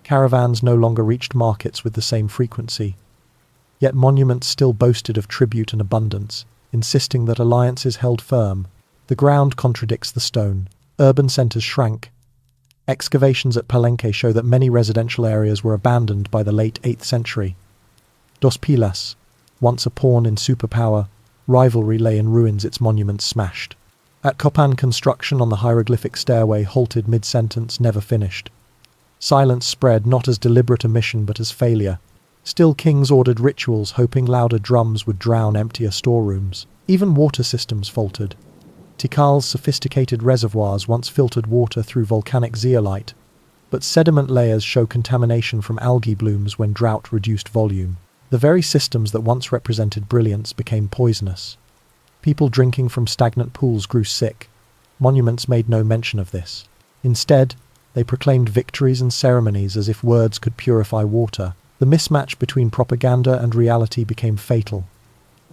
Speaker 1: Caravans no longer reached markets with the same frequency. Yet monuments still boasted of tribute and abundance, insisting that alliances held firm. The ground contradicts the stone. Urban centers shrank. Excavations at Palenque show that many residential areas were abandoned by the late 8th century. Dos Pilas, once a pawn in superpower, rivalry lay in ruins, its monuments smashed. At Copan, construction on the hieroglyphic stairway halted mid-sentence, never finished. Silence spread, not as deliberate omission but as failure. Still kings ordered rituals, hoping louder drums would drown emptier storerooms. Even water systems faltered. Tikal's sophisticated reservoirs once filtered water through volcanic zeolite, but sediment layers show contamination from algae blooms when drought reduced volume. The very systems that once represented brilliance became poisonous. People drinking from stagnant pools grew sick. Monuments made no mention of this. Instead, they proclaimed victories and ceremonies as if words could purify water. The mismatch between propaganda and reality became fatal.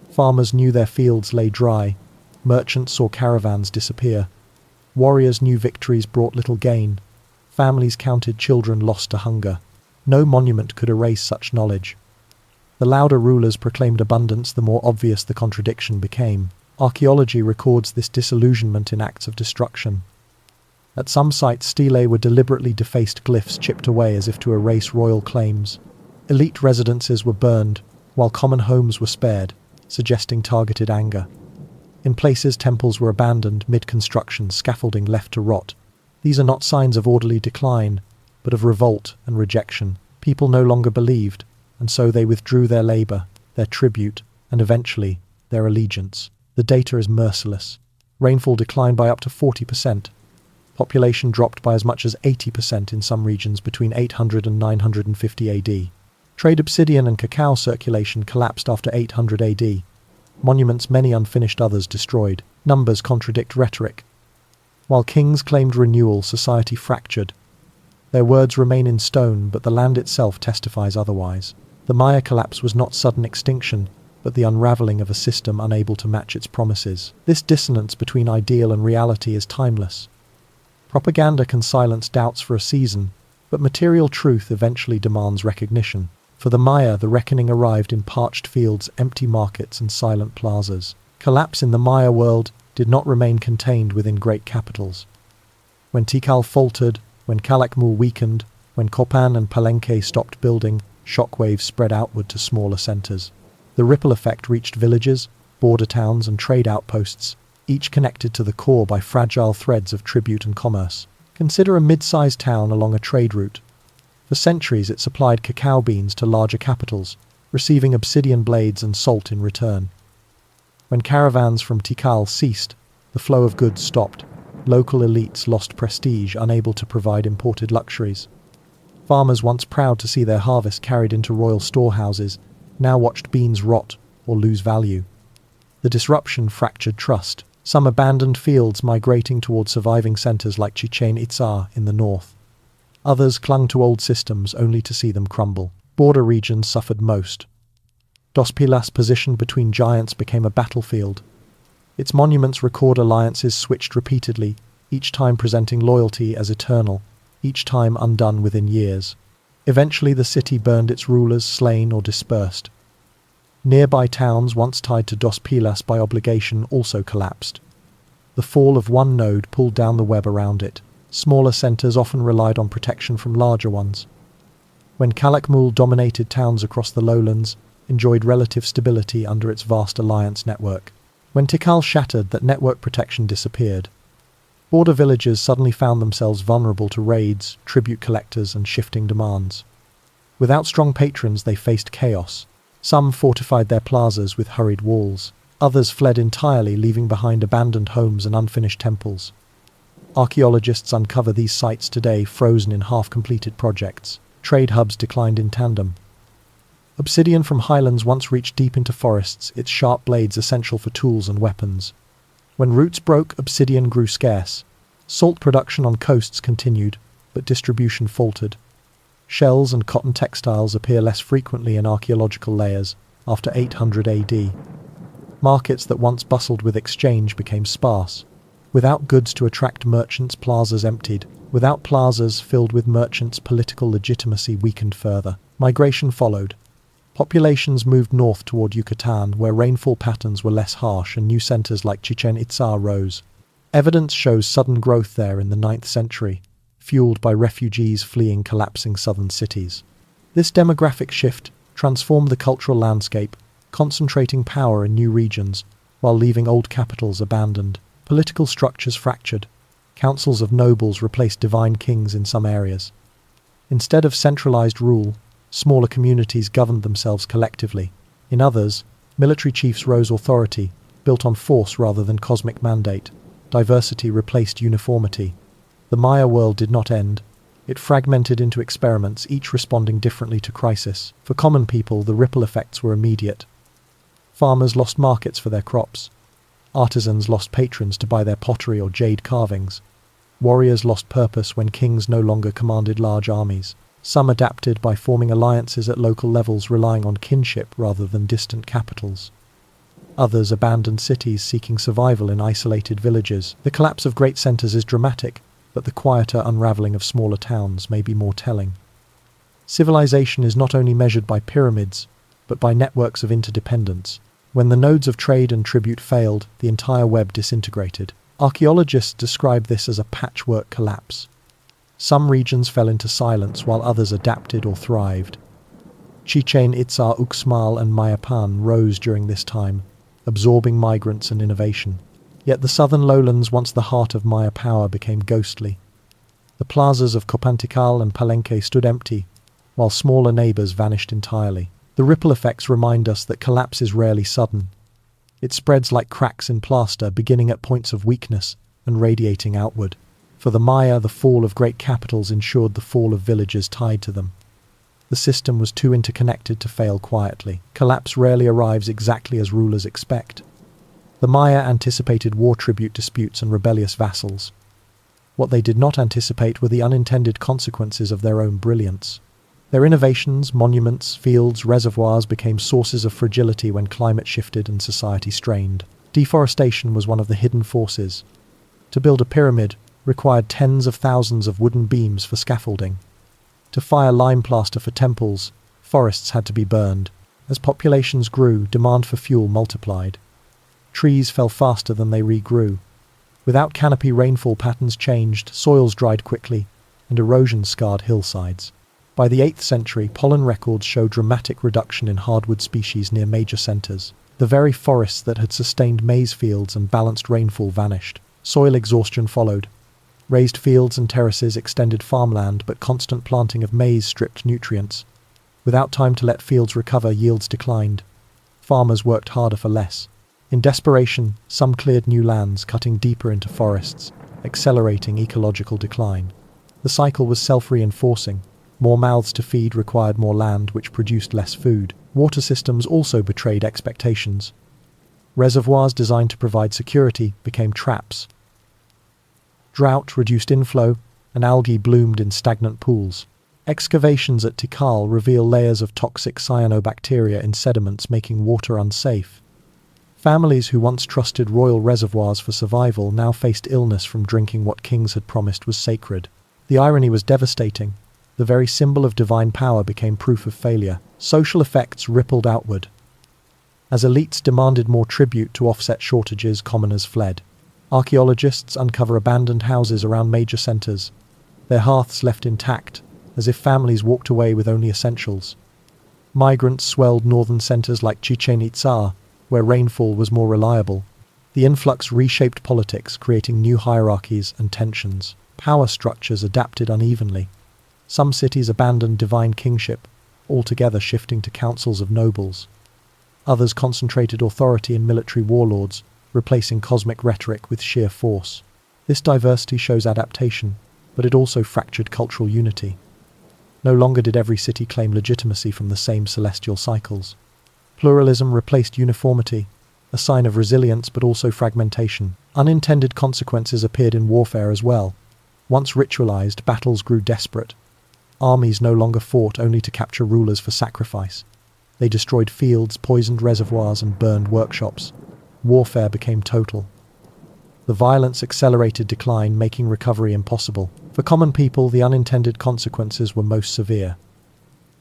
Speaker 1: Farmers knew their fields lay dry. Merchants saw caravans disappear. Warriors knew victories brought little gain. Families counted children lost to hunger. No monument could erase such knowledge. The louder rulers proclaimed abundance, the more obvious the contradiction became. Archaeology records this disillusionment in acts of destruction. At some sites, stelae were deliberately defaced, glyphs chipped away as if to erase royal claims. Elite residences were burned, while common homes were spared, suggesting targeted anger. In places, temples were abandoned mid-construction, scaffolding left to rot. These are not signs of orderly decline, but of revolt and rejection. People no longer believed, and so they withdrew their labor, their tribute, and eventually, their allegiance. The data is merciless. Rainfall declined by up to 40%. Population dropped by as much as 80% in some regions between 800 and 950 AD. Trade obsidian and cacao circulation collapsed after 800 AD. Monuments, many unfinished, others destroyed. Numbers contradict rhetoric. While kings claimed renewal, society fractured. Their words remain in stone, but the land itself testifies otherwise. The Maya collapse was not sudden extinction, but the unraveling of a system unable to match its promises. This dissonance between ideal and reality is timeless. Propaganda can silence doubts for a season, but material truth eventually demands recognition. For the Maya, the reckoning arrived in parched fields, empty markets, and silent plazas. Collapse in the Maya world did not remain contained within great capitals. When Tikal faltered, when Calakmul weakened, when Copan and Palenque stopped building, shockwaves spread outward to smaller centers. The ripple effect reached villages, border towns, and trade outposts, each connected to the core by fragile threads of tribute and commerce. Consider a mid-sized town along a trade route. For centuries it supplied cacao beans to larger capitals, receiving obsidian blades and salt in return. When caravans from Tikal ceased, the flow of goods stopped. Local elites lost prestige, unable to provide imported luxuries. Farmers, once proud to see their harvest carried into royal storehouses, now watched beans rot or lose value. The disruption fractured trust, some abandoned fields migrating toward surviving centers like Chichen Itza in the north. Others clung to old systems only to see them crumble. Border regions suffered most. Dos Pilas, positioned between giants, became a battlefield. Its monuments record alliances switched repeatedly, each time presenting loyalty as eternal, each time undone within years. Eventually the city burned, its rulers slain or dispersed. Nearby towns, once tied to Dos Pilas by obligation, also collapsed. The fall of one node pulled down the web around it. Smaller centers often relied on protection from larger ones. When Calakmul dominated towns across the lowlands, enjoyed relative stability under its vast alliance network. When Tikal shattered, that network protection disappeared. Border villages suddenly found themselves vulnerable to raids, tribute collectors, and shifting demands. Without strong patrons, they faced chaos. Some fortified their plazas with hurried walls. Others fled entirely, leaving behind abandoned homes and unfinished temples. Archaeologists uncover these sites today, frozen in half-completed projects. Trade hubs declined in tandem. Obsidian from highlands once reached deep into forests, its sharp blades essential for tools and weapons. When roots broke, obsidian grew scarce. Salt production on coasts continued, but distribution faltered. Shells and cotton textiles appear less frequently in archaeological layers after 800 AD. Markets that once bustled with exchange became sparse. Without goods to attract merchants, plazas emptied. Without plazas filled with merchants, political legitimacy weakened further. Migration followed. Populations moved north toward Yucatan, where rainfall patterns were less harsh and new centers like Chichen Itza rose. Evidence shows sudden growth there in the 9th century, fueled by refugees fleeing collapsing southern cities. This demographic shift transformed the cultural landscape, concentrating power in new regions, while leaving old capitals abandoned. Political structures fractured. Councils of nobles replaced divine kings in some areas. Instead of centralized rule, smaller communities governed themselves collectively. In others, military chiefs rose authority, built on force rather than cosmic mandate. Diversity replaced uniformity. The Maya world did not end. It fragmented into experiments, each responding differently to crisis. For common people, the ripple effects were immediate. Farmers lost markets for their crops. Artisans lost patrons to buy their pottery or jade carvings. Warriors lost purpose when kings no longer commanded large armies. Some adapted by forming alliances at local levels, relying on kinship rather than distant capitals. Others abandoned cities, seeking survival in isolated villages. The collapse of great centers is dramatic, but the quieter unraveling of smaller towns may be more telling. Civilization is not only measured by pyramids, but by networks of interdependence. When the nodes of trade and tribute failed, the entire web disintegrated. Archaeologists describe this as a patchwork collapse. Some regions fell into silence while others adapted or thrived. Chichen Itza, Uxmal and Mayapan rose during this time, absorbing migrants and innovation. Yet the southern lowlands, once the heart of Maya power, became ghostly. The plazas of Tikal and Palenque stood empty, while smaller neighbors vanished entirely. The ripple effects remind us that collapse is rarely sudden. It spreads like cracks in plaster, beginning at points of weakness and radiating outward. For the Maya, the fall of great capitals ensured the fall of villages tied to them. The system was too interconnected to fail quietly. Collapse rarely arrives exactly as rulers expect. The Maya anticipated war tribute disputes and rebellious vassals. What they did not anticipate were the unintended consequences of their own brilliance. Their innovations, monuments, fields, reservoirs became sources of fragility when climate shifted and society strained. Deforestation was one of the hidden forces. To build a pyramid required tens of thousands of wooden beams for scaffolding. To fire lime plaster for temples, forests had to be burned. As populations grew, demand for fuel multiplied. Trees fell faster than they regrew. Without canopy, rainfall patterns changed, soils dried quickly, and erosion scarred hillsides. By the 8th century, pollen records show dramatic reduction in hardwood species near major centers. The very forests that had sustained maize fields and balanced rainfall vanished. Soil exhaustion followed. Raised fields and terraces extended farmland, but constant planting of maize stripped nutrients. Without time to let fields recover, yields declined. Farmers worked harder for less. In desperation, some cleared new lands, cutting deeper into forests, accelerating ecological decline. The cycle was self-reinforcing. More mouths to feed required more land, which produced less food. Water systems also betrayed expectations. Reservoirs designed to provide security became traps. Drought reduced inflow, and algae bloomed in stagnant pools. Excavations at Tikal reveal layers of toxic cyanobacteria in sediments, making water unsafe. Families who once trusted royal reservoirs for survival now faced illness from drinking what kings had promised was sacred. The irony was devastating. The very symbol of divine power became proof of failure. Social effects rippled outward. As elites demanded more tribute to offset shortages, commoners fled. Archaeologists uncover abandoned houses around major centers, their hearths left intact, as if families walked away with only essentials. Migrants swelled northern centers like Chichen Itza, where rainfall was more reliable. The influx reshaped politics, creating new hierarchies and tensions. Power structures adapted unevenly. Some cities abandoned divine kingship, altogether shifting to councils of nobles. Others concentrated authority in military warlords, replacing cosmic rhetoric with sheer force. This diversity shows adaptation, but it also fractured cultural unity. No longer did every city claim legitimacy from the same celestial cycles. Pluralism replaced uniformity, a sign of resilience but also fragmentation. Unintended consequences appeared in warfare as well. Once ritualized, battles grew desperate. Armies no longer fought only to capture rulers for sacrifice. They destroyed fields, poisoned reservoirs, and burned workshops. Warfare became total. The violence accelerated decline, making recovery impossible. For common people, the unintended consequences were most severe.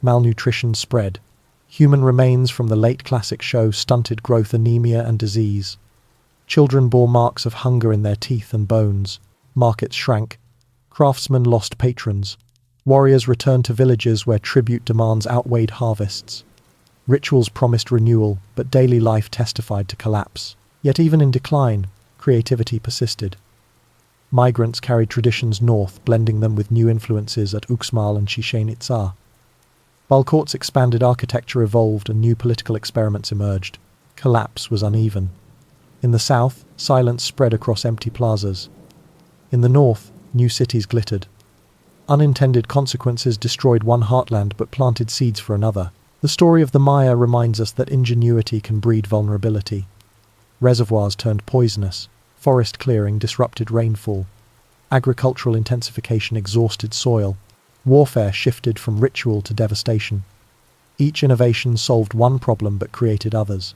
Speaker 1: Malnutrition spread. Human remains from the late classic show stunted growth, anemia, and disease. Children bore marks of hunger in their teeth and bones. Markets shrank. Craftsmen lost patrons. Warriors returned to villages where tribute demands outweighed harvests. Rituals promised renewal, but daily life testified to collapse. Yet even in decline, creativity persisted. Migrants carried traditions north, blending them with new influences at Uxmal and Chichen Itza. While courts expanded, architecture evolved, and new political experiments emerged. Collapse was uneven. In the south, silence spread across empty plazas. In the north, new cities glittered. Unintended consequences destroyed one heartland but planted seeds for another. The story of the Maya reminds us that ingenuity can breed vulnerability. Reservoirs turned poisonous. Forest clearing disrupted rainfall. Agricultural intensification exhausted soil. Warfare shifted from ritual to devastation. Each innovation solved one problem but created others.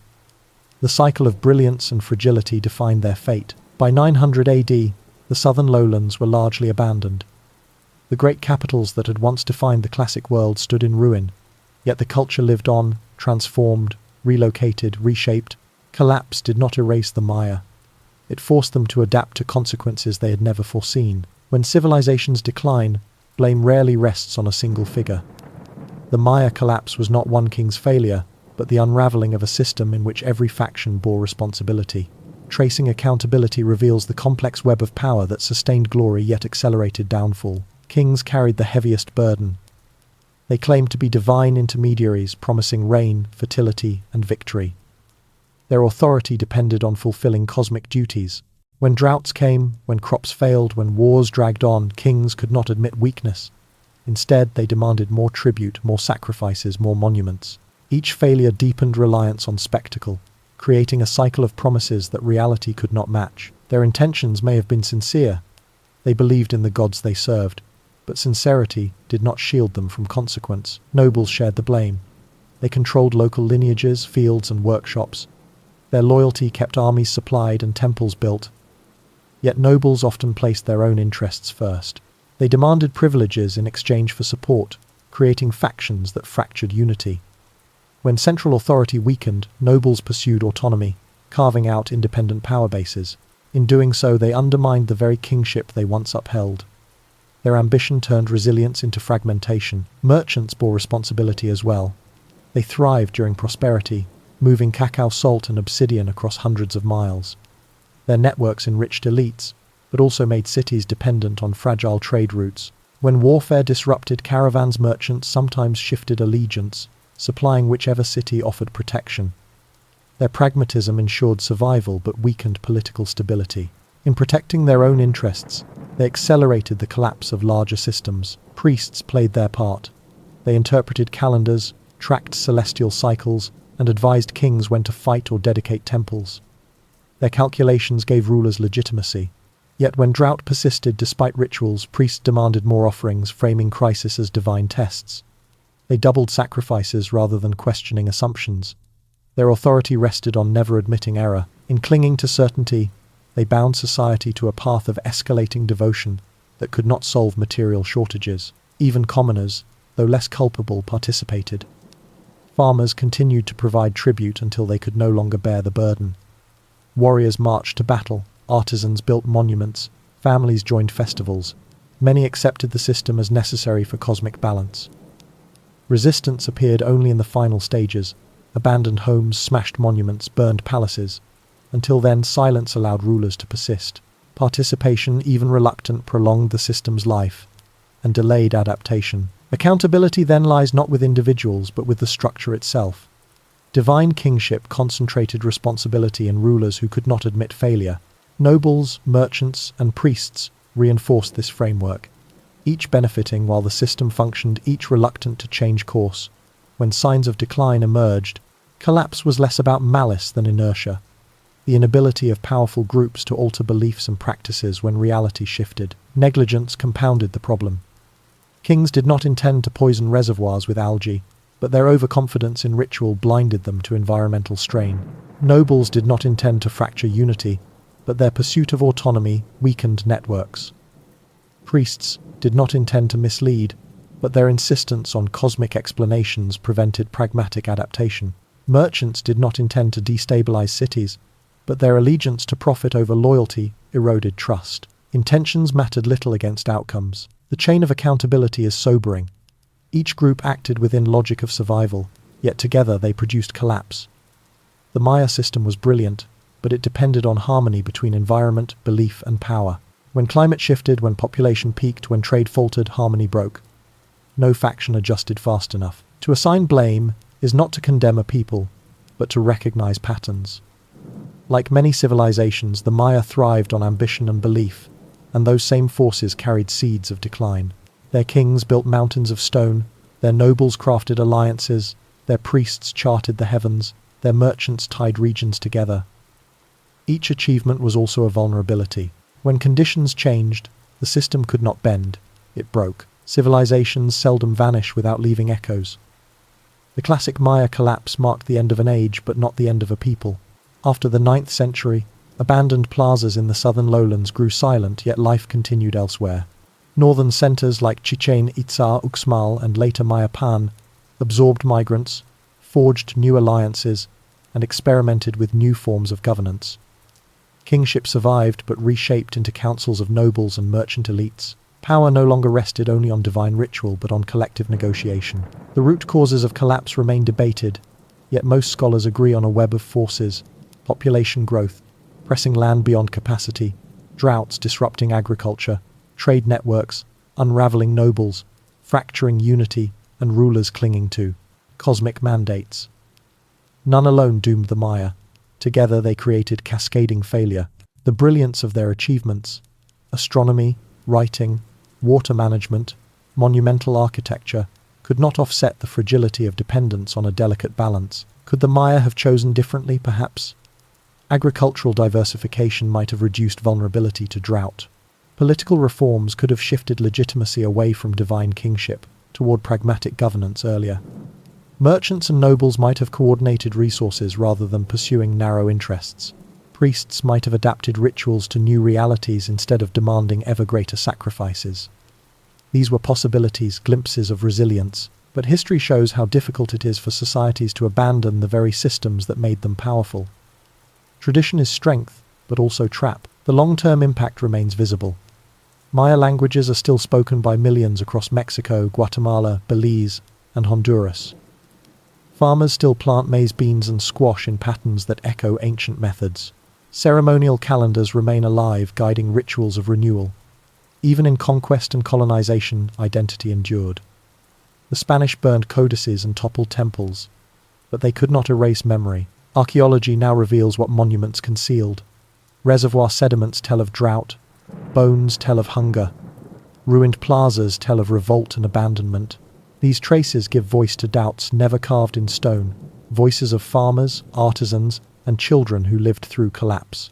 Speaker 1: The cycle of brilliance and fragility defined their fate. By 900 AD, the southern lowlands were largely abandoned. The great capitals that had once defined the classic world stood in ruin, yet the culture lived on, transformed, relocated, reshaped. Collapse did not erase the Maya. It forced them to adapt to consequences they had never foreseen. When civilizations decline, blame rarely rests on a single figure. The Maya collapse was not one king's failure, but the unraveling of a system in which every faction bore responsibility. Tracing accountability reveals the complex web of power that sustained glory yet accelerated downfall. Kings carried the heaviest burden. They claimed to be divine intermediaries, promising rain, fertility, and victory. Their authority depended on fulfilling cosmic duties. When droughts came, when crops failed, when wars dragged on, kings could not admit weakness. Instead, they demanded more tribute, more sacrifices, more monuments. Each failure deepened reliance on spectacle, creating a cycle of promises that reality could not match. Their intentions may have been sincere. They believed in the gods they served, but sincerity did not shield them from consequence. Nobles shared the blame. They controlled local lineages, fields, and workshops. Their loyalty kept armies supplied and temples built. Yet nobles often placed their own interests first. They demanded privileges in exchange for support, creating factions that fractured unity. When central authority weakened, nobles pursued autonomy, carving out independent power bases. In doing so, they undermined the very kingship they once upheld. Their ambition turned resilience into fragmentation. Merchants bore responsibility as well. They thrived during prosperity, moving cacao salt and obsidian across hundreds of miles. Their networks enriched elites, but also made cities dependent on fragile trade routes. When warfare disrupted caravans, merchants sometimes shifted allegiance, supplying whichever city offered protection. Their pragmatism ensured survival but weakened political stability. In protecting their own interests, they accelerated the collapse of larger systems. Priests played their part. They interpreted calendars, tracked celestial cycles, and advised kings when to fight or dedicate temples. Their calculations gave rulers legitimacy. Yet when drought persisted despite rituals, priests demanded more offerings, framing crisis as divine tests. They doubled sacrifices rather than questioning assumptions. Their authority rested on never admitting error. In clinging to certainty, they bound society to a path of escalating devotion that could not solve material shortages. Even commoners, though less culpable, participated. Farmers continued to provide tribute until they could no longer bear the burden. Warriors marched to battle, artisans built monuments, families joined festivals. Many accepted the system as necessary for cosmic balance. Resistance appeared only in the final stages. Abandoned homes, smashed monuments, burned palaces. Until then, silence allowed rulers to persist. Participation, even reluctant, prolonged the system's life and delayed adaptation. Accountability then lies not with individuals, but with the structure itself. Divine kingship concentrated responsibility in rulers who could not admit failure. Nobles, merchants, and priests reinforced this framework, each benefiting while the system functioned, each reluctant to change course. When signs of decline emerged, collapse was less about malice than inertia. the inability of powerful groups to alter beliefs and practices when reality shifted. Negligence compounded the problem. Kings did not intend to poison reservoirs with algae, but their overconfidence in ritual blinded them to environmental strain. Nobles did not intend to fracture unity, but their pursuit of autonomy weakened networks. Priests did not intend to mislead, but their insistence on cosmic explanations prevented pragmatic adaptation. Merchants did not intend to destabilize cities, but their allegiance to profit over loyalty eroded trust. Intentions mattered little against outcomes. The chain of accountability is sobering. Each group acted within logic of survival, yet together they produced collapse. The Maya system was brilliant, but it depended on harmony between environment, belief, and power. When climate shifted, when population peaked, when trade faltered, harmony broke. No faction adjusted fast enough. To assign blame is not to condemn a people, but to recognize patterns. Like many civilizations, the Maya thrived on ambition and belief, and those same forces carried seeds of decline. Their kings built mountains of stone, their nobles crafted alliances, their priests charted the heavens, their merchants tied regions together. Each achievement was also a vulnerability. When conditions changed, the system could not bend, it broke. Civilizations seldom vanish without leaving echoes. The classic Maya collapse marked the end of an age, but not the end of a people. After the 9th century, abandoned plazas in the southern lowlands grew silent, yet life continued elsewhere. Northern centers like Chichen Itza, Uxmal, and later Mayapan absorbed migrants, forged new alliances, and experimented with new forms of governance. Kingship survived, but reshaped into councils of nobles and merchant elites. Power no longer rested only on divine ritual, but on collective negotiation. The root causes of collapse remain debated, yet most scholars agree on a web of forces: population growth, pressing land beyond capacity, droughts disrupting agriculture, trade networks, unraveling nobles, fracturing unity, and rulers clinging to cosmic mandates. None alone doomed the Maya. Together they created cascading failure. The brilliance of their achievements, astronomy, writing, water management, monumental architecture, could not offset the fragility of dependence on a delicate balance. Could the Maya have chosen differently, perhaps? Agricultural diversification might have reduced vulnerability to drought. Political reforms could have shifted legitimacy away from divine kingship toward pragmatic governance earlier. Merchants and nobles might have coordinated resources rather than pursuing narrow interests. Priests might have adapted rituals to new realities instead of demanding ever greater sacrifices. These were possibilities, glimpses of resilience, but history shows how difficult it is for societies to abandon the very systems that made them powerful. Tradition is strength, but also trap. The long-term impact remains visible. Maya languages are still spoken by millions across Mexico, Guatemala, Belize, and Honduras. Farmers still plant maize, beans, and squash in patterns that echo ancient methods. Ceremonial calendars remain alive, guiding rituals of renewal. Even in conquest and colonization, identity endured. The Spanish burned codices and toppled temples, but they could not erase memory. Archaeology now reveals what monuments concealed. Reservoir sediments tell of drought, bones tell of hunger, ruined plazas tell of revolt and abandonment. These traces give voice to doubts never carved in stone, voices of farmers, artisans, and children who lived through collapse.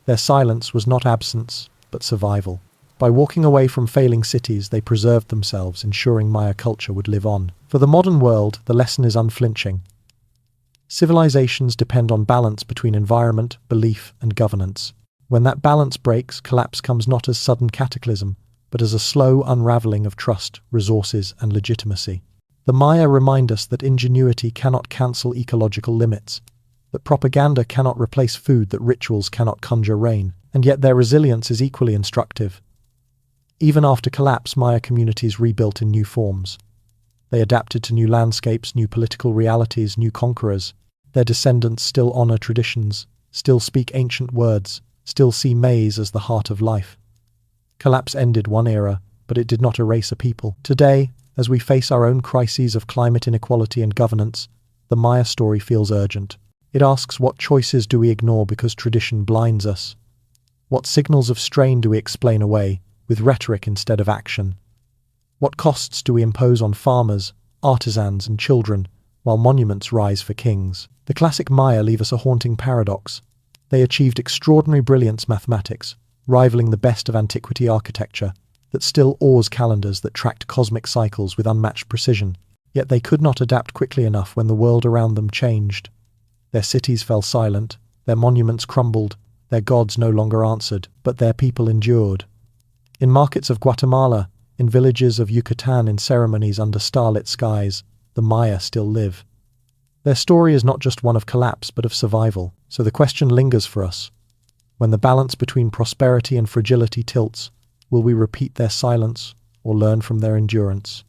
Speaker 1: Their silence was not absence, but survival. By walking away from failing cities, they preserved themselves, ensuring Maya culture would live on. For the modern world, the lesson is unflinching. Civilizations depend on balance between environment, belief, and governance. When that balance breaks, collapse comes not as sudden cataclysm, but as a slow unraveling of trust, resources, and legitimacy. The Maya remind us that ingenuity cannot cancel ecological limits, that propaganda cannot replace food, that rituals cannot conjure rain, and yet their resilience is equally instructive. Even after collapse, Maya communities rebuilt in new forms. They adapted to new landscapes, new political realities, new conquerors. Their descendants still honor traditions, still speak ancient words, still see maize as the heart of life. Collapse ended one era, but it did not erase a people. Today, as we face our own crises of climate inequality and governance, the Maya story feels urgent. It asks, what choices do we ignore because tradition blinds us? What signals of strain do we explain away, with rhetoric instead of action? What costs do we impose on farmers, artisans, and children, while monuments rise for kings? The classic Maya leave us a haunting paradox. They achieved extraordinary brilliance mathematics, rivaling the best of antiquity architecture, that still awes calendars that tracked cosmic cycles with unmatched precision. Yet they could not adapt quickly enough when the world around them changed. Their cities fell silent, their monuments crumbled, their gods no longer answered, but their people endured. In markets of Guatemala, in villages of Yucatan, in ceremonies under starlit skies, the Maya still live. Their story is not just one of collapse, but of survival. So the question lingers for us. When the balance between prosperity and fragility tilts, will we repeat their silence or learn from their endurance?